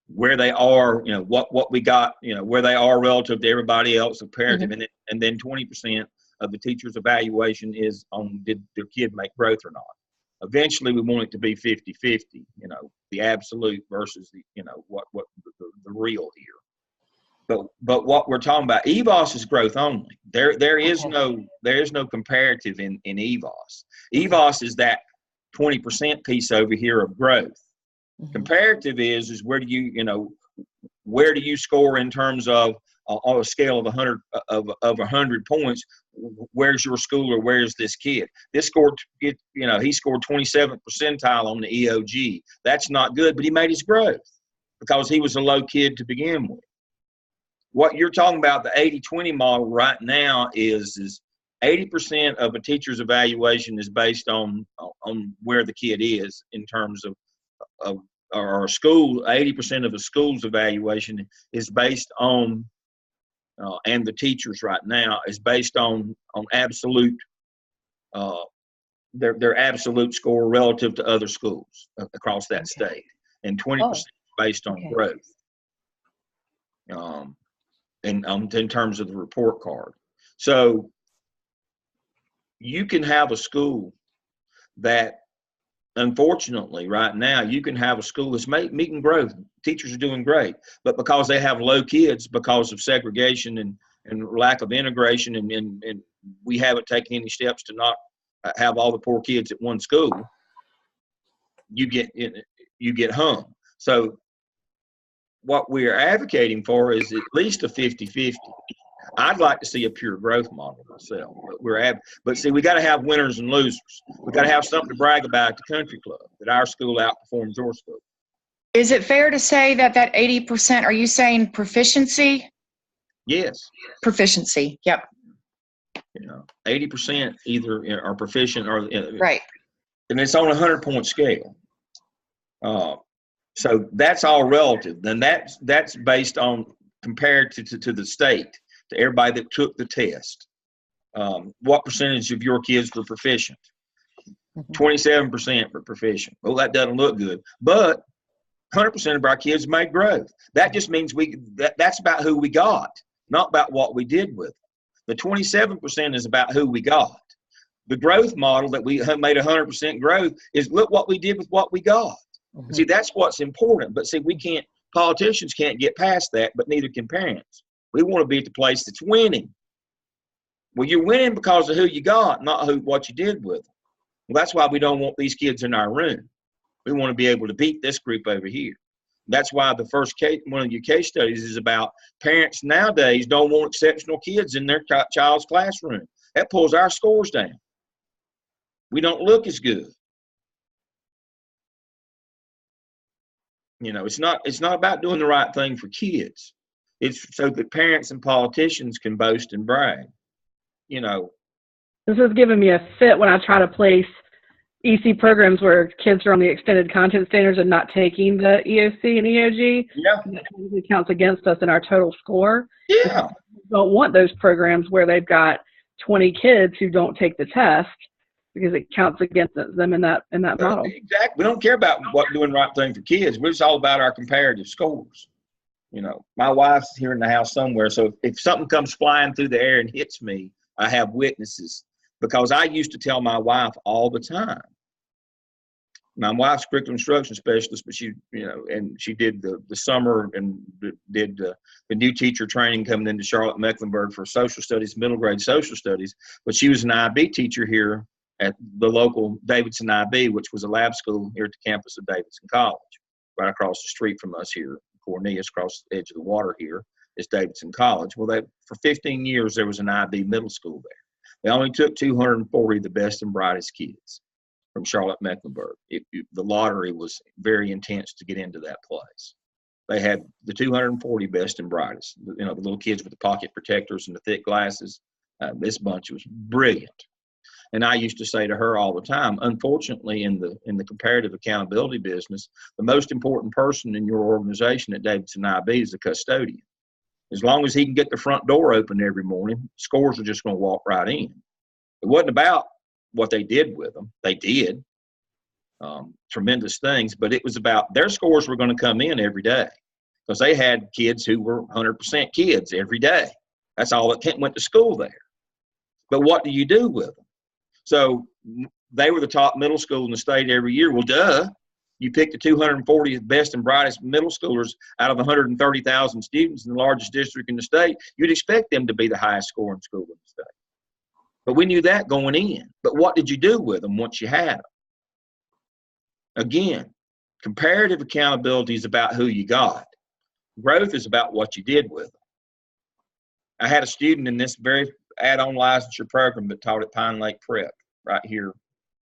Where they are, what we got, where they are relative to everybody else, comparative, mm-hmm. and then 20% of the teacher's evaluation is on did their kid make growth or not. Eventually, we want it to be 50-50, the absolute versus the, what the real here. But what we're talking about, EVOS is growth only. There is no comparative in EVOS. EVOS is that 20% piece over here of growth. Mm-hmm. Comparative is where do you score in terms of on a scale of 100 points? Where's your school or where's this kid? He scored 27th percentile on the EOG. That's not good, but he made his growth because he was a low kid to begin with. What you're talking about, the 80-20 model right now is 80% of a teacher's evaluation is based on where the kid is in terms of our school. 80% of a school's evaluation is based on, and the teachers right now is based on absolute, their absolute score relative to other schools across that state, and 20% based on growth. In terms of the report card. So you can have a school that, unfortunately, right now, you can have a school that's meeting growth. Teachers are doing great, but because they have low kids, because of segregation and lack of integration and we haven't taken any steps to not have all the poor kids at one school, you get hung. So what we're advocating for is at least a 50-50. I'd like to see a pure growth model myself, but see, we got to have winners and losers. We got to have something to brag about at the country club that our school outperforms your school. Is it fair to say that 80%, are you saying proficiency? Yes. Proficiency, yep. 80% either are proficient or right. And it's on a 100-point scale. So that's all relative. Then that's based on compared to the state, to everybody that took the test. What percentage of your kids were proficient? 27% were proficient. Well, that doesn't look good, but 100% of our kids made growth. That just means that's about who we got, not about what we did with them. The 27% is about who we got. The growth model that we made 100% growth is look what we did with what we got. Mm-hmm. See, that's what's important. But see, politicians can't get past that, but neither can parents. We want to be at the place that's winning. Well, you're winning because of who you got, not what you did with them. Well, that's why we don't want these kids in our room. We want to be able to beat this group over here. That's why the first case, one of your case studies, is about parents nowadays don't want exceptional kids in their child's classroom. That pulls our scores down. We don't look as good. It's not about doing the right thing for kids. It's so that parents and politicians can boast and brag. This is giving me a fit when I try to place EC programs where kids are on the extended content standards and not taking the EOC and EOG. Yeah. It counts against us in our total score. Yeah. We don't want those programs where they've got 20 kids who don't take the test because it counts against them in that model. Exactly. We don't care about doing the right thing for kids. We're just all about our comparative scores. My wife's here in the house somewhere, so if something comes flying through the air and hits me, I have witnesses, because I used to tell my wife all the time. My wife's curriculum instruction specialist, but she did the summer and did the new teacher training coming into Charlotte Mecklenburg for social studies, middle grade social studies. But she was an IB teacher here at the local Davidson IB, which was a lab school here at the campus of Davidson College, right across the street from us here, Cornelius, across the edge of the water here is Davidson College. Well, for 15 years there was an IB middle school there. They only took 240 of the best and brightest kids from Charlotte Mecklenburg. The lottery was very intense to get into that place. They had the 240 best and brightest, the little kids with the pocket protectors and the thick glasses. This bunch was brilliant. And I used to say to her all the time, unfortunately, in the comparative accountability business, the most important person in your organization at Davidson IB is the custodian. As long as he can get the front door open every morning, scores are just going to walk right in. It wasn't about what they did with them. They did tremendous things, but it was about their scores were going to come in every day because they had kids who were 100% kids every day. That's all that went to school there. But what do you do with them? So they were the top middle school in the state every year. Well, duh. You pick the 240 best and brightest middle schoolers out of 130,000 students in the largest district in the state. You'd expect them to be the highest scoring school in the state. But we knew that going in. But what did you do with them once you had them? Again, comparative accountability is about who you got. Growth is about what you did with them. I had a student in this very add-on licensure program that taught at Pine Lake Prep right here.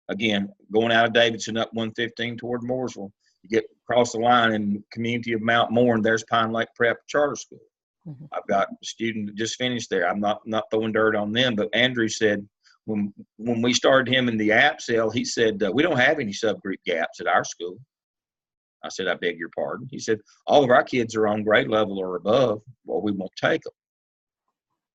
Again, going out of Davidson up 115 toward Mooresville, you get across the line in the community of Mount Moore, and there's Pine Lake Prep Charter School. Mm-hmm. I've got a student that just finished there. I'm not throwing dirt on them, but Andrew said when we started him in the app cell, he said, we don't have any subgroup gaps at our school. I said, I beg your pardon. He said, all of our kids are on grade level or above, or we won't take them.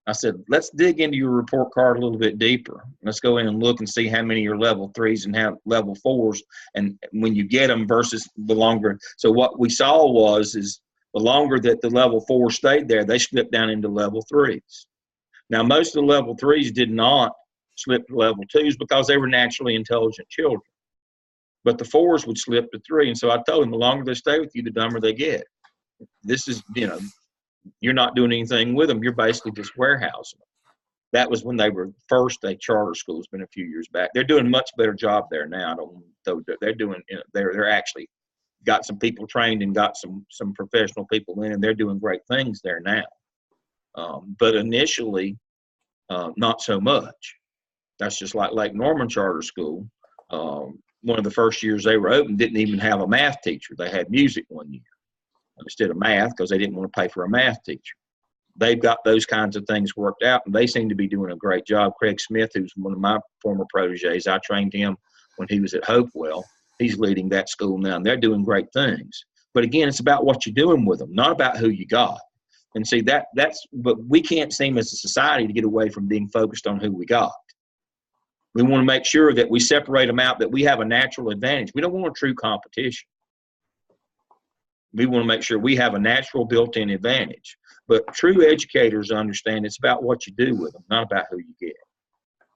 I said, let's dig into your report card a little bit deeper. Let's go in and look and see how many are level 3s and how level 4s, and when you get them versus the longer. So what we saw is the longer that the level 4 stayed there, they slipped down into level 3s. Now, most of the level 3s did not slip to level 2s because they were naturally intelligent children. But the 4s would slip to 3. And so I told them, the longer they stay with you, the dumber they get. This is, you're not doing anything with them. You're basically just warehousing them. That was when they were first a charter school. It's been a few years back. They're doing a much better job there now. They're doing, they're actually got some people trained and got some professional people in, and they're doing great things there now. But initially, not so much. That's just like Lake Norman Charter School. One of the first years they were open didn't even have a math teacher. They had music one year instead of math because they didn't want to pay for a math teacher. They've got those kinds of things worked out, and they seem to be doing a great job. Craig Smith, who's one of my former proteges, I trained him when he was at Hopewell. He's leading that school now, and they're doing great things. But again, it's about what you're doing with them, not about who you got. And see, but we can't seem as a society to get away from being focused on who we got. We want to make sure that we separate them out, that we have a natural advantage. We don't want a true competition. We want to make sure we have a natural built-in advantage. But true educators understand it's about what you do with them, not about who you get.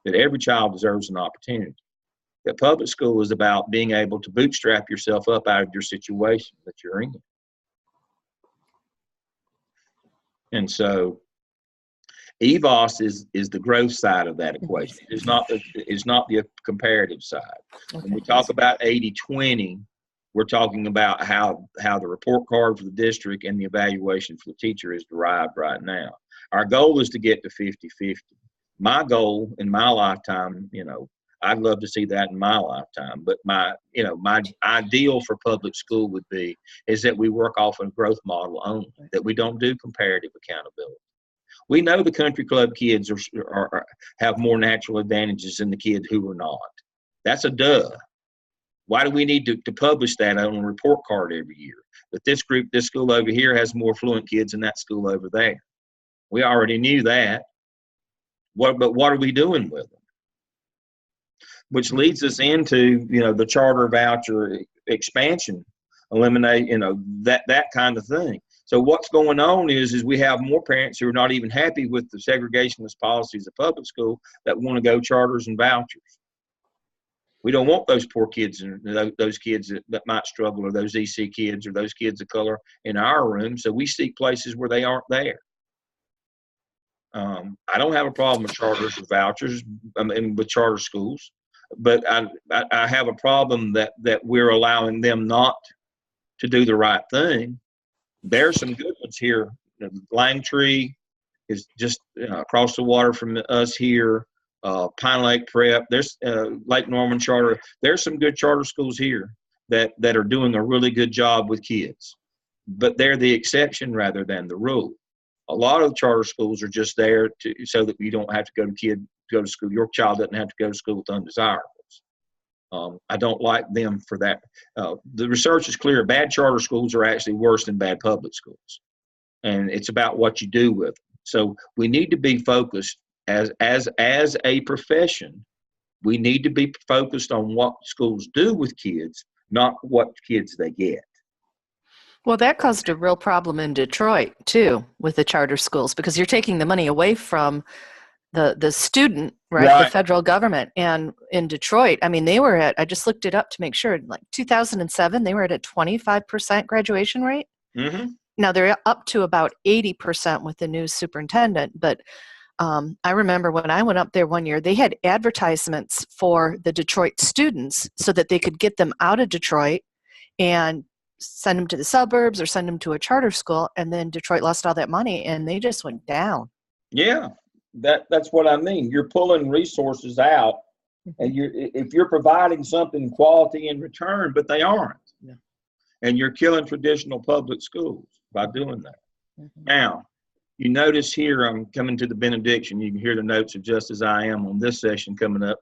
That every child deserves an opportunity. That public school is about being able to bootstrap yourself up out of your situation that you're in. And so EVOS is the growth side of that equation. It's not the comparative side. Okay. When we talk about 80-20, we're talking about how the report card for the district and the evaluation for the teacher is derived right now. Our goal is to get to 50-50. My goal in my lifetime, I'd love to see that in my lifetime, but my ideal for public school would be is that we work off a growth model only, that we don't do comparative accountability. We know the country club kids have more natural advantages than the kids who are not. That's a duh. Why do we need to publish that on a report card every year? That this school over here has more fluent kids than that school over there. We already knew that. But what are we doing with them? Which leads us into, the charter voucher expansion, eliminate, that kind of thing. So what's going on is we have more parents who are not even happy with the segregationist policies of public school that want to go charters and vouchers. We don't want those poor kids and those kids that might struggle, or those EC kids or those kids of color in our room. So we seek places where they aren't there. I don't have a problem with charters or vouchers, with charter schools, but I have a problem that we're allowing them not to do the right thing. There's some good ones here. Langtree is just across the water from us here. Pine Lake Prep, there's Lake Norman Charter. There's some good charter schools here that are doing a really good job with kids, but they're the exception rather than the rule. A lot of charter schools are just there so that you don't have to go to school. Your child doesn't have to go to school with undesirables. I don't like them for that. The research is clear. Bad charter schools are actually worse than bad public schools, and it's about what you do with them. So we need to be focused. As a profession, we need to be focused on what schools do with kids, not what kids they get. Well, that caused a real problem in Detroit, too, with the charter schools, because you're taking the money away from the student, right? The federal government. And in Detroit, they were at, I just looked it up to make sure, like 2007, they were at a 25% graduation rate. Mm-hmm. Now they're up to about 80% with the new superintendent, but I remember when I went up there one year, they had advertisements for the Detroit students so that they could get them out of Detroit and send them to the suburbs or send them to a charter school. And then Detroit lost all that money and they just went down. Yeah, that's what I mean. You're pulling resources out, and if you're providing something quality in return, but they aren't. Yeah. And you're killing traditional public schools by doing that. Mm-hmm. Now, you notice here, I'm coming to the benediction. You can hear the notes of Just As I Am on this session coming up.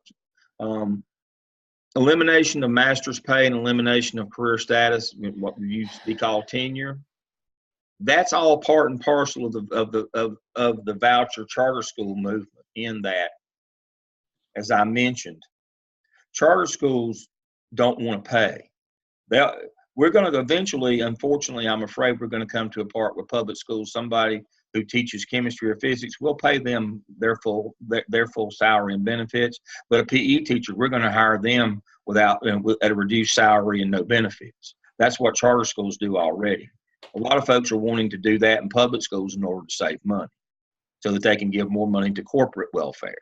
Elimination of master's pay and elimination of career status, what used to be called tenure. That's all part and parcel of the voucher charter school movement. In that, as I mentioned, charter schools don't want to pay. We're going to eventually, unfortunately, I'm afraid we're going to come to a part where public schools, somebody who teaches chemistry or physics, we'll pay them their full salary and benefits. But a PE teacher, we're going to hire them at a reduced salary and no benefits. That's what charter schools do already. A lot of folks are wanting to do that in public schools in order to save money. so that they can give more money to corporate welfare.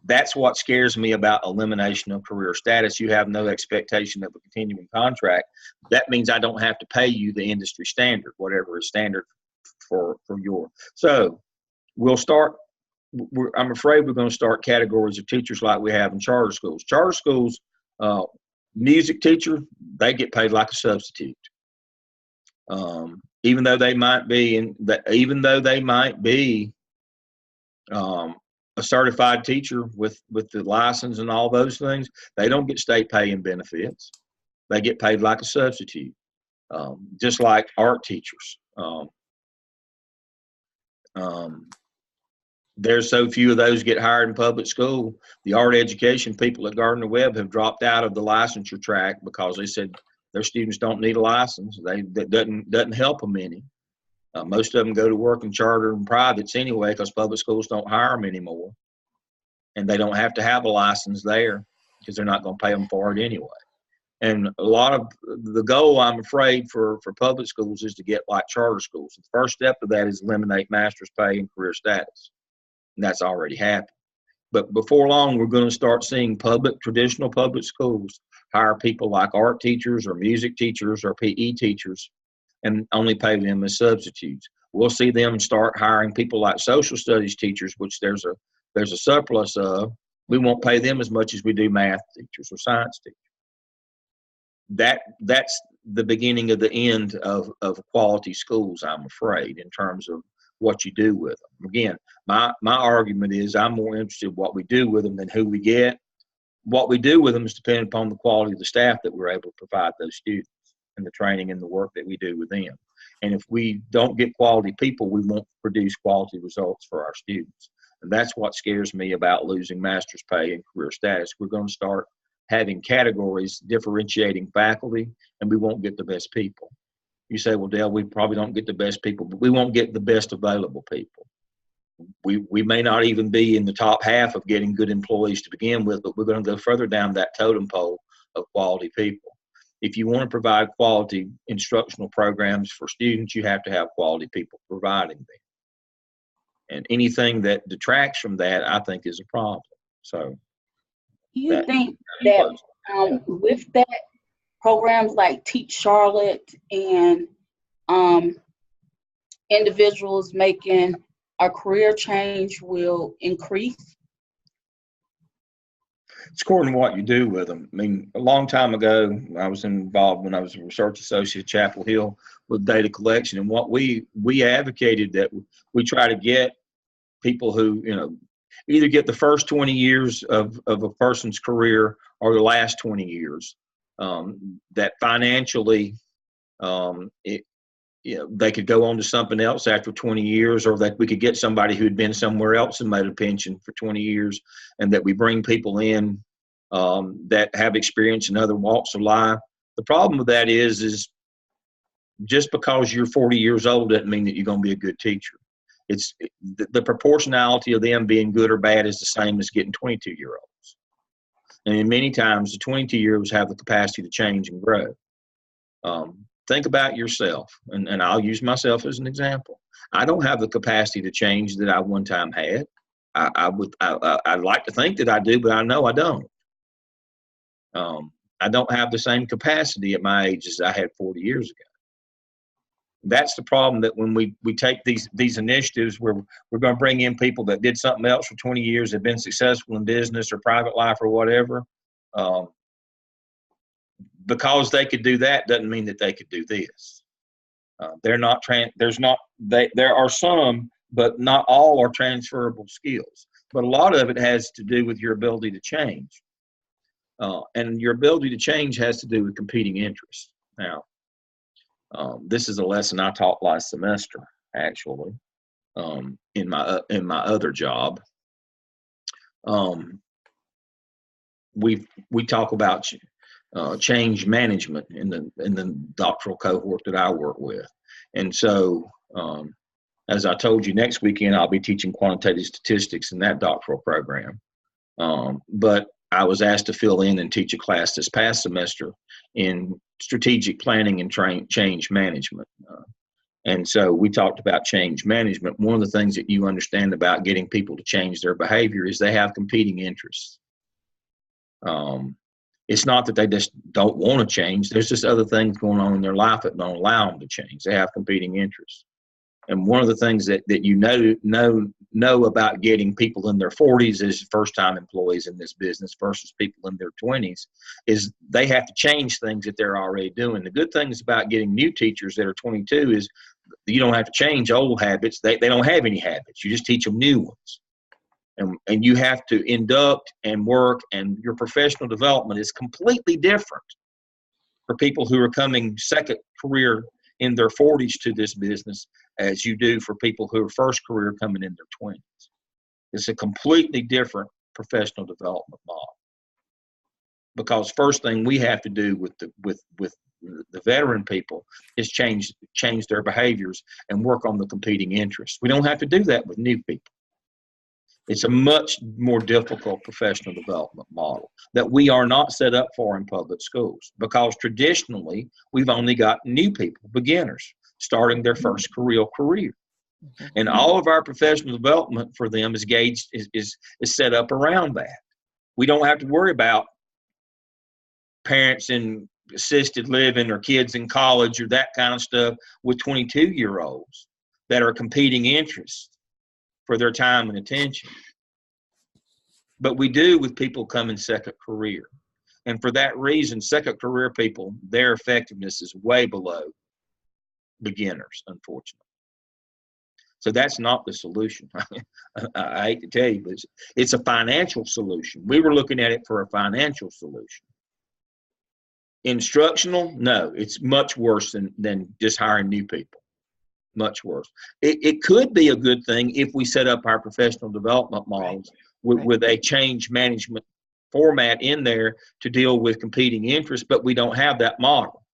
That's what scares me about elimination of career status. You have no expectation of a continuing contract. That means I don't have to pay you the industry standard, whatever is standard for your. So we'll start. I'm afraid we're going to start categories of teachers like we have in charter schools. Charter schools, music teacher, they get paid like a substitute. Even though they might be a certified teacher with the license and all those things, they don't get state pay and benefits. They get paid like a substitute, just like art teachers. There's so few of those get hired in public school. The art education people at Gardner-Webb have dropped out of the licensure track because they said their students don't need a license. That doesn't help them any. Most of them go to work in charter and privates anyway because public schools don't hire them anymore. And they don't have to have a license there because they're not going to pay them for it anyway. And a lot of the goal, I'm afraid, for public schools is to get like charter schools. The first step of that is eliminate master's pay and career status. And that's already happened. But before long, we're going to start seeing traditional public schools hire people like art teachers or music teachers or PE teachers and only pay them as substitutes. We'll see them start hiring people like social studies teachers, which there's a surplus of. We won't pay them as much as we do math teachers or science teachers. That's the beginning of the end of quality schools, I'm afraid, in terms of what you do with them. Again, my argument is I'm more interested in what we do with them than who we get. What we do with them is dependent upon the quality of the staff that we're able to provide those students and the training and the work that we do with them. And if we don't get quality people, we won't produce quality results for our students. And that's what scares me about losing master's pay and career status. We're going to start having categories differentiating faculty, and we won't get the best people. You say, well, Dale, we probably don't get the best people, but we won't get the best available people. We may not even be in the top half of getting good employees to begin with, but we're going to go further down that totem pole of quality people. If you want to provide quality instructional programs for students, you have to have quality people providing them. And anything that detracts from that, I think, is a problem. So, do you think that with that, programs like Teach Charlotte and individuals making a career change will increase? It's according to what you do with them. I mean, a long time ago, I was involved when I was a research associate at Chapel Hill with data collection. And what we advocated that we try to get people who, either get the first 20 years of a person's career or the last 20 years, that financially, they could go on to something else after 20 years, or that we could get somebody who'd been somewhere else and made a pension for 20 years, and that we bring people in that have experience in other walks of life. The problem with that is just because you're 40 years old doesn't mean that you're going to be a good teacher. It's the proportionality of them being good or bad is the same as getting 22-year-olds. And many times the 22-year-olds have the capacity to change and grow. Think about yourself, and I'll use myself as an example. I don't have the capacity to change that I one time had. I'd like to think that I do, but I know I don't. I don't have the same capacity at my age as I had 40 years ago. That's the problem, that when we take these initiatives where we're going to bring in people that did something else for 20 years, have been successful in business or private life or whatever, because they could do that doesn't mean that they could do this. There are some, but not all are transferable skills. But a lot of it has to do with your ability to change. And your ability to change has to do with competing interests. Now, this is a lesson I taught last semester, actually, in my other job. We talk about change management in the doctoral cohort that I work with, and so as I told you, next weekend I'll be teaching quantitative statistics in that doctoral program. But I was asked to fill in and teach a class this past semester in strategic planning and change management. And so we talked about change management. One of the things that you understand about getting people to change their behavior is they have competing interests. It's not that they just don't want to change. There's just other things going on in their life that don't allow them to change. They have competing interests. And one of the things that you know about getting people in their 40s as first-time employees in this business versus people in their 20s is they have to change things that they're already doing. The good things about getting new teachers that are 22 is you don't have to change old habits. They don't have any habits. You just teach them new ones. And you have to induct and work, and your professional development is completely different for people who are coming second career in their 40s to this business as you do for people who are first career coming in their 20s. It's a completely different professional development model. Because first thing we have to do with the veteran people is change their behaviors and work on the competing interests. We don't have to do that with new people. It's a much more difficult professional development model that we are not set up for in public schools, because traditionally we've only got new people, beginners, starting their first career. And all of our professional development for them is set up around that. We don't have to worry about parents in assisted living or kids in college or that kind of stuff with 22-year-olds that are competing interests for their time and attention. But we do with people coming second career. And for that reason, second career people, their effectiveness is way below beginners, unfortunately. So that's not the solution. I hate to tell you, but it's a financial solution. We were looking at it for a financial solution. Instructional, no, it's much worse than just hiring new people. Much worse. It could be a good thing if we set up our professional development models with a change management format in there to deal with competing interests, but we don't have that model.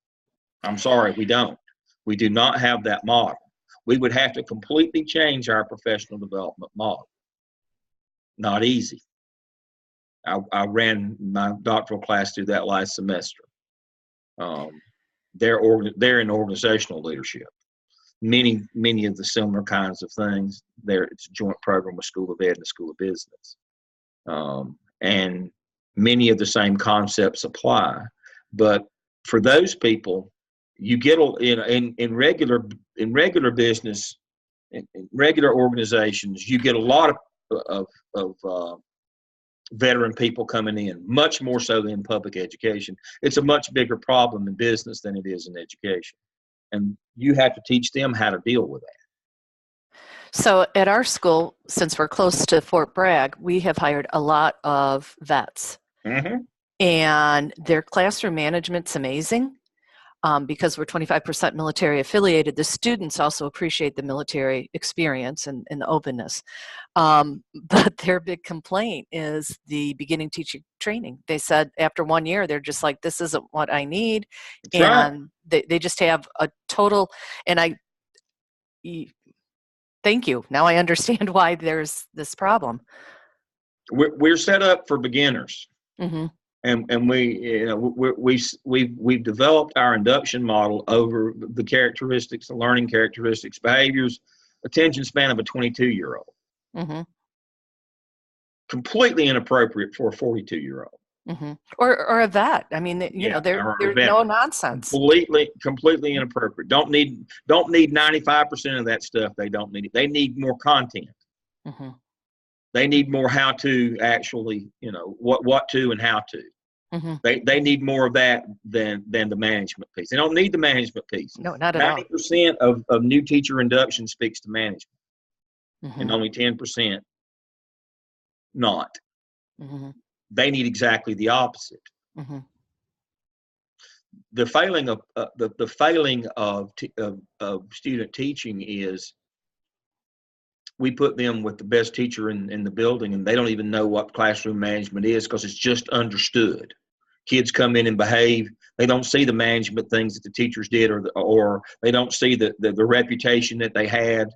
I'm sorry, we don't. We do not have that model. We would have to completely change our professional development model. Not easy. I ran my doctoral class through that last semester. They're in organizational leadership. Many of the similar kinds of things. It's a joint program with School of Ed and the School of Business. And many of the same concepts apply. But for those people, you get in regular business, in regular organizations, you get a lot of veteran people coming in, much more so than in public education. It's a much bigger problem in business than it is in education. And you have to teach them how to deal with that. So at our school, since we're close to Fort Bragg, we have hired a lot of vets. Mm-hmm. And their classroom management's amazing. Because we're 25% military affiliated, the students also appreciate the military experience and the openness. But their big complaint is the beginning teaching training. They said after 1 year, they're just like, this isn't what I need. That's and right. they just have a total, and thank you. Now I understand why there's this problem. We're set up for beginners. Mm-hmm. And we've developed our induction model over the characteristics, the learning characteristics, behaviors, attention span of a 22-year-old. Mm-hmm. Completely inappropriate for a 42-year-old. Mm-hmm. Or a vet. I mean, there's no nonsense. Completely inappropriate. Don't need 95% of that stuff. They don't need it. They need more content. Mm-hmm. They need more how to actually, what to and how to. Mm-hmm. They need more of that than the management piece. They don't need the management piece. No, not at all. 90% of new teacher induction speaks to management, mm-hmm. and only 10% not. Mm-hmm. They need exactly the opposite. Mm-hmm. The failing of student teaching is we put them with the best teacher in the building, and they don't even know what classroom management is because it's just understood. Kids come in and behave. They don't see the management things that the teachers did, or they don't see the reputation that they had.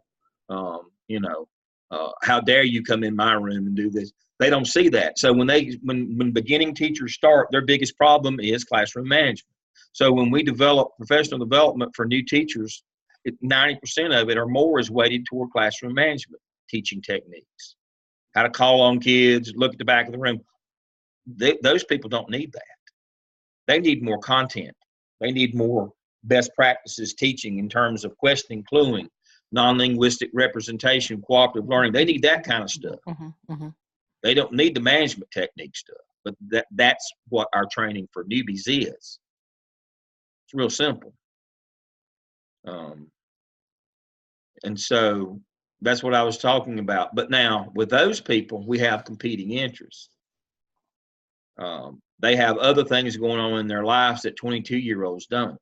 How dare you come in my room and do this? They don't see that. So when beginning teachers start, their biggest problem is classroom management. So when we develop professional development for new teachers, 90% of it or more is weighted toward classroom management, teaching techniques, how to call on kids, look at the back of the room. Those people don't need that. They need more content. They need more best practices teaching in terms of questioning, cluing, non-linguistic representation, cooperative learning. They need that kind of stuff. They don't need the management technique stuff, but that's what our training for newbies is. It's real simple. And so that's what I was talking about. But now with those people, we have competing interests. They have other things going on in their lives that 22-year-olds don't.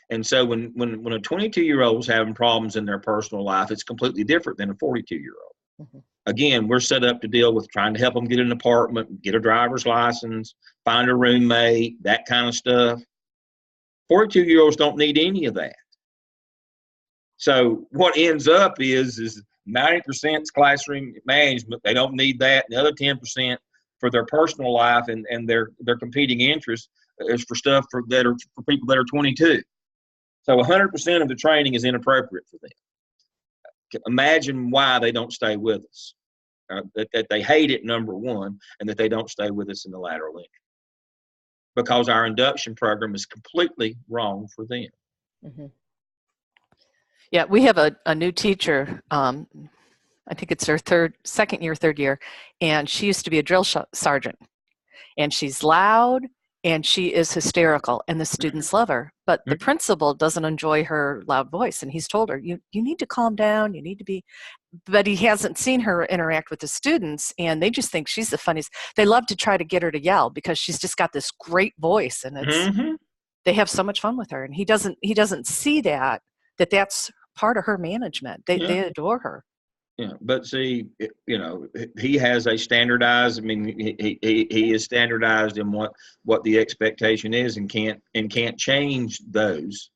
And so when a 22-year-old is having problems in their personal life, it's completely different than a 42-year-old. Again, we're set up to deal with trying to help them get an apartment, get a driver's license, find a roommate, that kind of stuff. 42-year-olds don't need any of that. So what ends up is 90% is classroom management. They don't need that. And the other 10% for their personal life and their competing interests is for stuff for people that are 22. So 100% of the training is inappropriate for them. Imagine why they don't stay with us. That they hate it, number one, and that they don't stay with us in the lateral entry. Because our induction program is completely wrong for them. Yeah, we have a new teacher. I think it's her second year, third year, and she used to be a drill sergeant. And she's loud, and she is hysterical, and the students love her. But the principal doesn't enjoy her loud voice, and he's told her, you need to calm down, you need to be, but he hasn't seen her interact with the students, and they just think she's the funniest. They love to try to get her to yell because she's just got this great voice, and they have so much fun with her, and he doesn't see that's part of her management. They adore her. Yeah, but see, he has a standardized. I mean, he is standardized in what the expectation is, and can't change those.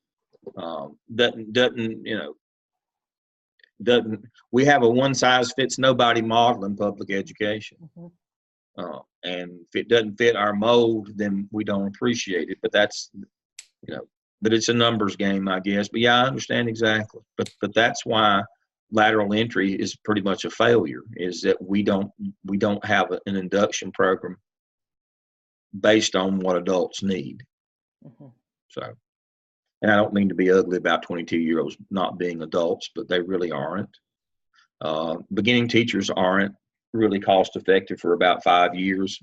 Doesn't. We have a one size fits nobody model in public education, and if it doesn't fit our mold, then we don't appreciate it. But that's, but it's a numbers game, I guess. But yeah, I understand exactly. But that's why lateral entry is pretty much a failure, is that we don't have an induction program based on what adults need. So, and I don't mean to be ugly about 22-year-olds not being adults, but they really aren't. Beginning teachers aren't really cost effective for about 5 years.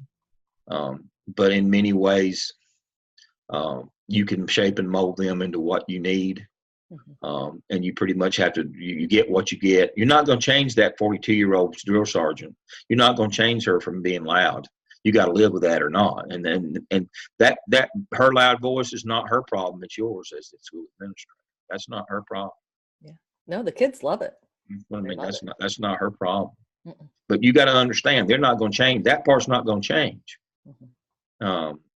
But in many ways, you can shape and mold them into what you need. And you pretty much have to, you get what you get. You're not going to change that 42-year-old drill sergeant. You're not going to change her from being loud. You got to live with that or not. And that her loud voice is not her problem. It's yours as the school administrator. That's not her problem. Yeah. No, the kids love it. I mean, that's not her problem. But you got to understand, they're not going to change. That part's not going to change.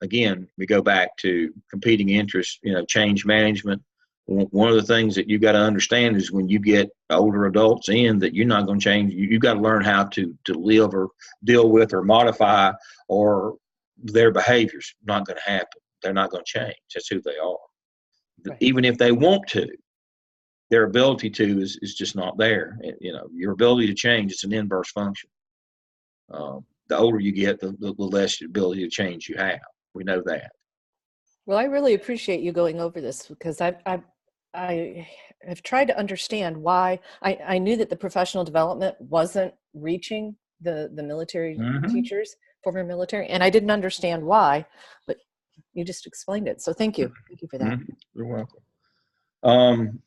Again, we go back to competing interests, change management. One of the things that you got to understand is when you get older adults in, that you're not going to change. You got to learn how to live or deal with or modify, or their behavior's not going to happen. They're not going to change. That's who they are. Right. Even if they want to, their ability to is just not there. Your ability to change, it's an inverse function. The older you get, the less ability to change you have. We know that. Well, I really appreciate you going over this, because I have tried to understand why. I knew that the professional development wasn't reaching the military teachers, former military, and I didn't understand why, but you just explained it. So thank you. Thank you for that. You're welcome.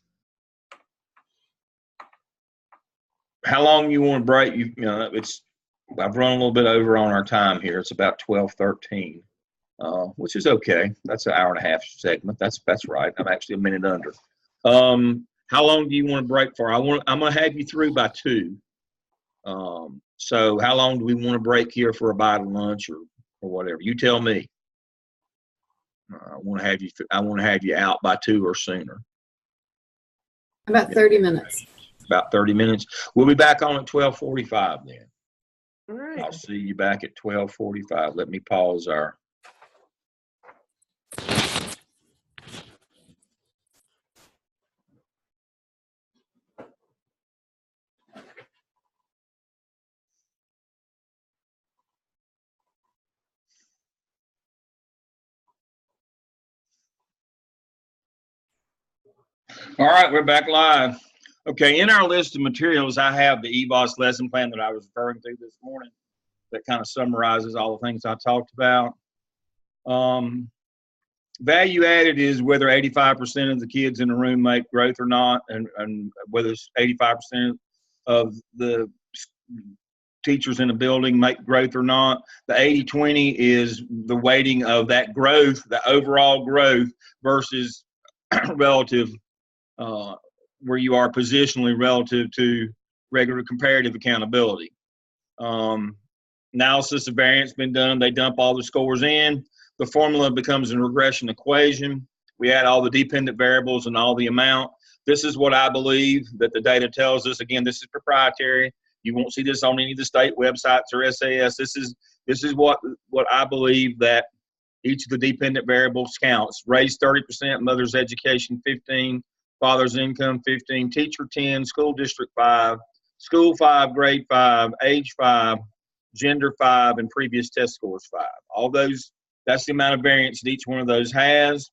How long you want to break? I've run a little bit over on our time here. It's about 12:13. Which is okay. That's an hour and a half segment. That's right. I'm actually a minute under. How long do you want to break for? I'm going to have you through by 2. So how long do we want to break here for a bite of lunch or whatever? You tell me. I want to have you out by 2 or sooner. About 30 minutes. About 30 minutes. We'll be back on at 12:45 then. All right. I'll see you back at 12:45. Let me pause our. All right, we're back live. Okay, in our list of materials, I have the EBOS lesson plan that I was referring to this morning that kind of summarizes all the things I talked about. Value added is whether 85% of the kids in the room make growth or not, and whether it's 85% of the teachers in the building make growth or not. The 80-20 is the weighting of that growth, the overall growth versus relative, where you are positionally relative to regular comparative accountability. Analysis of variance been done. They dump all the scores in. The formula becomes a regression equation. We add all the dependent variables and all the amount. This is what I believe that the data tells us. Again, this is proprietary. You won't see this on any of the state websites or SAS. This is what I believe that each of the dependent variables counts. Raise 30%, mother's education 15, father's income 15, teacher 10, school district 5, school 5, grade 5, age 5, gender 5, and previous test scores 5. All those, that's the amount of variance that each one of those has.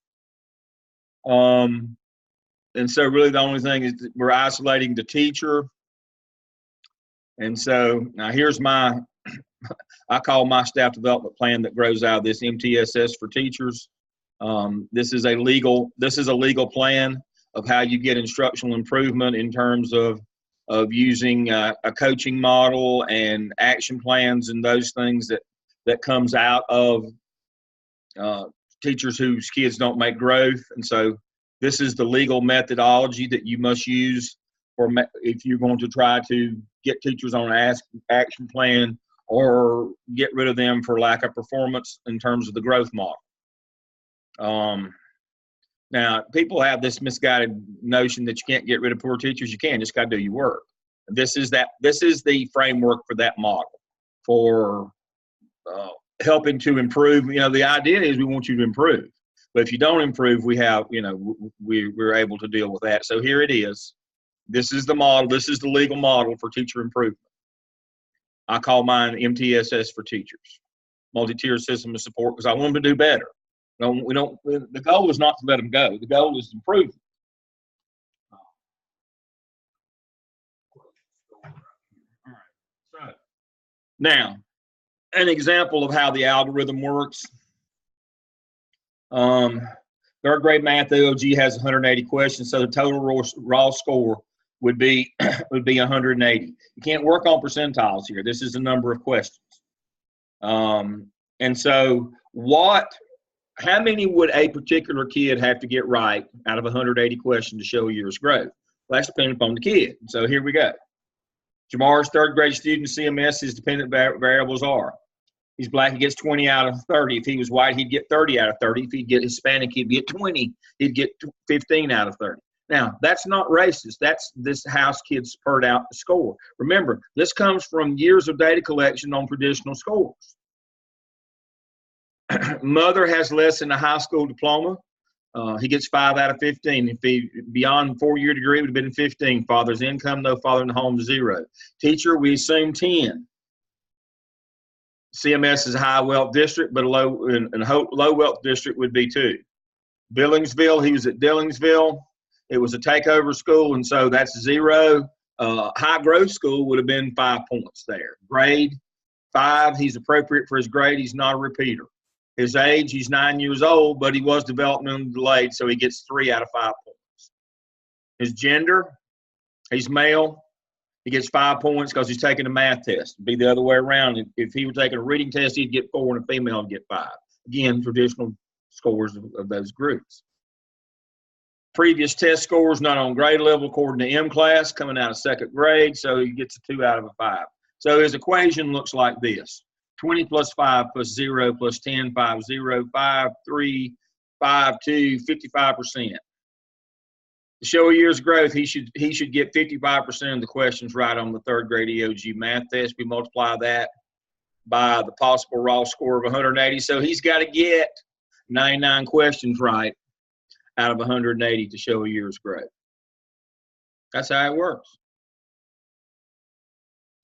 And so really the only thing is we're isolating the teacher. And so now here's my, I call my staff development plan that grows out of this MTSS for teachers. This is a legal plan of how you get instructional improvement in terms of using a coaching model and action plans and those things that comes out of teachers whose kids don't make growth. And so this is the legal methodology that you must use for if you're going to try to get teachers on an action plan or get rid of them for lack of performance in terms of the growth model. Now, people have this misguided notion that you can't get rid of poor teachers. You can, just got to do your work. This is the framework for that model for helping to improve. You know, the idea is we want you to improve, but if you don't improve, we have, you know, we're able to deal with that. So here it is. This is the model. This is the legal model for teacher improvement. I call mine MTSS for teachers, multi-tier system of support, because I want them to do better. The goal is not to let them go. The goal is to improve them. All right. So now, an example of how the algorithm works. Third grade math OOG has 180 questions, so the total raw score would be 180. You can't work on percentiles here. This is the number of questions. And so how many would a particular kid have to get right out of 180 questions to show a year's growth? Well, that's dependent upon the kid. So here we go. Jamar's third grade student CMS, his dependent variables are: he's black, he gets 20 out of 30. If he was white, he'd get 30 out of 30. If he'd get Hispanic, he'd get 20. He'd get 15 out of 30. Now, that's not racist. That's this house kids spurred out the score. Remember, this comes from years of data collection on traditional scores. Mother has less than a high school diploma. He gets 5 out of 15. If he beyond 4-year degree, it would have been 15. Father's income, no father in the home, 0. Teacher, we assume 10. CMS is a high wealth district, but a low wealth district would be 2. Billingsville, he was at Dillingsville. It was a takeover school, and so that's 0. High growth school would have been 5 points there. Grade 5, he's appropriate for his grade. He's not a repeater. His age, he's 9 years old, but he was developmentally delayed, so he gets 3 out of 5 points. His gender, he's male. He gets 5 points because he's taking a math test. It'd be the other way around. If he were taking a reading test, he'd get 4, and a female would get 5. Again, traditional scores of those groups. Previous test scores not on grade level according to M class, coming out of 2nd grade, so he gets a 2 out of a 5. So his equation looks like this: 20 plus 5 plus 0 plus 10, 5, 0, 5, 3, 5, 2, 55%. To show a year's growth, he should get 55% of the questions right on the 3rd grade EOG math test. We multiply that by the possible raw score of 180. So he's got to get 99 questions right out of 180 to show a year's growth. That's how it works.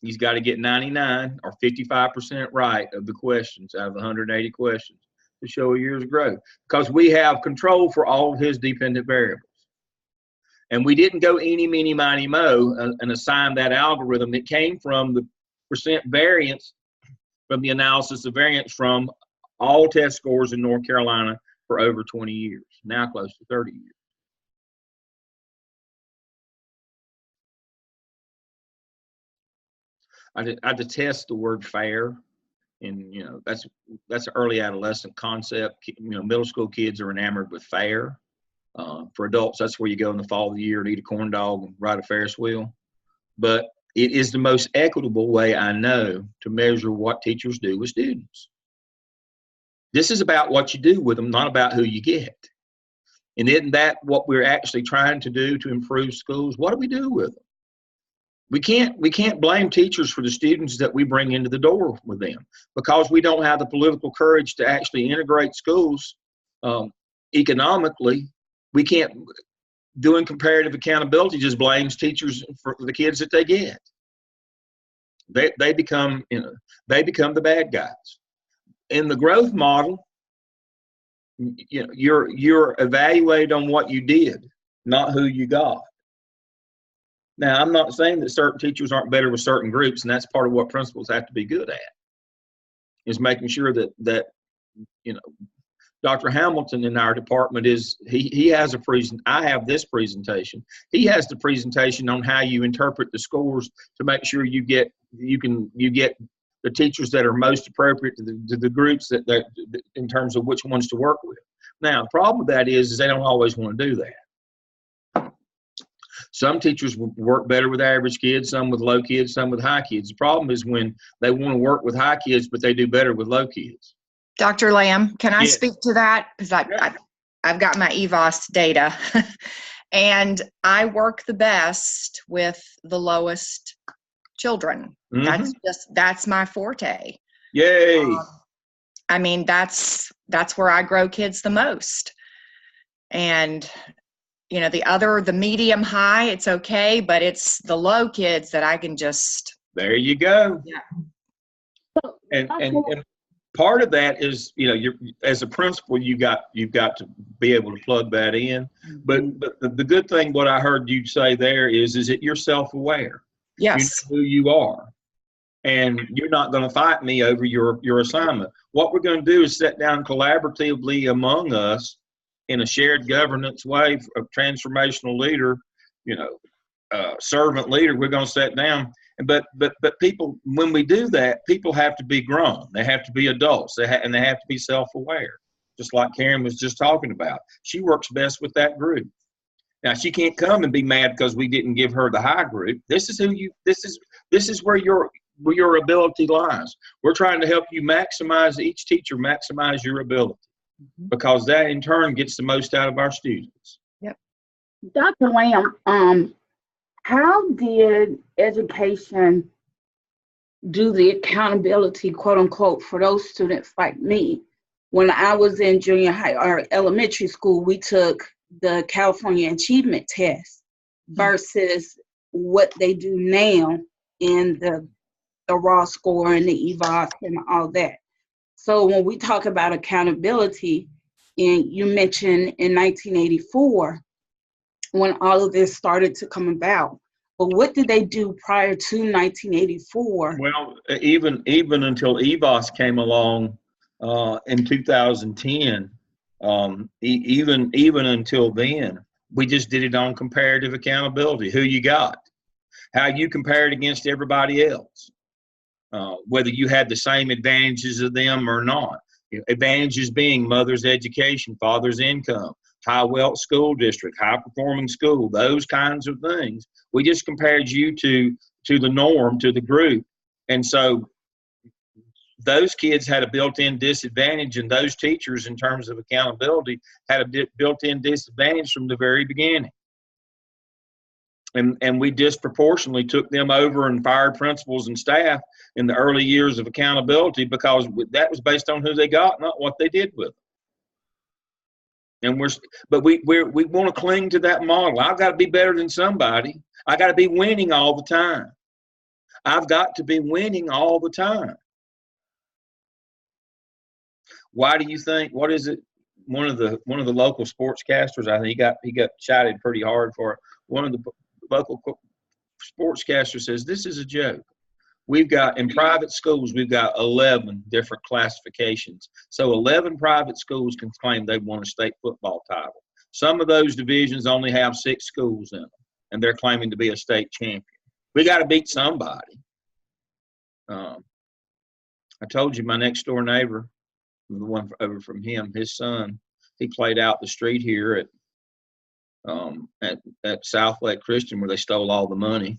He's got to get 99 or 55% right of the questions out of 180 questions to show a year's growth, because we have control for all of his dependent variables. And we didn't go eeny, meeny, miny, mo and assign that algorithm. It came from the percent variance from the analysis of variance from all test scores in North Carolina for over 20 years, now close to 30 years. I detest the word fair. And, you know, that's an early adolescent concept. You know, middle school kids are enamored with fair. For adults, that's where you go in the fall of the year to eat a corn dog and ride a Ferris wheel. But it is the most equitable way I know to measure what teachers do with students. This is about what you do with them, not about who you get. And isn't that what we're actually trying to do to improve schools? What do we do with them? We can't blame teachers for the students that we bring into the door with them, because we don't have the political courage to actually integrate schools economically. We can't. Doing comparative accountability just blames teachers for the kids that they get. They become, you know, they become the bad guys. In the growth model, you know, you're evaluated on what you did, not who you got. Now, I'm not saying that certain teachers aren't better with certain groups, and that's part of what principals have to be good at, is making sure that you know, Dr. Hamilton in our department he has a I have this presentation. He has the presentation on how you interpret the scores to make sure you get the teachers that are most appropriate to the groups that in terms of which ones to work with. Now, the problem with that is they don't always want to do that. Some teachers work better with average kids, some with low kids, some with high kids. The problem is when they want to work with high kids, but they do better with low kids. Dr. Lamb, can I Yes. speak to that? Because I've got my EVOS data, and I work the best with the lowest children. Mm-hmm. That's my forte. Yay! I mean, that's where I grow kids the most. And you know, the medium high, it's okay, but it's the low kids that I can just. There you go. Yeah. And part of that is, you know, you're, as a principal, you've got to be able to plug that in. But the good thing, what I heard you say there is that you're self-aware. Yes. You know who you are, and you're not going to fight me over your assignment. What we're going to do is sit down collaboratively among us in a shared governance way of transformational leader, you know, servant leader. We're going to sit down. But people, when we do that, people have to be grown. They have to be adults. And they have to be self-aware, just like Karen was just talking about. She works best with that group. Now, she can't come and be mad because we didn't give her the high group. This is where your ability lies. We're trying to help you maximize, each teacher maximize your ability, because that in turn gets the most out of our students. Yep. Dr. Lamb, how did education do the accountability, quote unquote, for those students like me? When I was in junior high or elementary school, we took the California Achievement Test versus what they do now in the raw score and the EVOS and all that. So when we talk about accountability, and you mentioned in 1984, when all of this started to come about. But what did they do prior to 1984? Well, even until EVOS came along in 2010, even until then, we just did it on comparative accountability. Who you got, how you compared against everybody else, whether you had the same advantages of them or not. Advantages being mother's education, father's income, high wealth school district, high performing school, those kinds of things. We just compared you to the norm, to the group. And so those kids had a built-in disadvantage, and those teachers, in terms of accountability, had a built-in disadvantage from the very beginning. And we disproportionately took them over and fired principals and staff in the early years of accountability, because that was based on who they got, not what they did with them. And we want to cling to that model. I've got to be better than somebody. I got to be winning all the time. I've got to be winning all the time. Why do you think? What is it the local sportscasters, I think he got chided pretty hard for it. One of the local sportscasters says, this is a joke. We've got, in private schools, we've got 11 different classifications. So 11 private schools can claim they've won a state football title. Some of those divisions only have 6 schools in them, and they're claiming to be a state champion. We got to beat somebody. I told you my next door neighbor, the one over from him, his son, he played out the street here at South Lake Christian where they stole all the money.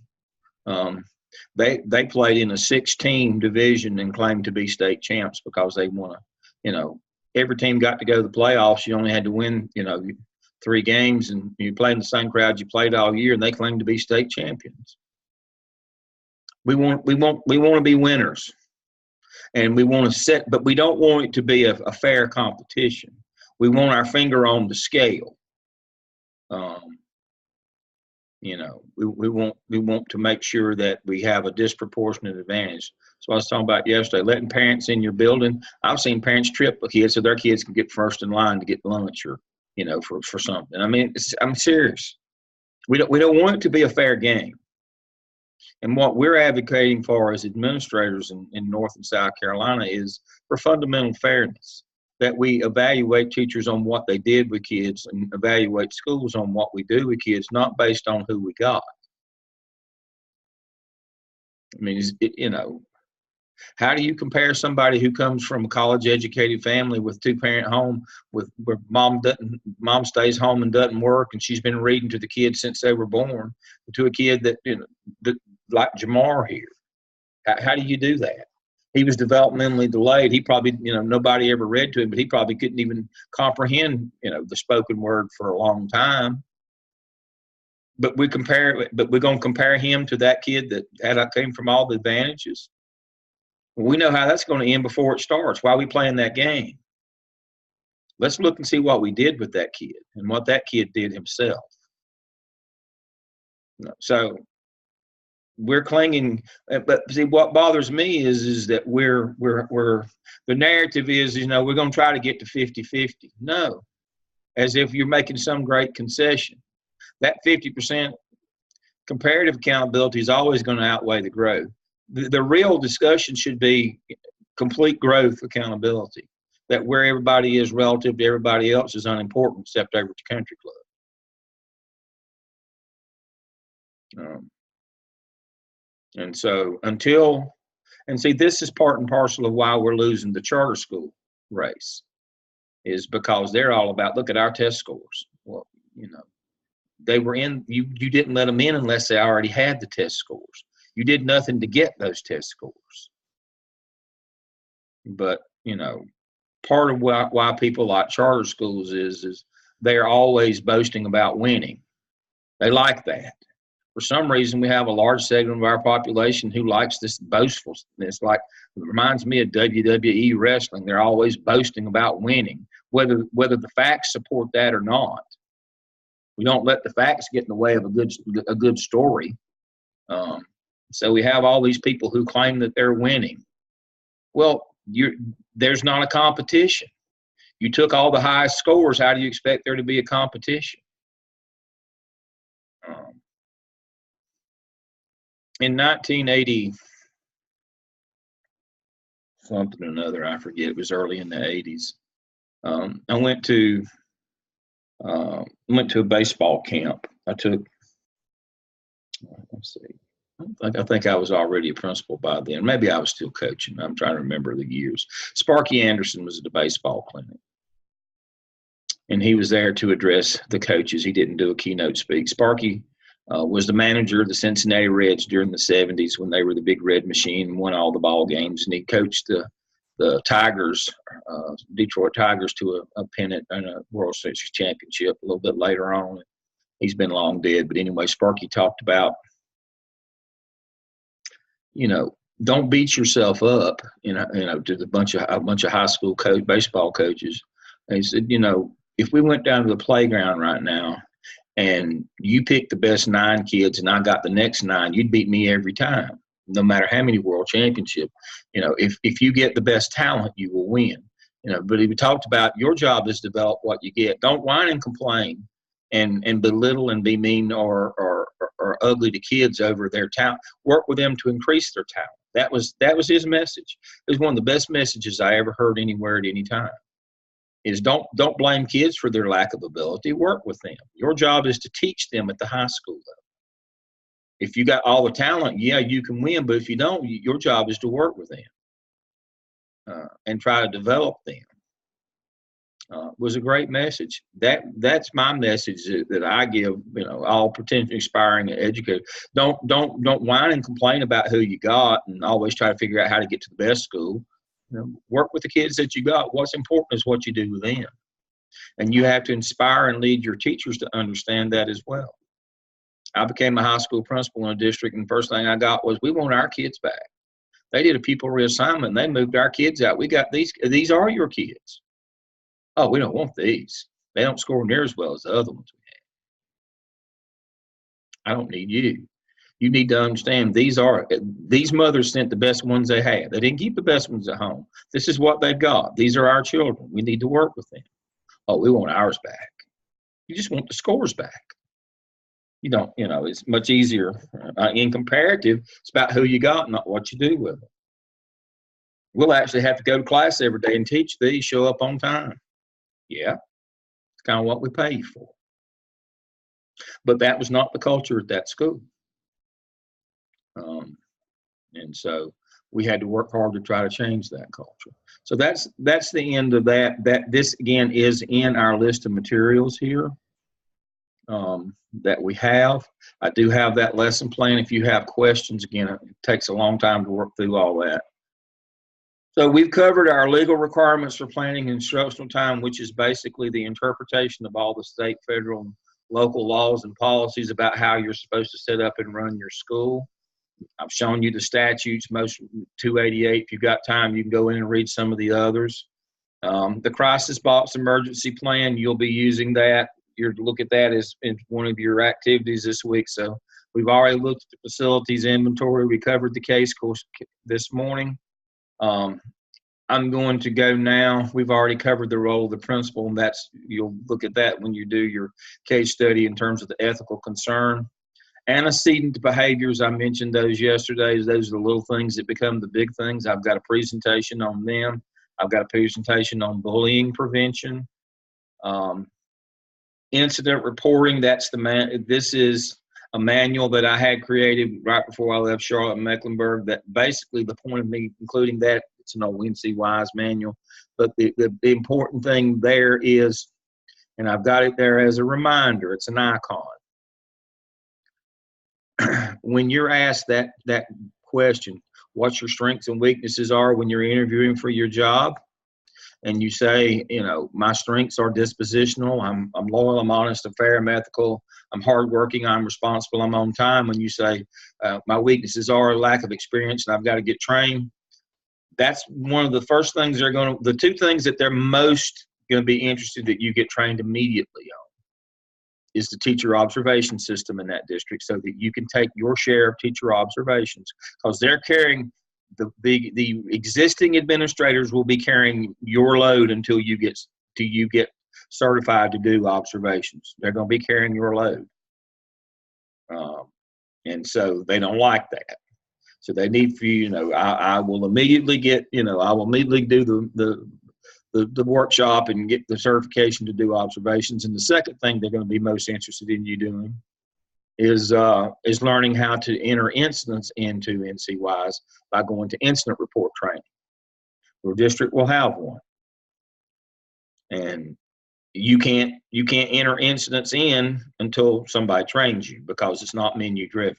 They played in a 6-team division and claimed to be state champs because they won every team got to go to the playoffs. You only had to win, 3 games, and you played in the same crowd you played all year, and they claimed to be state champions. We want to be winners, and we want to set, but we don't want it to be a fair competition. We want our finger on the scale. We want to make sure that we have a disproportionate advantage. So I was talking about yesterday, letting parents in your building. I've seen parents trip kids so their kids can get first in line to get lunch or, for something. I mean, I'm serious. We don't want it to be a fair game. And what we're advocating for as administrators in North and South Carolina is for fundamental fairness, that we evaluate teachers on what they did with kids and evaluate schools on what we do with kids, not based on who we got. I mean, how do you compare somebody who comes from a college-educated family with 2-parent home, where mom stays home and doesn't work, and she's been reading to the kids since they were born, to a kid that like Jamar here? How do you do that? He was developmentally delayed. He probably, nobody ever read to him, but he probably couldn't even comprehend, the spoken word for a long time. But we're going to compare him to that kid that came from all the advantages. We know how that's going to end before it starts. Why are we playing that game? Let's look and see what we did with that kid and what that kid did himself. So we're clinging, but see, what bothers me is that we're the narrative is, we're going to try to get to 50-50. No, as if you're making some great concession. That 50% comparative accountability is always going to outweigh the growth. The real discussion should be complete growth accountability, that where everybody is relative to everybody else is unimportant except over at the country club. And so this is part and parcel of why we're losing the charter school race, is because they're all about, look at our test scores. Well, they were in, you didn't let them in unless they already had the test scores. You did nothing to get those test scores. But, part of why people like charter schools is they're always boasting about winning. They like that. For some reason, we have a large segment of our population who likes this boastfulness. It reminds me of WWE wrestling. They're always boasting about winning, whether the facts support that or not. We don't let the facts get in the way of a good story. So we have all these people who claim that they're winning. Well, there's not a competition. You took all the highest scores. How do you expect there to be a competition? In 1980 something or another, I forget, it was early in the 80s, I went to a baseball camp. I think I was already a principal by then. Maybe I was still coaching. I'm trying to remember the years. Sparky Anderson was at the baseball clinic, and he was there to address the coaches. He didn't do a keynote speak. Sparky was the manager of the Cincinnati Reds during the 70s when they were the big red machine and won all the ball games. And he coached the Tigers, Detroit Tigers, to a pennant and a World Series championship a little bit later on. He's been long dead. But anyway, Sparky talked about, don't beat yourself up, to a bunch of high school baseball coaches. And he said, if we went down to the playground right now and you picked the best 9 kids and I got the next 9, you'd beat me every time, no matter how many world championships. If you get the best talent, you will win. But he talked about your job is to develop what you get. Don't whine and complain and belittle and be mean or ugly to kids over their talent. Work with them to increase their talent. That was his message. It was one of the best messages I ever heard anywhere at any time. Is don't blame kids for their lack of ability. Work with them. Your job is to teach them at the high school level. If you got all the talent, yeah, you can win. But if you don't, your job is to work with them and try to develop them. Was a great message. That's my message that I give. All potential aspiring educators. Don't whine and complain about who you got, and always try to figure out how to get to the best school. Work with the kids that you got. What's important is what you do with them, and you have to inspire and lead your teachers to understand that as well. I became a high school principal in a district, and the first thing I got was, we want our kids back. They did a pupil reassignment, and they moved our kids out. We got these. These are your kids. Oh, we don't want these. They don't score near as well as the other ones we have. I don't need you. You need to understand these mothers sent the best ones they had. They didn't keep the best ones at home. This is what they've got. These are our children. We need to work with them. Oh, we want ours back. You just want the scores back. You don't, it's much easier. In comparative, it's about who you got, not what you do with it. We'll actually have to go to class every day and teach these, show up on time. Yeah, it's kind of what we pay you for. But that was not the culture at that school. And so we had to work hard to try to change that culture. So that's the end of that. This again is in our list of materials here that we have. I do have that lesson plan. If you have questions, again, it takes a long time to work through all that. So we've covered our legal requirements for planning and instructional time, which is basically the interpretation of all the state, federal, and local laws and policies about how you're supposed to set up and run your school. I've shown you the statutes, most 288. If you've got time, you can go in and read some of the others. The crisis box emergency plan, you'll be using that. You're to look at that as in one of your activities this week. So we've already looked at the facilities inventory. We covered the case course this morning. I'm going to go now. We've already covered the role of the principal, and you'll look at that when you do your case study in terms of the ethical concern. Antecedent behaviors, I mentioned those yesterday. Those are the little things that become the big things. I've got a presentation on them. I've got a presentation on bullying prevention. Incident reporting, this is a manual that I had created right before I left Charlotte and Mecklenburg. That basically the point of me including that, it's an old NC Wise manual, but the important thing there is, and I've got it there as a reminder, it's an icon. When you're asked that question, what your strengths and weaknesses are when you're interviewing for your job, and you say, my strengths are dispositional, I'm loyal, I'm honest, I'm fair, I'm ethical, I'm hardworking, I'm responsible, I'm on time. When you say my weaknesses are lack of experience and I've got to get trained, that's one of the first things the two things that they're most going to be interested that you get trained immediately on is the teacher observation system in that district, so that you can take your share of teacher observations, because they're carrying the existing administrators will be carrying your load until you get certified to do observations. They're going to be carrying your load, and so they don't like that. So they need for you. I will immediately get. I will immediately do the workshop and get the certification to do observations. And the second thing they're going to be most interested in you doing is learning how to enter incidents into NCWise by going to incident report training. Your district will have one, and you can't enter incidents in until somebody trains you, because it's not menu driven,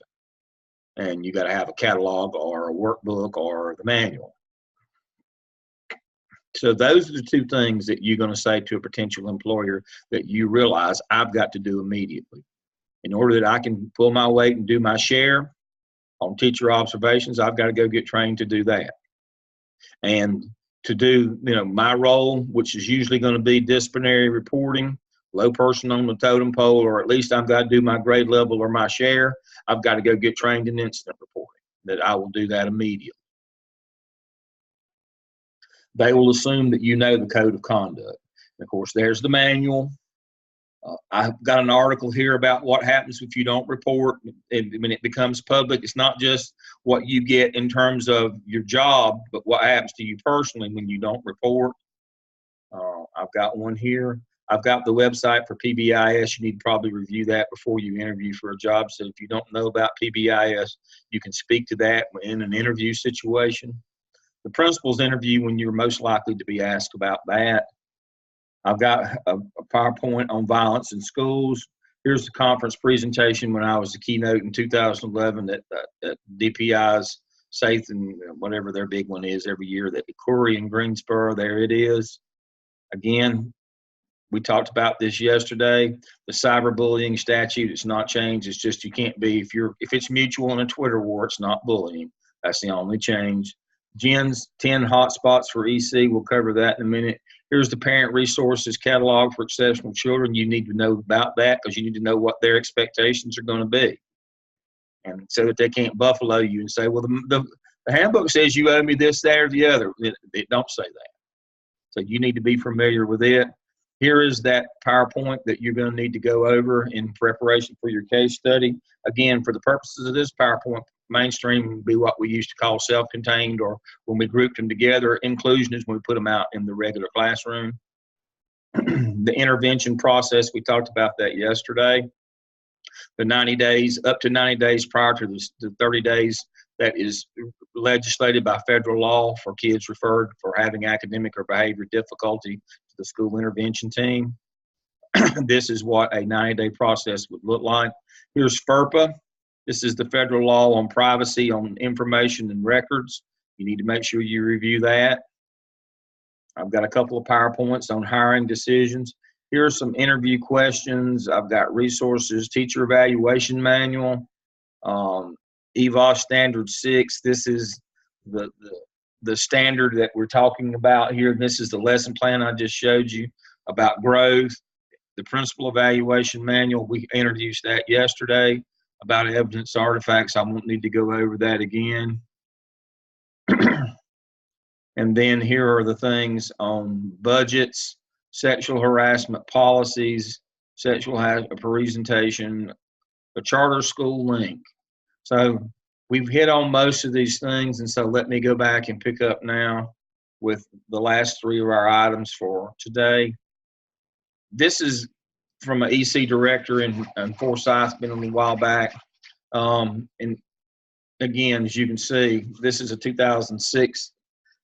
and you got to have a catalog or a workbook or the manual. So those are the two things that you're going to say to a potential employer that you realize I've got to do immediately. In order that I can pull my weight and do my share on teacher observations, I've got to go get trained to do that. And to do, my role, which is usually going to be disciplinary reporting, low person on the totem pole, or at least I've got to do my grade level or my share, I've got to go get trained in incident reporting, that I will do that immediately. they will assume that you know the code of conduct. And of course, there's the manual. I've got an article here about what happens if you don't report. When it becomes public, it's not just what you get in terms of your job, but what happens to you personally when you don't report. I've got one here. I've got the website for PBIS. You need to probably review that before you interview for a job. So if you don't know about PBIS, you can speak to that in an interview situation. The principal's interview, when you're most likely to be asked about that. I've got a PowerPoint on violence in schools. Here's the conference presentation when I was the keynote in 2011 at DPI's SAFE and whatever their big one is every year, that Corey in Greensboro. There it is. Again, we talked about this yesterday. The cyberbullying statute, it's not changed. It's just you can't be, if it's mutual in a Twitter war, it's not bullying. That's the only change. Jen's 10 hotspots for EC. We'll cover that in a minute. Here's the parent resources catalog for exceptional children. You need to know about that because you need to know what their expectations are going to be. And so that they can't buffalo you and say, well, the handbook says you owe me this, that, or the other. It don't say that. So you need to be familiar with it. Here is that PowerPoint that you're going to need to go over in preparation for your case study. Again, for the purposes of this PowerPoint, mainstream would be what we used to call self-contained, or when we grouped them together. Inclusion is when we put them out in the regular classroom. The intervention process, we talked about that yesterday. The 90 days, up to 90 days prior to the 30 days, that is legislated by federal law for kids referred for having academic or behavior difficulty to the school intervention team. This is what a 90-day process would look like. Here's FERPA. This is the federal law on privacy on information and records. You need to make sure you review that. I've got a couple of PowerPoints on hiring decisions. Here are some interview questions. I've got resources, teacher evaluation manual, EVOS Standard 6. This is the standard that we're talking about here. This is the lesson plan I just showed you about growth. The principal evaluation manual, we introduced that yesterday. About evidence artifacts, I won't need to go over that again. And then here are the things on budgets, sexual harassment policies, sexual presentation, a charter school link. So we've hit on most of these things, and so let me go back and pick up now with the last three of our items for today. This is from an EC director in Forsyth, been a little while back. And again, as you can see, this is a 2006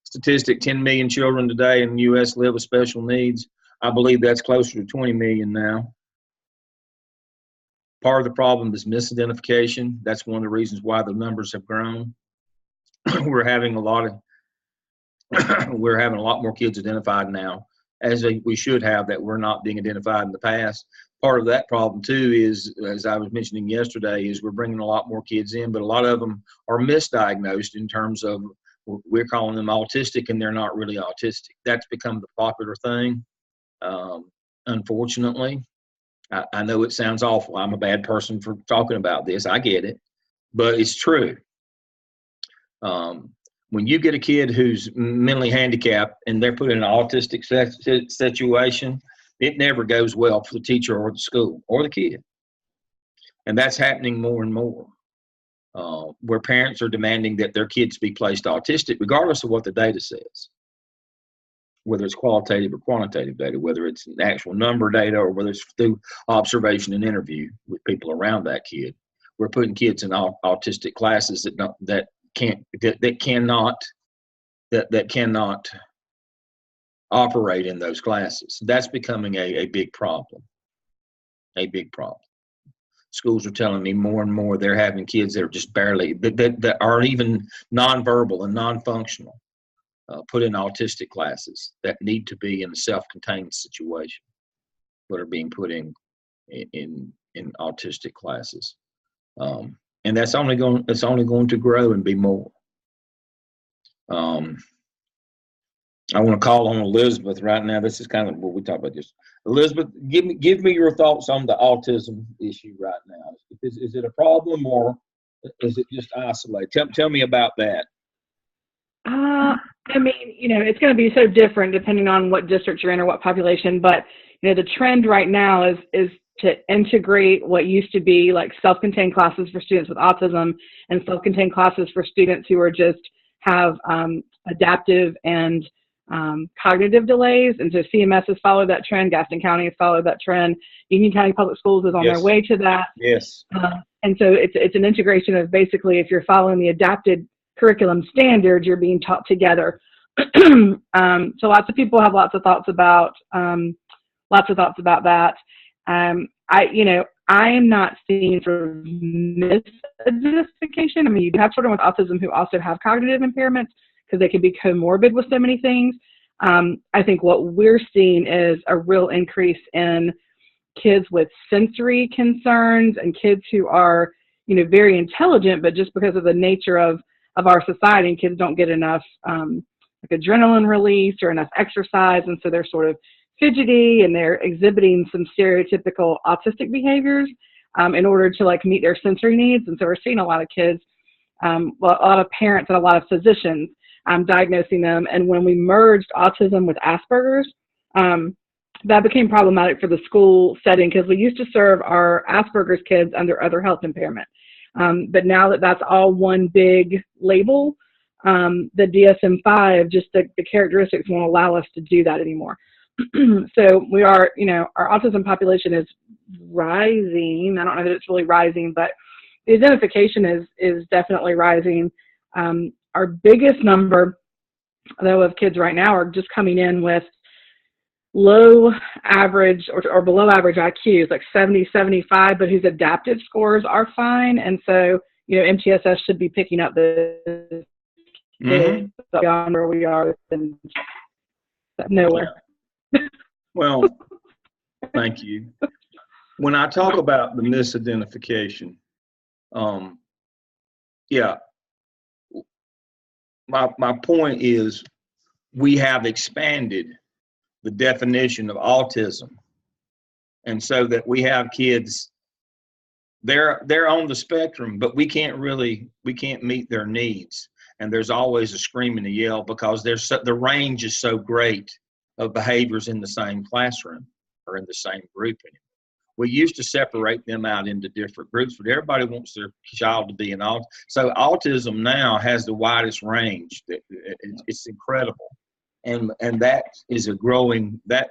statistic. 10 million children today in the U.S. live with special needs. I believe that's closer to 20 million now. Part of the problem is misidentification. That's one of the reasons why the numbers have grown. We're having a lot more kids identified now, as we should have, that were not being identified in the past. Part of that problem too is, as I was mentioning yesterday, is we're bringing a lot more kids in, but a lot of them are misdiagnosed in terms of, we're calling them autistic and they're not really autistic. That's become the popular thing. Unfortunately, I know it sounds awful. I'm a bad person for talking about this. I get it, but it's true. When you get a kid who's mentally handicapped and they're put in an autistic situation, it never goes well for the teacher or the school or the kid. And that's happening more and more, where parents are demanding that their kids be placed autistic, regardless of what the data says, whether it's qualitative or quantitative data, whether it's actual number data or whether it's through observation and interview with people around that kid. We're putting kids in autistic classes that cannot operate in those classes. That's becoming a big problem. A big problem. Schools are telling me more and more they're having kids that are just barely, that aren't even nonverbal and non-functional, put in autistic classes that need to be in a self-contained situation, but are being put in autistic classes. And that's only going to grow and be more. I want to call on Elizabeth right now. This is kind of what we talk about this. Elizabeth, give me your thoughts on the autism issue right now. Is it a problem or is it just isolated? Tell me about that. I mean, it's going to be so different depending on what district you're in or what population, but, the trend right now is to integrate what used to be like self-contained classes for students with autism and self-contained classes for students who are just have adaptive and cognitive delays. And so CMS has followed that trend. Gaston County has followed that trend. Union County Public Schools is on their way to that. Yes. And so it's an integration of basically if you're following the adapted curriculum standards, you're being taught together. So lots of people have lots of thoughts about that. I am not seeing sort of misidentification. I mean, you have children with autism who also have cognitive impairments because they can be comorbid with so many things. I think what we're seeing is a real increase in kids with sensory concerns and kids who are, very intelligent, but just because of the nature of our society, and kids don't get enough like adrenaline release or enough exercise, and so they're sort of fidgety and they're exhibiting some stereotypical autistic behaviors in order to like meet their sensory needs. And so we're seeing a lot of kids, a lot of parents and a lot of physicians diagnosing them. And when we merged autism with Asperger's, that became problematic for the school setting because we used to serve our Asperger's kids under other health impairment. But now that that's all one big label, the DSM-5, just the characteristics won't allow us to do that anymore. So we are, our autism population is rising. I don't know that it's really rising, but the identification is definitely rising. Our biggest number, though, of kids right now are just coming in with low average or below average IQs, like 70, 75, but whose adaptive scores are fine. And so, MTSS should be picking up the beyond where we are and nowhere. Well, thank you. When I talk about the misidentification, my point is we have expanded the definition of autism, and so that we have kids, they're on the spectrum, but we can't meet their needs, and there's always a scream and a yell because the range is so great of behaviors in the same classroom or in the same group anymore. We used to separate them out into different groups, but everybody wants their child to be an autism. So autism now has the widest range. It's incredible, and that is a growing that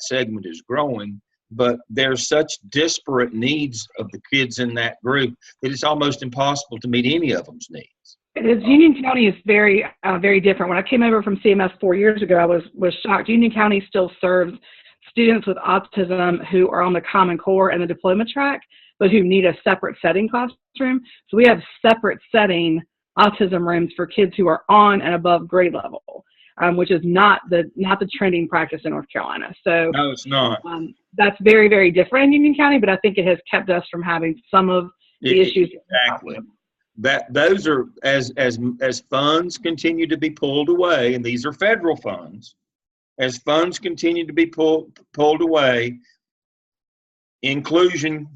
segment is growing. But there's such disparate needs of the kids in that group that it's almost impossible to meet any of them's needs. Union County is very, very different. When I came over from CMS 4 years ago, I was shocked. Union County still serves students with autism who are on the Common Core and the diploma track, but who need a separate setting classroom. So we have separate setting autism rooms for kids who are on and above grade level, which is not the trending practice in North Carolina. So no, it's not. That's very, very different in Union County, but I think it has kept us from having some of the issues. Exactly. Those are as funds continue to be pulled away, and these are federal funds. As funds continue to be pulled away, inclusion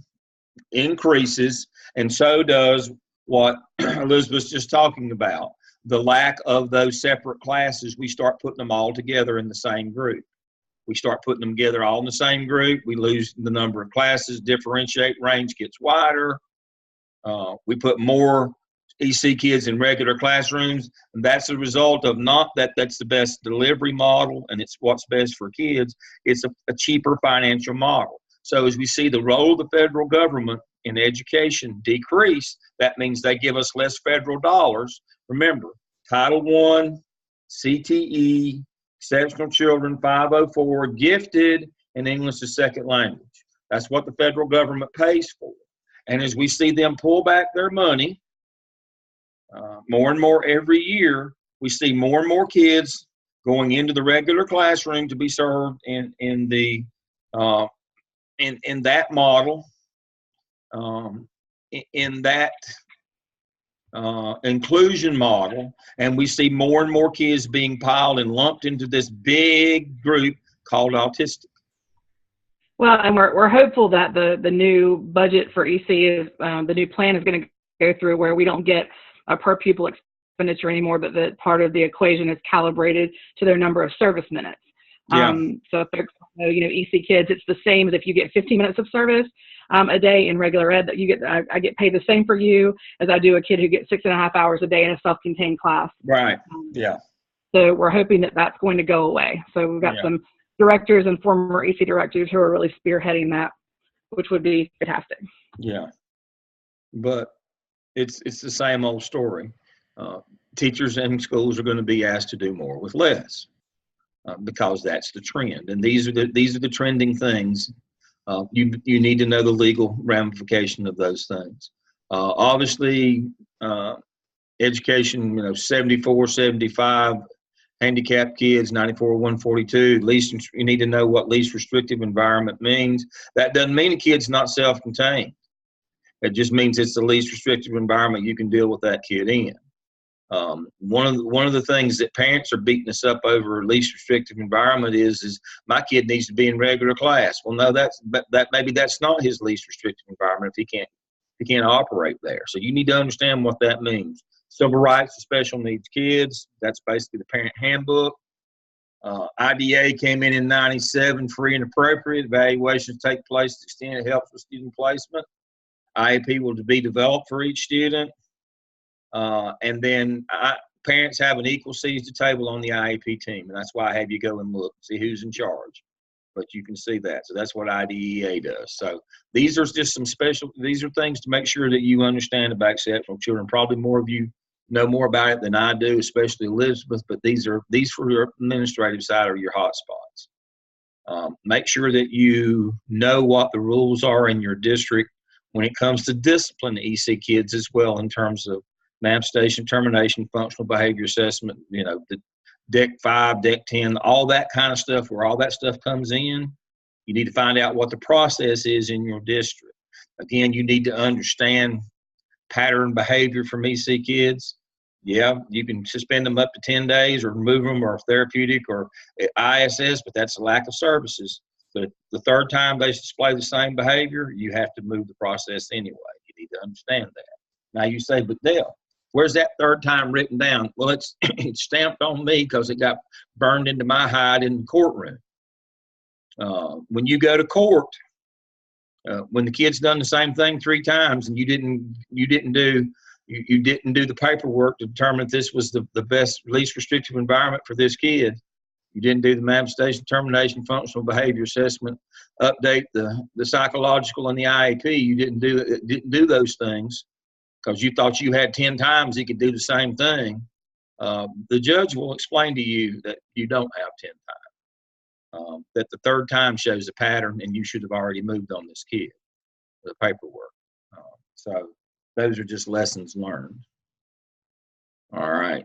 increases, and so does what Elizabeth's just talking about. The lack of those separate classes, we start putting them all together in the same group. We start putting them together all in the same group. We lose the number of classes, differentiate range gets wider. We put more EC kids in regular classrooms, and that's a result of not that's the best delivery model and it's what's best for kids. It's a cheaper financial model. So as we see the role of the federal government in education decrease, that means they give us less federal dollars. Remember, Title I, CTE, Exceptional Children 504, gifted, and English as second language. That's what the federal government pays for. And as we see them pull back their money, more and more every year, we see more and more kids going into the regular classroom to be served in that model, in that inclusion model, and we see more and more kids being piled and lumped into this big group called autistic. Well, and we're hopeful that the new budget for EC is the new plan is going to go through where we don't get a per pupil expenditure anymore, but that part of the equation is calibrated to their number of service minutes. Yeah. So if they're, EC kids, it's the same as if you get 15 minutes of service a day in regular ed, that you get, I get paid the same for you as I do a kid who gets 6.5 hours a day in a self-contained class. Right. Yeah. So we're hoping that that's going to go away. So we've got some directors and former EC directors who are really spearheading that, which would be fantastic. Yeah. But it's the same old story. Teachers and schools are going to be asked to do more with less. Because that's the trend, and these are the trending things. You need to know the legal ramification of those things. Obviously, education, 74, 75, handicapped kids, 94, 142. You need to know what least restrictive environment means. That doesn't mean a kid's not self-contained. It just means it's the least restrictive environment you can deal with that kid in. One of the things that parents are beating us up over least restrictive environment is my kid needs to be in regular class. Well, no, maybe that's not his least restrictive environment if he can't operate there. So you need to understand what that means. Civil rights to special needs kids, that's basically the parent handbook. IDA came in 97, free and appropriate. Evaluations take place to the extent it helps with student placement. IEP will be developed for each student. And then parents have an equal seat at the table on the IEP team. And that's why I have you go and look, see who's in charge. But you can see that. So that's what IDEA does. So these are just these are things to make sure that you understand about exceptional children. Probably more of you know more about it than I do, especially Elizabeth, but these for your administrative side are your hot spots. Make sure that you know what the rules are in your district when it comes to discipline EC kids as well, in terms of manifestation, termination, functional behavior assessment, the Deck 5, Deck 10, all that kind of stuff, where all that stuff comes in. You need to find out what the process is in your district. Again, you need to understand pattern behavior from EC kids. Yeah, you can suspend them up to 10 days or remove them, or therapeutic or ISS, but that's a lack of services. But the third time they display the same behavior, you have to move the process anyway. You need to understand that. Now you say, but Dale, where's that third time written down? Well, it's stamped on me because it got burned into my hide in the courtroom. When you go to court, when the kid's done the same thing 3 times and you didn't do the paperwork to determine if this was the best, least restrictive environment for this kid, you didn't do the manifestation, termination, functional behavior assessment, update the psychological and the IEP, you didn't do those things because you thought you had 10 times he could do the same thing. The judge will explain to you that you don't have 10 times, that the third time shows a pattern and you should have already moved on this kid, the paperwork. So those are just lessons learned. All right.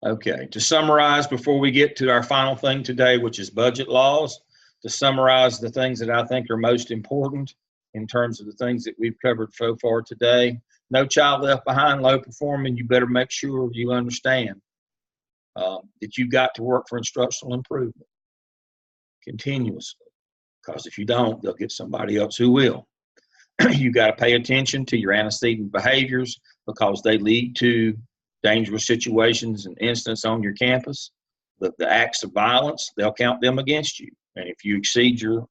Okay, to summarize before we get to our final thing today, which is budget laws, to summarize the things that I think are most important in terms of the things that we've covered so far today. No child left behind, low performing. You better make sure you understand that you've got to work for instructional improvement continuously, because if you don't, they'll get somebody else who will. You got to pay attention to your antecedent behaviors because they lead to dangerous situations and incidents on your campus. The acts of violence, they'll count them against you. And if you exceed your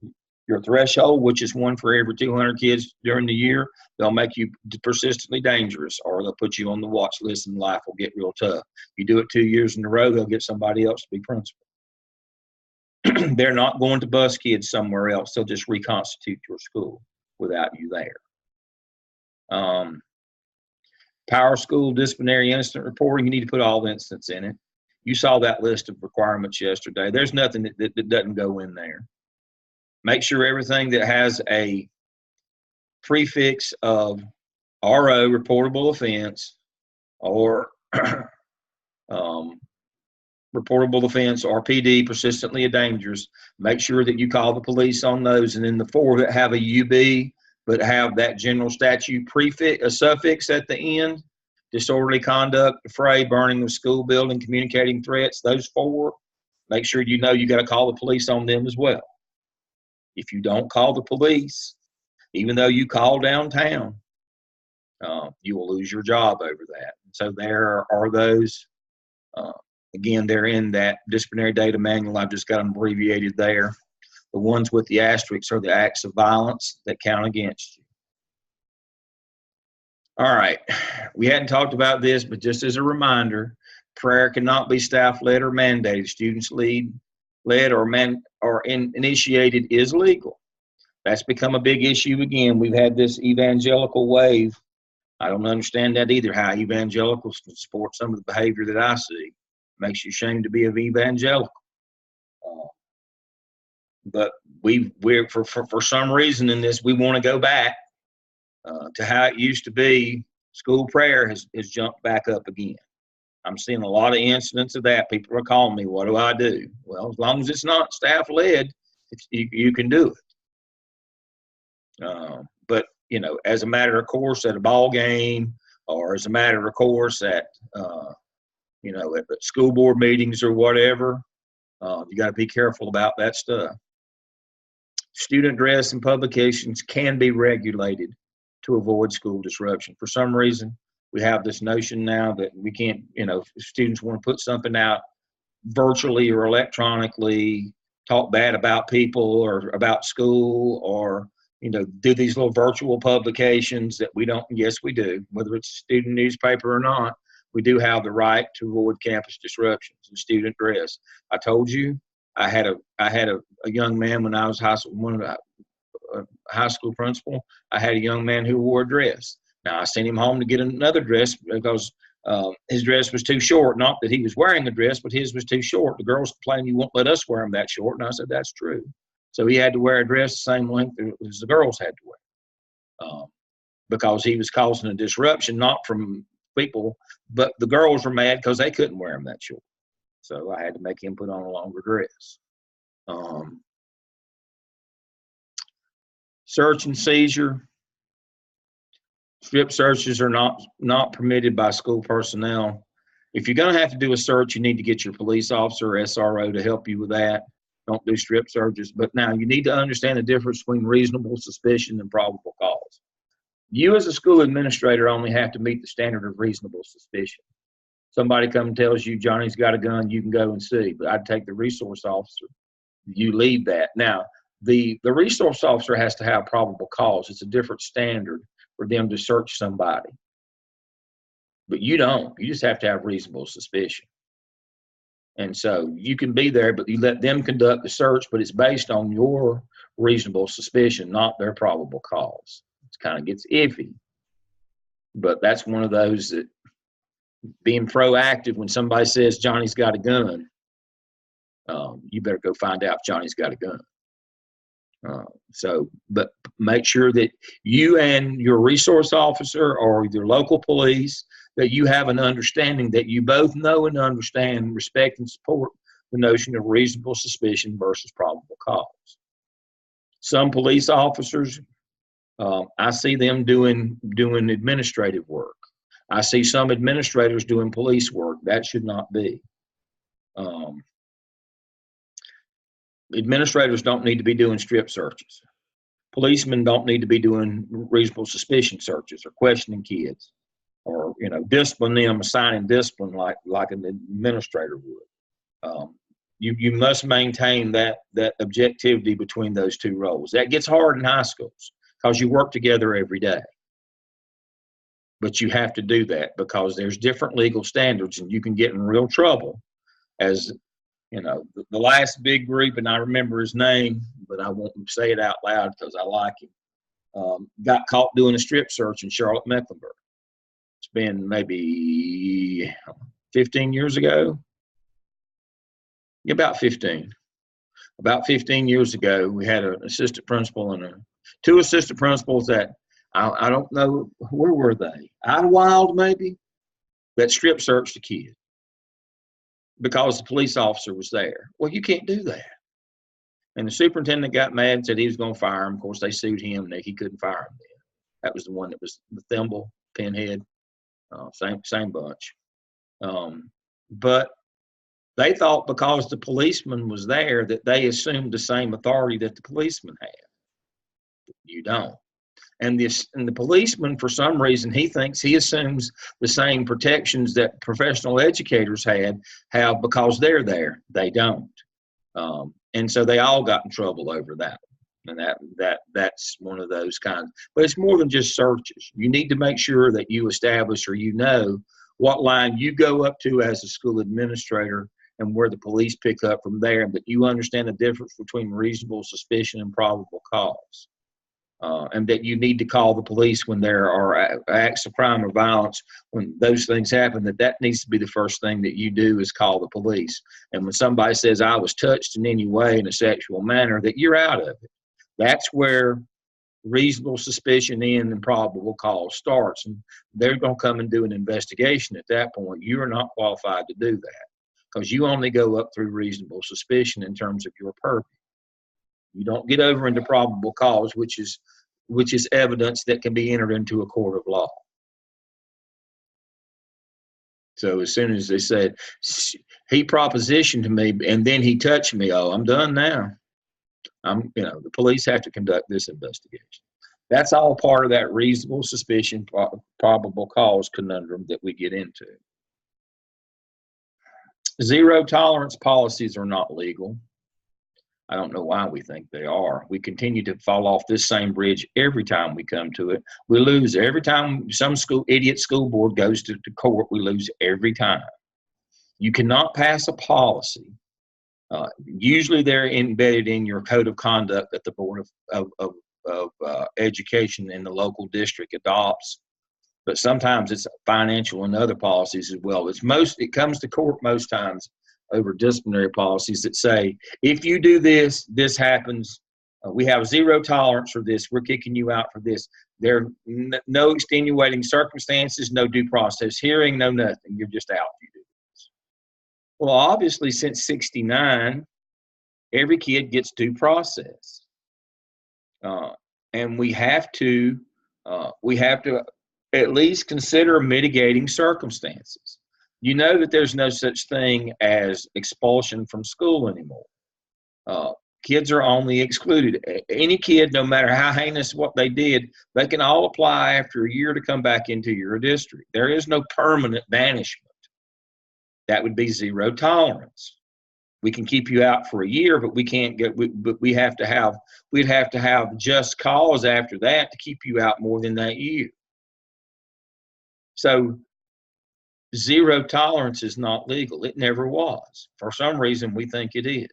threshold, which is 1 for every 200 kids during the year, they'll make you persistently dangerous, or they'll put you on the watch list and life will get real tough. You do it 2 years in a row, they'll get somebody else to be principal. They're not going to bus kids somewhere else. They'll just reconstitute your school without you there. Power school disciplinary incident reporting, you need to put all the incidents in it. You saw that list of requirements yesterday. There's nothing that doesn't go in there. Make sure everything that has a prefix of RO, reportable offense, or reportable offense, or PD, persistently dangerous, make sure that you call the police on those. And then the 4 that have a UB but have that general statute prefix, a suffix at the end, disorderly conduct, affray, burning of school building, communicating threats, those 4, make sure you know you got to call the police on them as well. If you don't call the police, even though you call downtown, you will lose your job over that. So there are those. Again, they're in that disciplinary data manual. I've just got them abbreviated there. The ones with the asterisks are the acts of violence that count against you. All right. We hadn't talked about this, but just as a reminder, prayer cannot be staff-led or mandated. Students led or initiated is legal. That's become a big issue again. We've had this evangelical wave. I don't understand that either, how evangelicals can support some of the behavior that I see. Makes you ashamed to be an evangelical. But we're for some reason in this, we want to go back to how it used to be. School prayer has jumped back up again. I'm seeing a lot of incidents of that. People are calling me, what do I do? Well, as long as it's not staff-led, you can do it. But, you know, as a matter of course at a ball game, or as a matter of course at, you know, at school board meetings or whatever, you got to be careful about that stuff. Student dress and publications can be regulated to avoid school disruption. For some reason, we have this notion now that we can't, you know, if students want to put something out virtually or electronically, talk bad about people or about school, or, you know, do these little virtual publications that we don't. Yes, we do. Whether it's a student newspaper or not, we do have the right to avoid campus disruptions and student dress. I told you, I had a young man when I was high school principal. I had a young man who wore a dress. Now I sent him home to get another dress because his dress was too short. Not that he was wearing a dress, but his was too short. The girls complained, you won't let us wear them that short. And I said, that's true. So he had to wear a dress the same length as the girls had to wear, because he was causing a disruption, not from people, but the girls were mad because they couldn't wear them that short. So I had to make him put on a longer dress. Search and seizure. Strip searches are not permitted by school personnel. If you're going to have to do a search, you need to get your police officer or SRO to help you with that. Don't do strip searches. But now you need to understand the difference between reasonable suspicion and probable cause. You as a school administrator only have to meet the standard of reasonable suspicion. Somebody comes and tells you Johnny's got a gun, you can go and see. But I'd take the resource officer. You leave that. Now, the resource officer has to have probable cause. It's a different standard for them to search somebody. But you don't. You just have to have reasonable suspicion. And so you can be there, but you let them conduct the search, but it's based on your reasonable suspicion, not their probable cause. It kind of gets iffy. But that's one of those that being proactive when somebody says Johnny's got a gun, you better go find out if Johnny's got a gun. But make sure that you and your resource officer or your local police, that you have an understanding that you both know and understand, respect and support the notion of reasonable suspicion versus probable cause. Some police officers, I see them doing administrative work. I see some administrators doing police work. That should not be. Administrators don't need to be doing strip searches. Policemen don't need to be doing reasonable suspicion searches or questioning kids, or, you know, discipline them, assigning discipline like an administrator would. You must maintain that objectivity between those two roles. That gets hard in high schools because you work together every day. But you have to do that because there's different legal standards, and you can get in real trouble. As you know, the last big group, and I remember his name, but I won't say it out loud because I like him, got caught doing a strip search in Charlotte, Mecklenburg. It's been maybe 15 years ago. About 15. About 15 years ago, we had an assistant principal and two assistant principals that I don't know, where were they? Idlewild, maybe? That strip searched a kid because the police officer was there. Well, you can't do that. And the superintendent got mad and said he was going to fire him. Of course, they sued him and he couldn't fire him then. That was the one that was the thimble, pinhead, same bunch. But they thought because the policeman was there that they assumed the same authority that the policeman had. You don't. And the policeman, for some reason, he assumes the same protections that professional educators have because they're there. They don't. And so they all got in trouble over that. And that's one of those kinds. But it's more than just searches. You need to make sure that you establish, or you know, what line you go up to as a school administrator and where the police pick up from there, and that you understand the difference between reasonable suspicion and probable cause. And that you need to call the police when there are acts of crime or violence. When those things happen, that needs to be the first thing that you do, is call the police. And when somebody says, I was touched in any way in a sexual manner, that you're out of it. That's where reasonable suspicion and probable cause starts. And they're going to come and do an investigation at that point. You are not qualified to do that, because you only go up through reasonable suspicion in terms of your purview. You don't get over into probable cause, which is evidence that can be entered into a court of law. So as soon as they said, he propositioned to me and then he touched me, oh, I'm done now. The police have to conduct this investigation. That's all part of that reasonable suspicion, probable cause conundrum that we get into. Zero tolerance policies are not legal. I don't know why we think they are. We continue to fall off this same bridge every time we come to it. We lose every time some idiot school board goes to court. We lose every time. You cannot pass a policy. Usually they're embedded in your code of conduct that the Board of Education in the local district adopts. But sometimes it's financial and other policies as well. It comes to court most times over disciplinary policies that say, if you do this, this happens. We have zero tolerance for this. We're kicking you out for this. There are no extenuating circumstances, no due process hearing, no nothing. You're just out. You do this. Well, obviously, since '69, every kid gets due process, and we have to at least consider mitigating circumstances. You know that there's no such thing as expulsion from school anymore. Kids are only excluded. Any kid, no matter how heinous what they did, they can all apply after a year to come back into your district. There is no permanent banishment. That would be zero tolerance. We can keep you out for a year, but we can't get. But we'd have to have just cause after that to keep you out more than that year. So zero tolerance is not legal. It never was. For some reason, we think it is.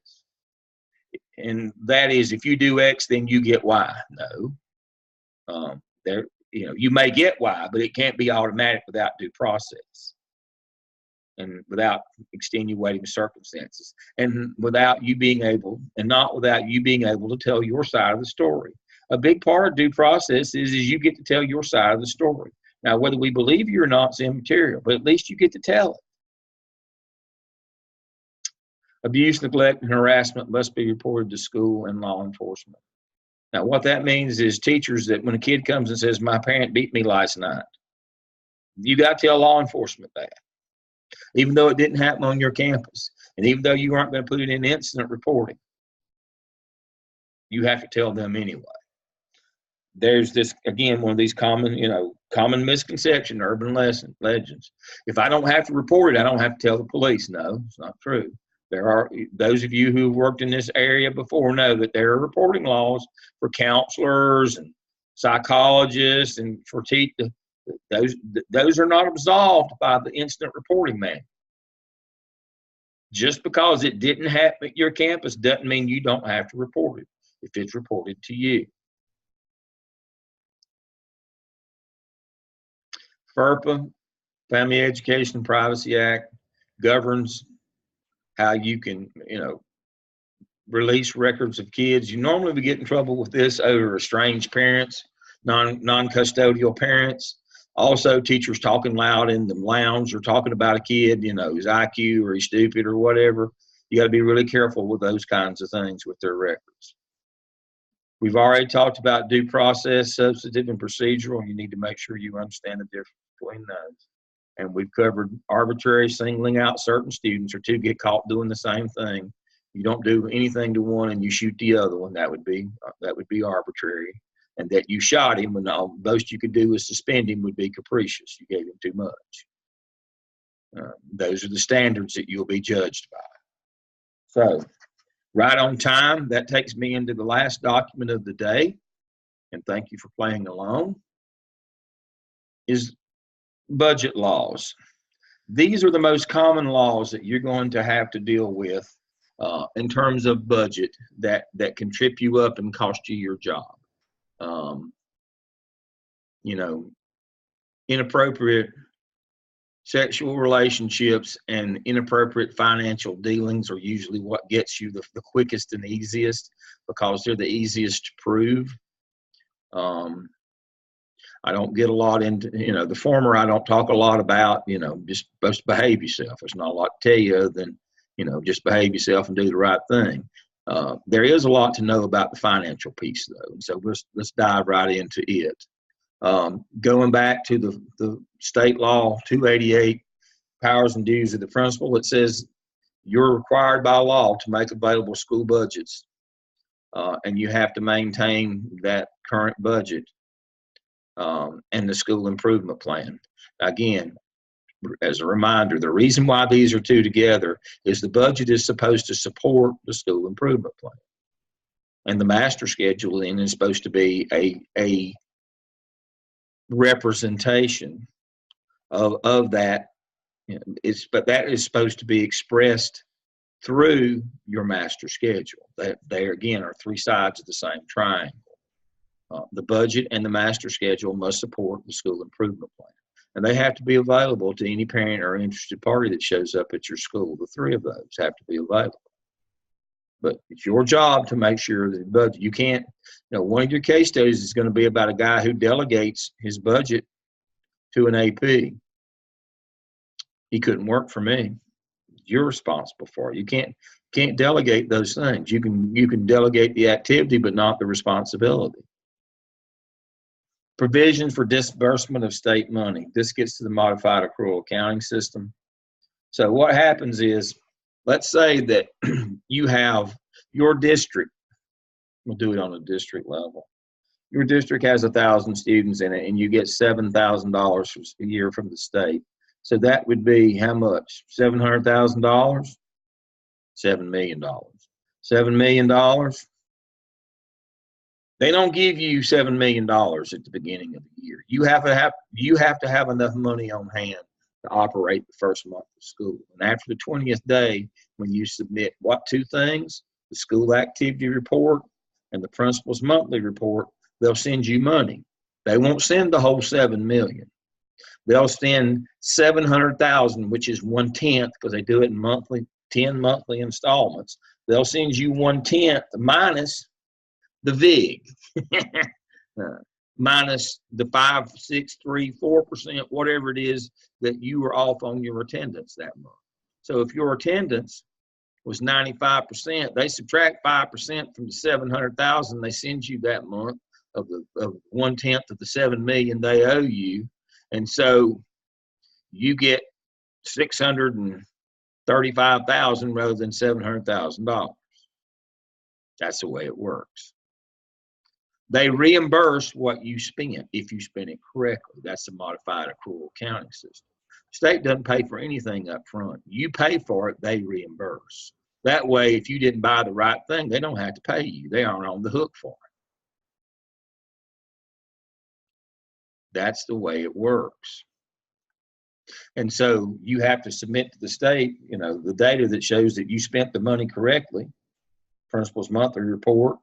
And that is, if you do X, then you get Y. No. You may get Y, but it can't be automatic without due process and without extenuating circumstances, and without you being able to tell your side of the story. A big part of due process is you get to tell your side of the story. Now, whether we believe you or not is immaterial, but at least you get to tell it. Abuse, neglect, and harassment must be reported to school and law enforcement. Now, what that means is teachers, that when a kid comes and says, my parent beat me last night, you got to tell law enforcement that, even though it didn't happen on your campus, and even though you aren't going to put it in incident reporting, you have to tell them anyway. There's this, again, one of these common misconception, urban legends. If I don't have to report it, I don't have to tell the police. No, it's not true. There are, those of you who have worked in this area before know that there are reporting laws for counselors and psychologists and for teachers. Those are not absolved by the incident reporting manual. Just because it didn't happen at your campus doesn't mean you don't have to report it if it's reported to you. FERPA, Family Education and Privacy Act, governs how you can, release records of kids. You normally would get in trouble with this over estranged parents, non-custodial parents. Also, teachers talking loud in the lounge or talking about a kid, his IQ or he's stupid or whatever. You got to be really careful with those kinds of things with their records. We've already talked about due process, substantive, and procedural. You need to make sure you understand the difference between those. And we've covered arbitrary singling out certain students, or two get caught doing the same thing. You don't do anything to one and you shoot the other one. That would be arbitrary. and that you shot him when all most you could do was suspend him would be capricious. You gave him too much. Those are the standards that you'll be judged by. So, right on time, that takes me into the last document of the day, and thank you for playing along, is budget laws. These are the most common laws that you're going to have to deal with in terms of budget that can trip you up and cost you your job. You know, inappropriate sexual relationships and inappropriate financial dealings are usually what gets you the quickest and easiest, because they're the easiest to prove. I don't get a lot into, the former I don't talk a lot about, just supposed to behave yourself. There's not a lot to tell you other than, just behave yourself and do the right thing. There is a lot to know about the financial piece, though, and so let's dive right into it. Going back to the state law 288, powers and duties of the principal, it says you're required by law to make available school budgets, and you have to maintain that current budget and the school improvement plan. Again, as a reminder, the reason why these are two together is the budget is supposed to support the school improvement plan, and the master schedule then is supposed to be a representation of that. But that is supposed to be expressed through your master schedule. That they again are three sides of the same triangle. The budget and the master schedule must support the school improvement plan, and they have to be available to any parent or interested party that shows up at your school. The three of those have to be available. But it's your job to make sure that the budget, you can't, one of your case studies is going to be about a guy who delegates his budget to an AP. He couldn't work for me. You're responsible for it. You can't delegate those things. You can delegate the activity, but not the responsibility. Provisions for disbursement of state money. This gets to the modified accrual accounting system. So what happens is, let's say that you have your district, we'll do it on a district level. Your district has 1,000 students in it, and you get $7,000 a year from the state. So that would be how much? $700,000? $7 million. $7 million. They don't give you $7 million at the beginning of the year. You have to have enough money on hand to operate the first month of school. And after the 20th day, when you submit what two things? The school activity report and the principal's monthly report, they'll send you money. They won't send the whole $7 million. They'll send $700,000, which is 1/10, because they do it in 10 monthly installments. They'll send you 1/10 minus the VIG, minus the 5, 6, 3, 4%, whatever it is that you were off on your attendance that month. So if your attendance was 95%, they subtract 5% from the $700,000 they send you that month of 1/10 of the $7 million they owe you. And so you get $635,000 rather than $700,000. That's the way it works. They reimburse what you spent if you spent it correctly. That's the modified accrual accounting system. State doesn't pay for anything up front. You pay for it, they reimburse. That way, if you didn't buy the right thing, they don't have to pay you. They aren't on the hook for it. That's the way it works. And so you have to submit to the state, the data that shows that you spent the money correctly. Principal's monthly report,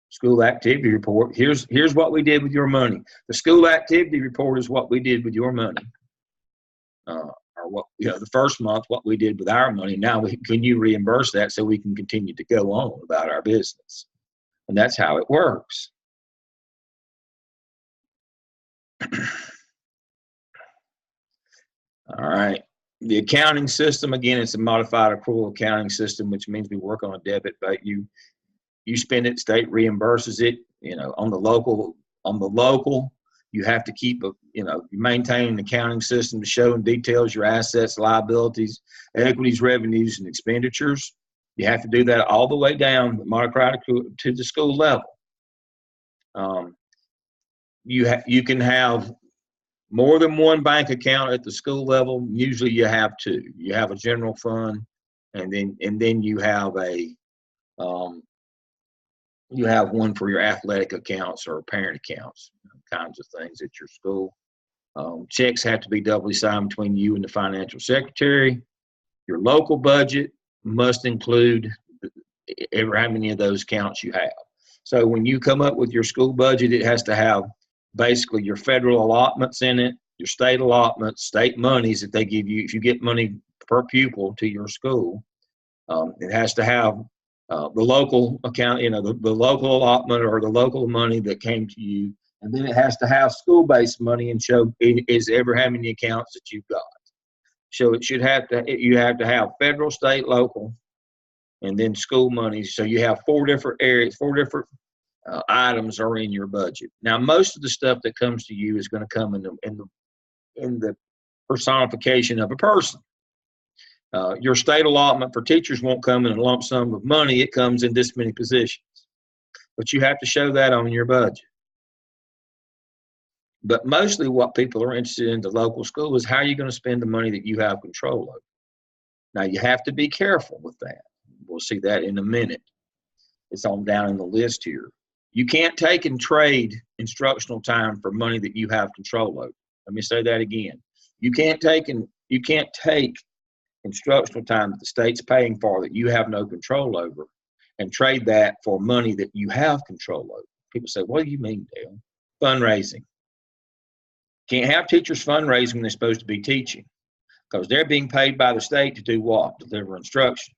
school activity report. Here's what we did with your money. The school activity report is what we did with your money. Or what, the first month, what we did with our money. Now, can you reimburse that so we can continue to go on about our business? And that's how it works. All right. The accounting system, again, it's a modified accrual accounting system, which means we work on a debit, but you spend it, state reimburses it. On the local, you have to keep you maintain an accounting system to show and details your assets, liabilities, equities, revenues, and expenditures. You have to do that all the way down, modified accrual to the school level. you can have more than one bank account at the school level. Usually you have two. You have a general fund, and then you have you have one for your athletic accounts or parent accounts, kinds of things at your school. Checks have to be doubly signed between you and the financial secretary. Your local budget must include how many of those accounts you have. So when you come up with your school budget, it has to have basically your federal allotments in it, your state allotments, state monies that they give you. If you get money per pupil to your school, it has to have the local account, the local allotment or the local money that came to you. And then it has to have school-based money and show is ever how many accounts that you've got. So it should have to, you have to have federal, state, local, and then school money. So you have 4 different areas, 4 different items are in your budget. Now, most of the stuff that comes to you is going to come in the personification of a person. Your state allotment for teachers won't come in a lump sum of money. It comes in this many positions. But you have to show that on your budget. But mostly what people are interested in the local school is how are you going to spend the money that you have control over. Now, you have to be careful with that. We'll see that in a minute. It's on down in the list here. You can't take and trade instructional time for money that you have control over. Let me say that again. You can't take instructional time that the state's paying for that you have no control over and trade that for money that you have control over. People say, what do you mean, Dale? Fundraising. Can't have teachers fundraising when they're supposed to be teaching because they're being paid by the state to do what? Deliver instruction.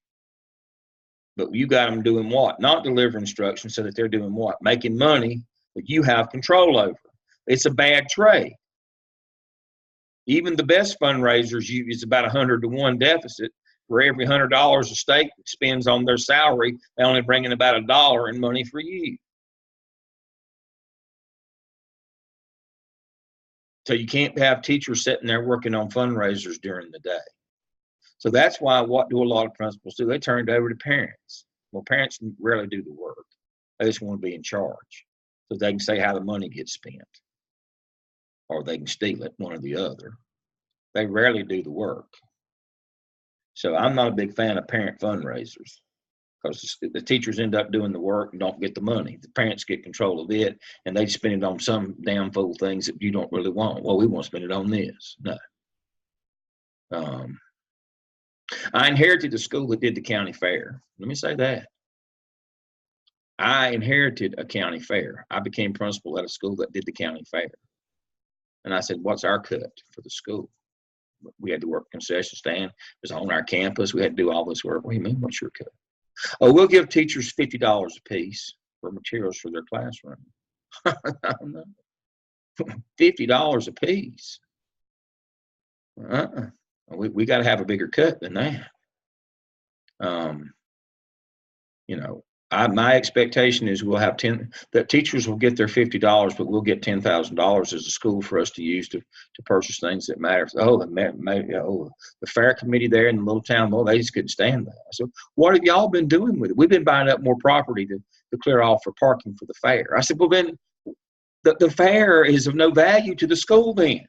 But you got them doing what? Not deliver instruction, so that they're doing what? Making money that you have control over. It's a bad trade. Even the best fundraisers, it's about 100-to-1 deficit. For every $100 a state spends on their salary, they only bring in about $1 in money for you. So you can't have teachers sitting there working on fundraisers during the day. So that's why what do a lot of principals do? They turn it over to parents. Well, parents rarely do the work. They just want to be in charge so they can say how the money gets spent, or they can steal it, one or the other. They rarely do the work. So I'm not a big fan of parent fundraisers because the teachers end up doing the work and don't get the money. The parents get control of it, and they spend it on some damn fool things that you don't really want. Well, we want to spend it on this. No. I inherited a school that did the county fair. Let me say that. I inherited a county fair. I became principal at a school that did the county fair. And I said, what's our cut for the school? We had to work concession stand. It was on our campus. We had to do all this work. What do you mean, what's your cut? Oh, we'll give teachers $50 a piece for materials for their classroom. $50 a piece. We got to have a bigger cut than that. My expectation is we'll have that teachers will get their $50, but we'll get $10,000 as a school for us to use to purchase things that matter. The fair committee there in the little town, well, they just couldn't stand that. So what have y'all been doing with it? We've been buying up more property to clear off for parking for the fair. I said, well, then the fair is of no value to the school then.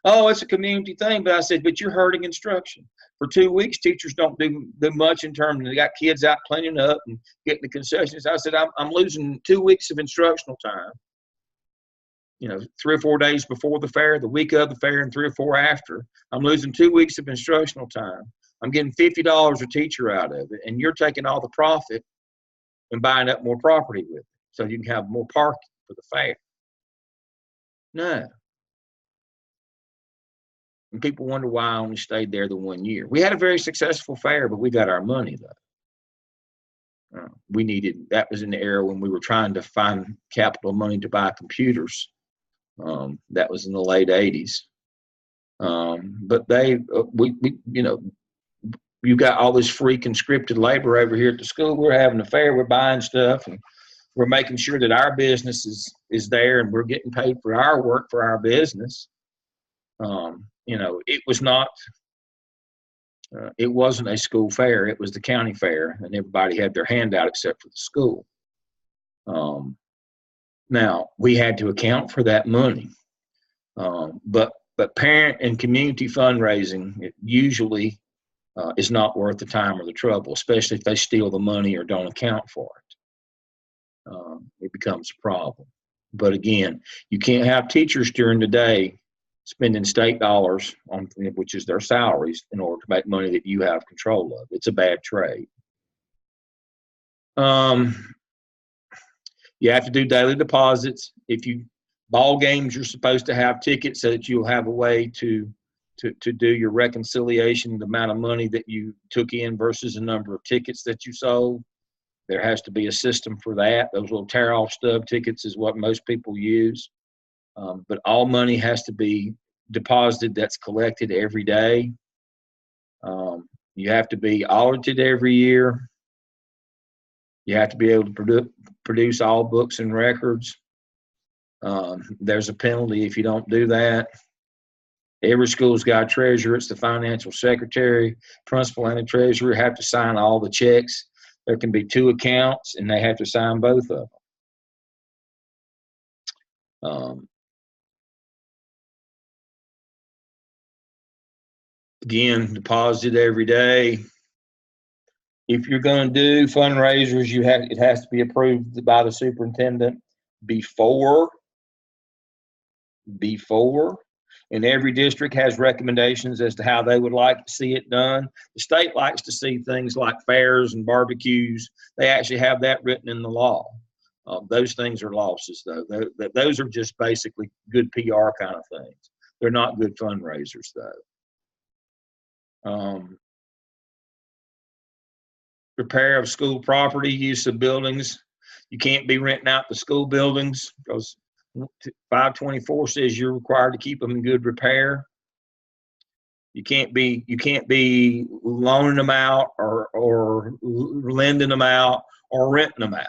Oh, it's a community thing. But I said, but you're hurting instruction. For 2 weeks, teachers don't do much in terms of they got kids out cleaning up and getting the concessions. I said, I'm losing 2 weeks of instructional time. 3 or 4 days before the fair, the week of the fair, and 3 or 4 after. I'm losing 2 weeks of instructional time. I'm getting $50 a teacher out of it, and you're taking all the profit and buying up more property with it so you can have more parking for the fair. No. And people wonder why I only stayed there the 1 year. We had a very successful fair, but we got our money, though. That was in the era when we were trying to find capital money to buy computers. That was in the late 80s. But you got all this free conscripted labor over here at the school. We're having a fair, we're buying stuff, and we're making sure that our business is there, and we're getting paid for our work for our business. It wasn't a school fair. It was the county fair, and everybody had their hand out except for the school. Now, we had to account for that money. But parent and community fundraising, it usually is not worth the time or the trouble, especially if they steal the money or don't account for it. It becomes a problem. But again, you can't have teachers during the day spending state dollars on, which is their salaries, in order to make money that you have control of. It's a bad trade. You have to do daily deposits. If you ball games, you're supposed to have tickets so that you'll have a way to do your reconciliation, the amount of money that you took in versus the number of tickets that you sold. There has to be a system for that. Those little tear-off stub tickets is what most people use. But all money has to be deposited that's collected every day. You have to be audited every year. You have to be able to produce all books and records. There's a penalty if you don't do that. Every school's got a treasurer. It's the financial secretary. Principal and the treasurer have to sign all the checks. There can be 2 accounts, and they have to sign both of them. Again, deposit every day. If you're going to do fundraisers, it has to be approved by the superintendent before. And every district has recommendations as to how they would like to see it done. The state likes to see things like fairs and barbecues. They actually have that written in the law. Those things are losses, though. Those are just basically good PR kind of things. They're not good fundraisers, though. Repair of school property, use of buildings. You can't be renting out the school buildings because 524 says you're required to keep them in good repair. You can't be loaning them out or lending them out or renting them out.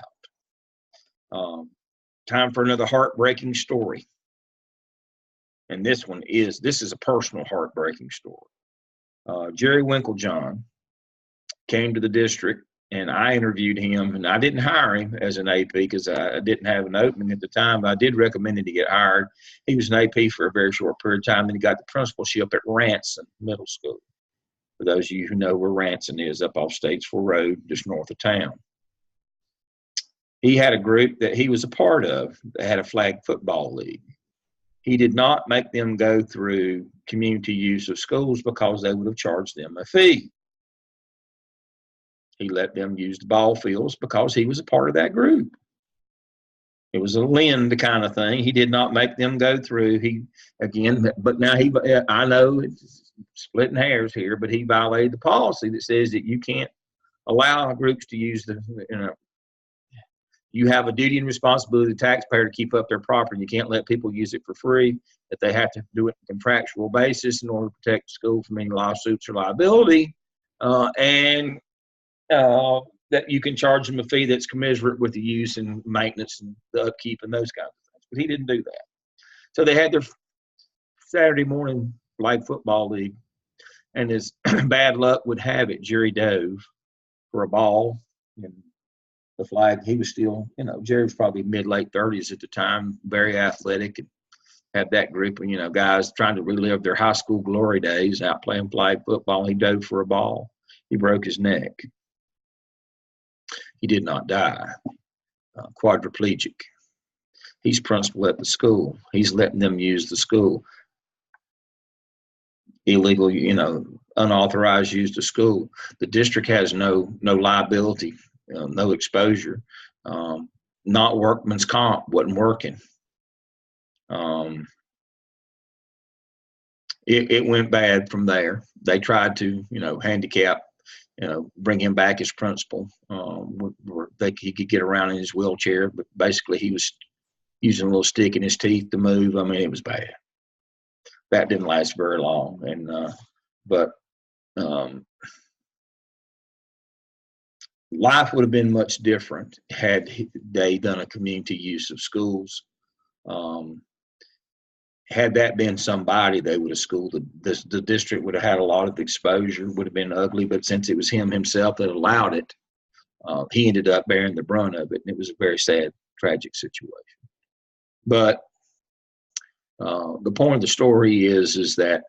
Time for another heartbreaking story. And this is a personal heartbreaking story. Jerry Winklejohn came to the district, and I interviewed him, and I didn't hire him as an AP because I didn't have an opening at the time, but I did recommend him to get hired. He was an AP for a very short period of time, then he got the principalship at Ranson Middle School. For those of you who know where Ranson is, up off Statesville Road, just north of town. He had a group that he was a part of that had a flag football league. He did not make them go through community use of schools because they would have charged them a fee. He let them use the ball fields because he was a part of that group. It was a lend kind of thing. He did not make them go through. But now I know it's splitting hairs here, but he violated the policy that says that you can't allow groups to use you have a duty and responsibility, the taxpayer, to keep up their property. You can't let people use it for free, that they have to do it on a contractual basis in order to protect the school from any lawsuits or liability. That you can charge them a fee that's commensurate with the use and maintenance and the upkeep and those kinds of things. But he didn't do that. So they had their Saturday morning flag football league, and as bad luck would have it, Jerry dove for a ball. And the flag, he was still, Jerry was probably mid-late 30s at the time, very athletic, and had that group of, guys trying to relive their high school glory days out playing flag football. He dove for a ball. He broke his neck. He did not die. Quadriplegic. He's principal at the school. He's letting them use the school. Illegal, unauthorized use of school. The district has no liability, no exposure. Not workman's comp, wasn't working. It went bad from there. They tried to, handicap, bring him back as principal. He could get around in his wheelchair, but basically he was using a little stick in his teeth to move. I mean, it was bad. That didn't last very long. But life would have been much different had they done a community use of schools. Had that been somebody, they would have schooled. The district would have had a lot of exposure, would have been ugly, but since it was him himself that allowed it, he ended up bearing the brunt of it, and it was a very sad, tragic situation. But the point of the story is that,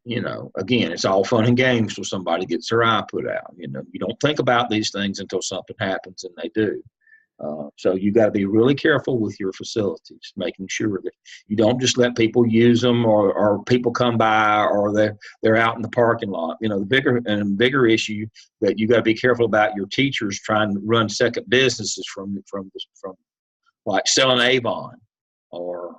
you know, again, it's all fun and games till somebody gets their eye put out. You know, you don't think about these things until something happens, and they do. So you got to be really careful with your facilities, making sure that you don't just let people use them, or people come by, or they're out in the parking lot. You know, the bigger issue that you got to be careful about your teachers trying to run second businesses from like selling Avon, or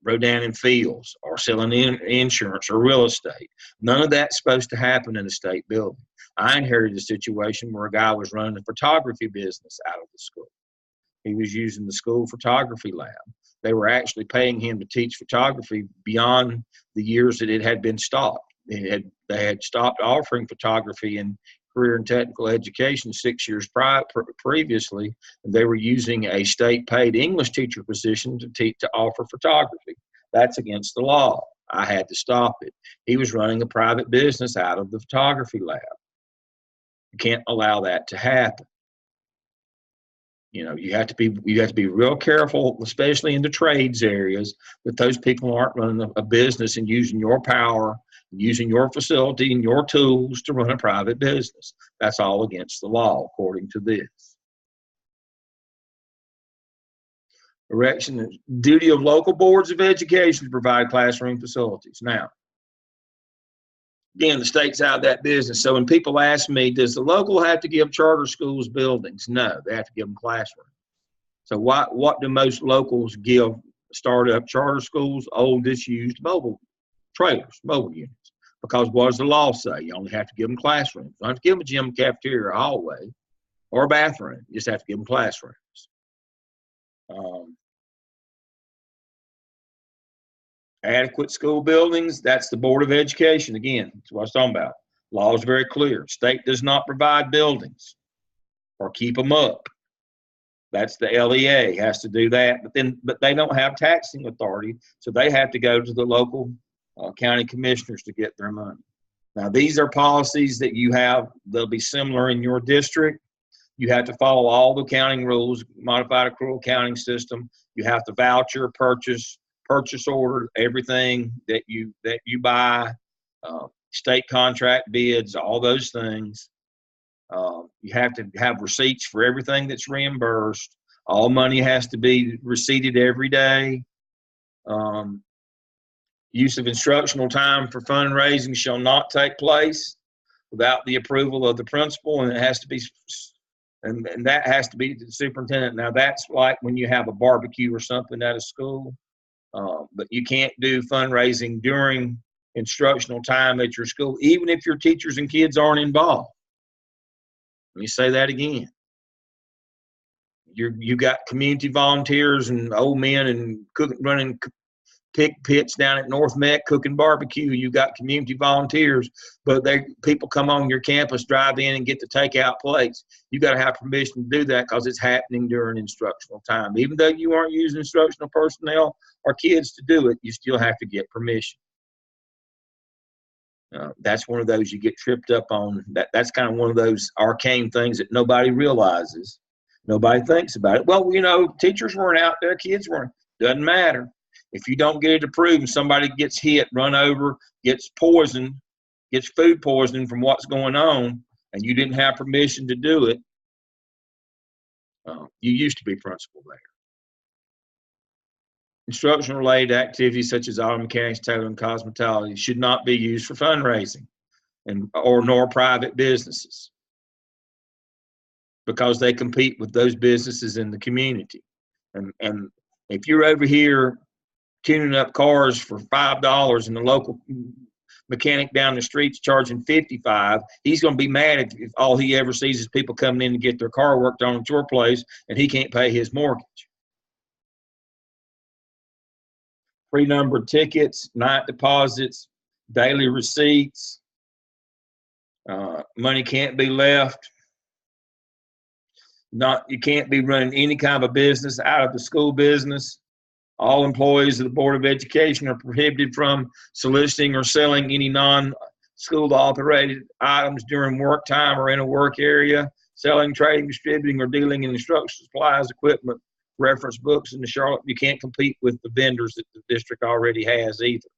Rodan and Fields, or selling insurance or real estate. None of that's supposed to happen in a state building. I inherited a situation where a guy was running a photography business out of the school. He was using the school photography lab. They were actually paying him to teach photography beyond the years that it had been stopped. They had stopped offering photography in career and technical education 6 years previously, and they were using a state-paid English teacher position to offer photography. That's against the law. I had to stop it. He was running a private business out of the photography lab. You can't allow that to happen. You know, you have to be real careful, especially in the trades areas, that those people aren't running a business and using your power, using your facility and your tools to run a private business. That's all against the law, according to this. Direction and duty of local boards of education to provide classroom facilities. Now, again, the state's out of that business. So when people ask me, does the local have to give charter schools buildings? No, they have to give them classrooms. So what do most locals give startup charter schools? Old, disused mobile trailers, mobile units. Because what does the law say? You only have to give them classrooms. You don't have to give them a gym, cafeteria, or a hallway, or a bathroom. You just have to give them classrooms. Adequate school buildings, that's the Board of Education. Again, that's what I was talking about. Law is very clear. State does not provide buildings or keep them up. That's the LEA has to do that, but they don't have taxing authority, so they have to go to the local county commissioners to get their money. Now, these are policies that you have. They'll be similar in your district. You have to follow all the accounting rules, modified accrual accounting system. You have to voucher, purchase order, everything that you buy, state contract bids, all those things. You have to have receipts for everything that's reimbursed. All money has to be receipted every day. Use of instructional time for fundraising shall not take place without the approval of the principal, and it has to be, and that has to be the superintendent. Now, that's like when you have a barbecue or something at a school. But you can't do fundraising during instructional time at your school, even if your teachers and kids aren't involved. Let me say that again. You got community volunteers and old men and running pig pits down at North Meck cooking barbecue. You got community volunteers, but people come on your campus, drive in, and get the takeout plates. You got to have permission to do that because it's happening during instructional time. Even though you aren't using instructional personnel or kids to do it, you still have to get permission. That's one of those you get tripped up on. That's kind of one of those arcane things that nobody realizes. Nobody thinks about it. Well, you know, teachers weren't out there, kids weren't. Doesn't matter. If you don't get it approved and somebody gets hit, run over, gets poisoned, gets food poisoning from what's going on, and you didn't have permission to do it, you used to be principal there. Instructional-related activities such as auto mechanics, tailoring, cosmetology should not be used for fundraising nor private businesses, because they compete with those businesses in the community. And if you're over here tuning up cars for $5 and the local mechanic down the street's charging $55, he's going to be mad if all he ever sees is people coming in to get their car worked on at your place and he can't pay his mortgage. Pre-numbered tickets, night deposits, daily receipts, money can't be left. You can't be running any kind of a business out of the school business. All employees of the Board of Education are prohibited from soliciting or selling any non-school operated items during work time or in a work area, selling, trading, distributing, or dealing in instructional supplies, equipment, reference books in the Charlotte. You can't compete with the vendors that the district already has either.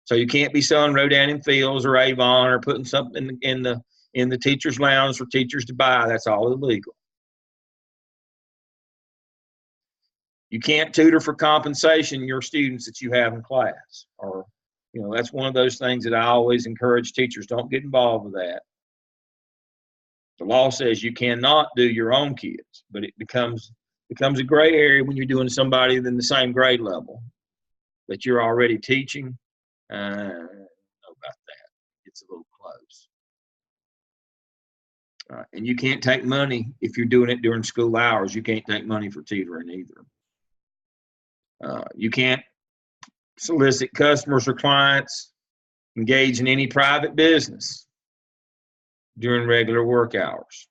So you can't be selling Rodan and Fields or Avon or putting something in the teacher's lounge for teachers to buy. That's all illegal. You can't tutor for compensation your students that you have in class. Or, that's one of those things that I always encourage teachers, don't get involved with that. The law says you cannot do your own kids, but it becomes a gray area when you're doing somebody in the same grade level that you're already teaching. I don't know about that. It's a little close. And you can't take money if you're doing it during school hours. You can't take money for tutoring either. You can't solicit customers or clients, engage in any private business during regular work hours.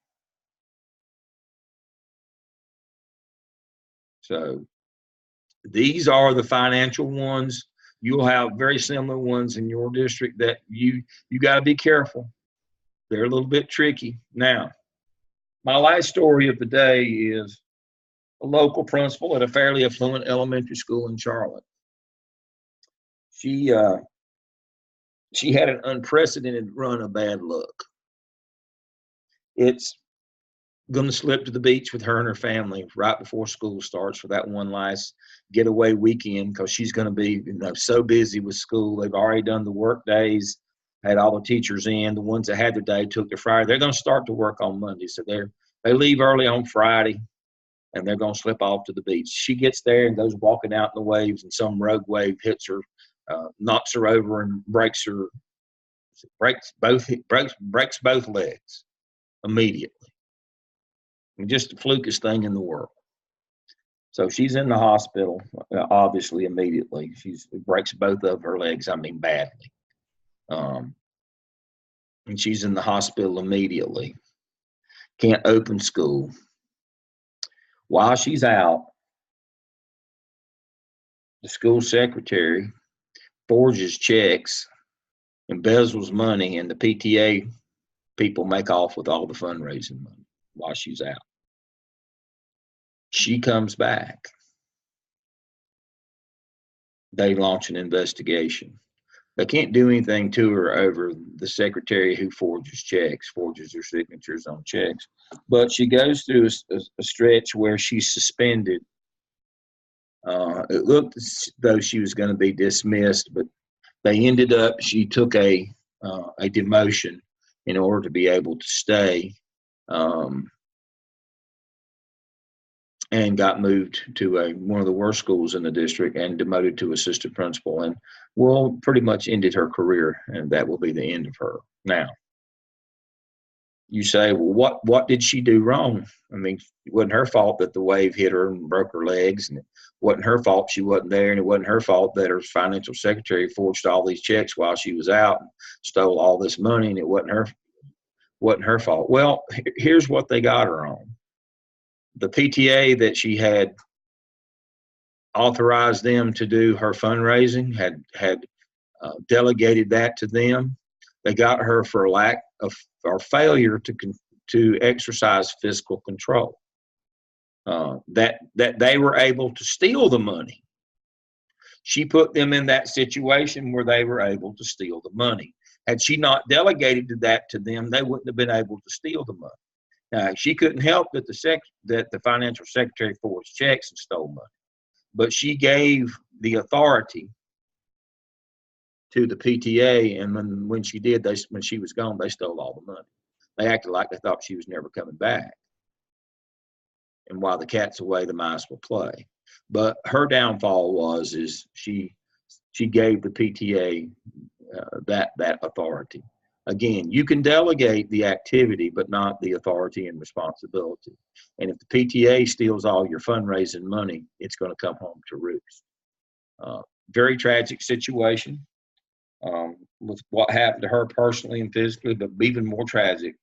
So these are the financial ones. You'll have very similar ones in your district that you got to be careful. They're a little bit tricky. Now, my last story of the day is a local principal at a fairly affluent elementary school in Charlotte. She had an unprecedented run of bad luck. It's going to slip to the beach with her and her family right before school starts for that one last getaway weekend, because she's going to be so busy with school. They've already done the work days, had all the teachers in. The ones that had the day took the Friday. They're going to start to work on Monday. So they leave early on Friday, and they're going to slip off to the beach. She gets there and goes walking out in the waves, and some rogue wave hits her, knocks her over, and breaks both legs immediately. Just the flukest thing in the world. So she's in the hospital, obviously, immediately. She breaks both of her legs, badly. And she's in the hospital immediately. Can't open school. While she's out, the school secretary forges checks, embezzles money, and the PTA people make off with all the fundraising money while she's out. She comes back. They launch an investigation. They can't do anything to her over the secretary who forges her signatures on checks. But she goes through a stretch where she's suspended. It looked as though she was going to be dismissed, but she took a demotion in order to be able to stay, and got moved to one of the worst schools in the district and demoted to assistant principal, and pretty much ended her career, and that will be the end of her. Now, you say, well, what did she do wrong? It wasn't her fault that the wave hit her and broke her legs, and it wasn't her fault she wasn't there, and it wasn't her fault that her financial secretary forged all these checks while she was out and stole all this money, and it wasn't her fault. Well, here's what they got her on. The PTA that she had authorized them to do her fundraising had delegated that to them. They got her for lack of or failure to exercise fiscal control. That they were able to steal the money. She put them in that situation where they were able to steal the money. Had she not delegated that to them, they wouldn't have been able to steal the money. Now, she couldn't help that the financial secretary forged checks and stole money, but she gave the authority to the PTA, and when she did, when she was gone, they stole all the money. They acted like they thought she was never coming back. And while the cat's away, the mice will play. But her downfall is she gave the PTA that authority. Again, you can delegate the activity, but not the authority and responsibility. And if the PTA steals all your fundraising money, it's going to come home to roost. Very tragic situation with what happened to her personally and physically, but even more tragic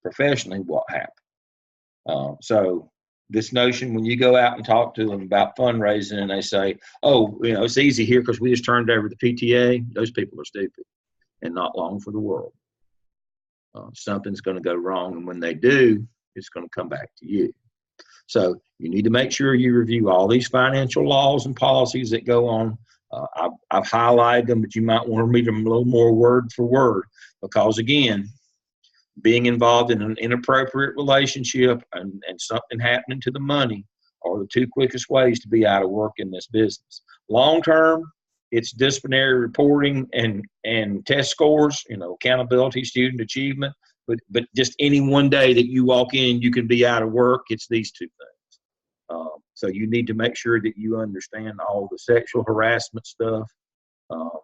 professionally what happened. So this notion, when you go out and talk to them about fundraising and they say, oh, it's easy here because we just turned it over to the PTA, those people are stupid and not long for the world. Something's going to go wrong, and when they do, it's going to come back to you. So you need to make sure you review all these financial laws and policies that go on. I've highlighted them, but you might want to read them a little more word for word, because again, being involved in an inappropriate relationship and something happening to the money are the two quickest ways to be out of work in this business. Long term, it's disciplinary reporting and test scores, accountability, student achievement. But just any one day that you walk in, you can be out of work. It's these two things. So you need to make sure that you understand all the sexual harassment stuff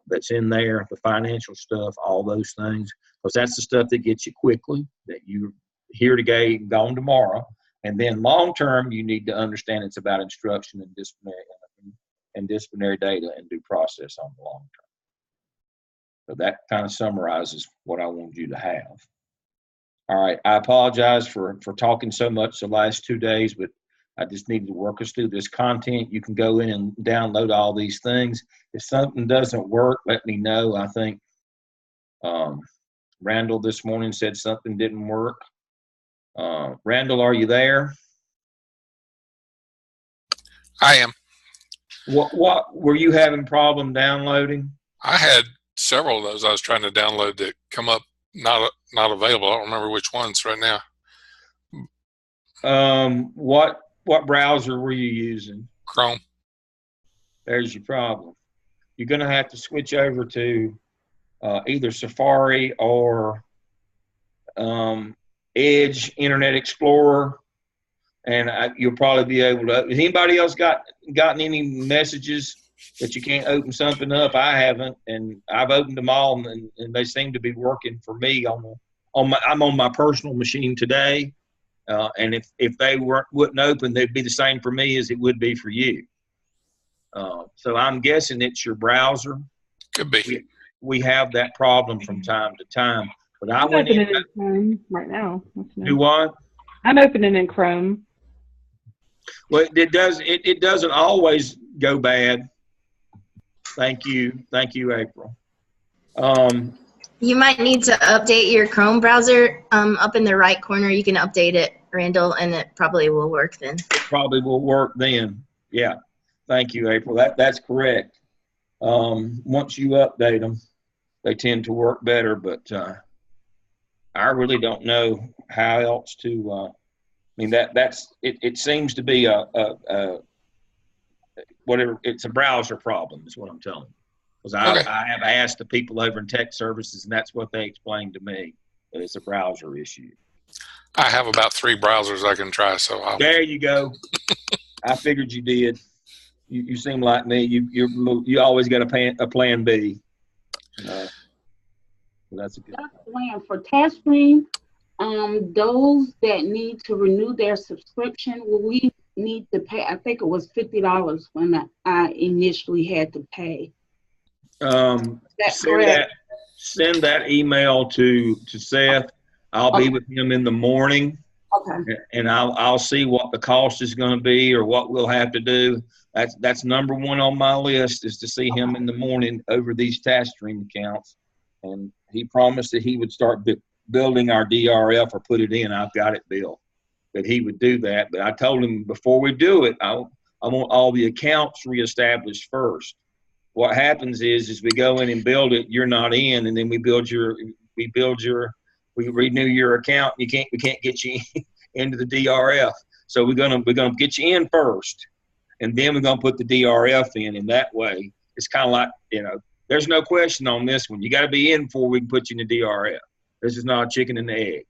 that's in there, the financial stuff, all those things, because that's the stuff that gets you quickly, that you're here today, gone tomorrow. And then long term, you need to understand it's about instruction and disciplinary data and due process on the long term. So that kind of summarizes what I wanted you to have. All right, I apologize for talking so much the last 2 days, but I just needed to work us through this content. You can go in and download all these things. If something doesn't work, let me know. I think Randall this morning said something didn't work. Randall, are you there? I am. What were you having problem downloading? I had several of those I was trying to download that come up not available. I don't remember which ones right now. What browser were you using? Chrome. There's your problem. You're going to have to switch over to either Safari or Edge Internet Explorer, and you'll probably be able to. Has anybody else gotten any messages that you can't open something up? I haven't, and I've opened them all, and they seem to be working for me. I'm on my personal machine today, and if they wouldn't open, they'd be the same for me as it would be for you. So I'm guessing it's your browser. Could be. We have that problem from time to time. But I'm opening in Chrome right now. Do what? I'm opening in Chrome. Well, it doesn't always go bad. Thank you, April. You might need to update your Chrome browser. Up in the right corner, you can update it, Randall, and it probably will work then. It probably will work then. Yeah. Thank you, April. That's correct. Once you update them, they tend to work better, but I really don't know how else to. That's it. It seems to be whatever. It's a browser problem, is what I'm telling you. Because I have asked the people over in tech services, and that's what they explained to me. That it's a browser issue. I have about 3 browsers I can try. So there you go. I figured you did. You seem like me. You always got a plan B. That's a good plan for TestStream. Those that need to renew their subscription, will we need to pay? I think it was $50 when I initially had to pay. Send that email to Seth. I'll be with him in the morning. Okay. And I'll see what the cost is going to be or what we'll have to do. That's number one on my list, is to see him in the morning over these TestStream accounts. And he promised that he would start building our DRF or put it in. I've got it built, that he would do that. But I told him before we do it, I want all the accounts reestablished first. What happens is we go in and build it, you're not in, and then we renew your account. We can't get you into the DRF. So we're gonna get you in first, and then we're gonna put the DRF in. And that way, it's kind of like, there's no question on this one. You got to be in before we can put you in the DRF. This is not a chicken and egg.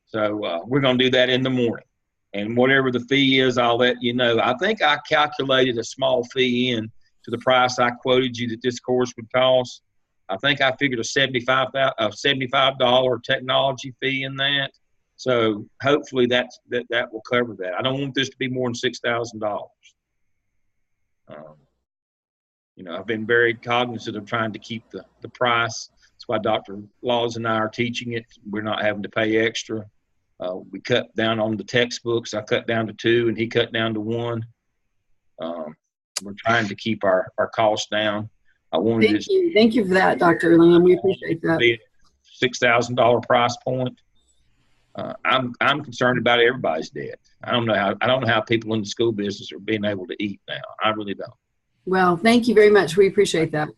So we're gonna do that in the morning, and whatever the fee is, I'll let you know. I think I calculated a small fee in to the price I quoted you that this course would cost. I think I figured a $75 technology fee in that. So hopefully that will cover that. I don't want this to be more than $6,000. I've been very cognizant of trying to keep the price. That's why Dr. Laws and I are teaching it. We're not having to pay extra. We cut down on the textbooks. I cut down to 2 and he cut down to 1. We're trying to keep our costs down. Thank you for that, Dr. Lamb. We appreciate that. $6,000 price point. I'm concerned about everybody's debt. I don't know how people in the school business are being able to eat now. I really don't. Well, thank you very much. We appreciate that.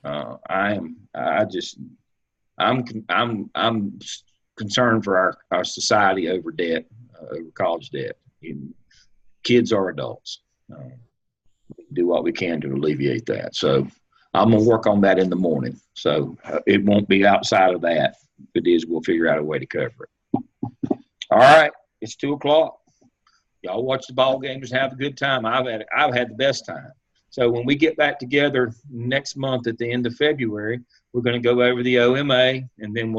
I'm concerned for our society over debt, over college debt. Kids are adults. Do what we can to alleviate that. So I'm going to work on that in the morning. So it won't be outside of that. If it is, we'll figure out a way to cover it. All right. It's 2:00. Y'all watch the ball games and have a good time. I've had the best time. So when we get back together next month at the end of February, we're going to go over the OMA, and then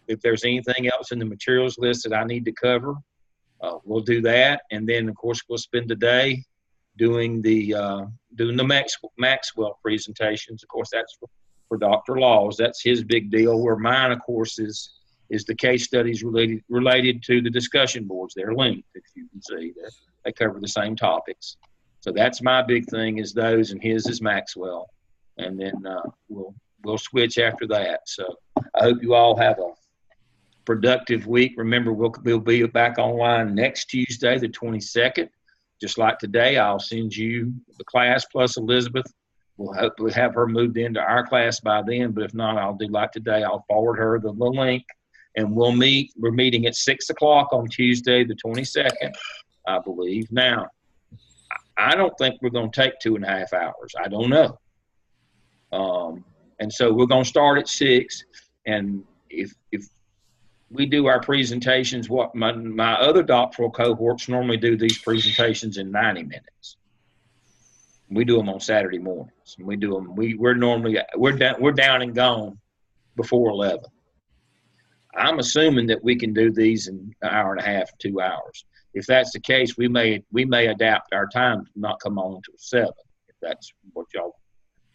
if there's anything else in the materials list that I need to cover, we'll do that. And then, of course, we'll spend the day doing the Maxwell presentations. Of course, that's for Dr. Laws. That's his big deal. Where mine, of course, is the case studies related to the discussion boards. They're linked, if you can see. They cover the same topics. So that's my big thing is those, and his is Maxwell. And then we'll switch after that. So I hope you all have a productive week. Remember, we'll be back online next Tuesday, the 22nd. Just like today, I'll send you the class plus Elizabeth. We'll hopefully have her moved into our class by then. But if not, I'll do like today. I'll forward her the link, and we'll meet. We're meeting at 6 o'clock on Tuesday, the 22nd, I believe. Now, I don't think we're going to take 2.5 hours. I don't know. And so we're going to start at 6. And if we do our presentations, what my other doctoral cohorts normally do these presentations in 90 minutes. We do them on Saturday mornings. And we do them. We're down and gone before 11. I'm assuming that we can do these in an hour and a half, 2 hours. If that's the case, we may adapt our time to not come on until 7. If that's what y'all.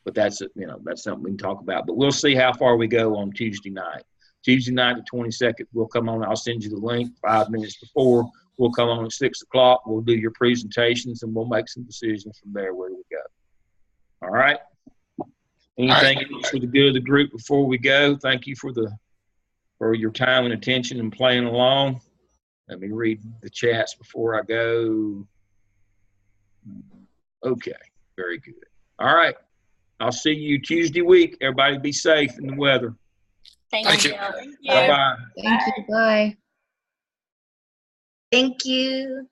But that's something we can talk about. But we'll see how far we go on Tuesday night. Tuesday night, the 22nd, we'll come on. I'll send you the link 5 minutes before. We'll come on at 6 o'clock. We'll do your presentations, and we'll make some decisions from there where we go. All right? Anything else for the good of the group before we go? Thank you for your time and attention and playing along. Let me read the chats before I go. Okay, very good. All right. I'll see you Tuesday week. Everybody be safe in the weather. Thank you. Bye-bye. Thank you. Bye. Thank you.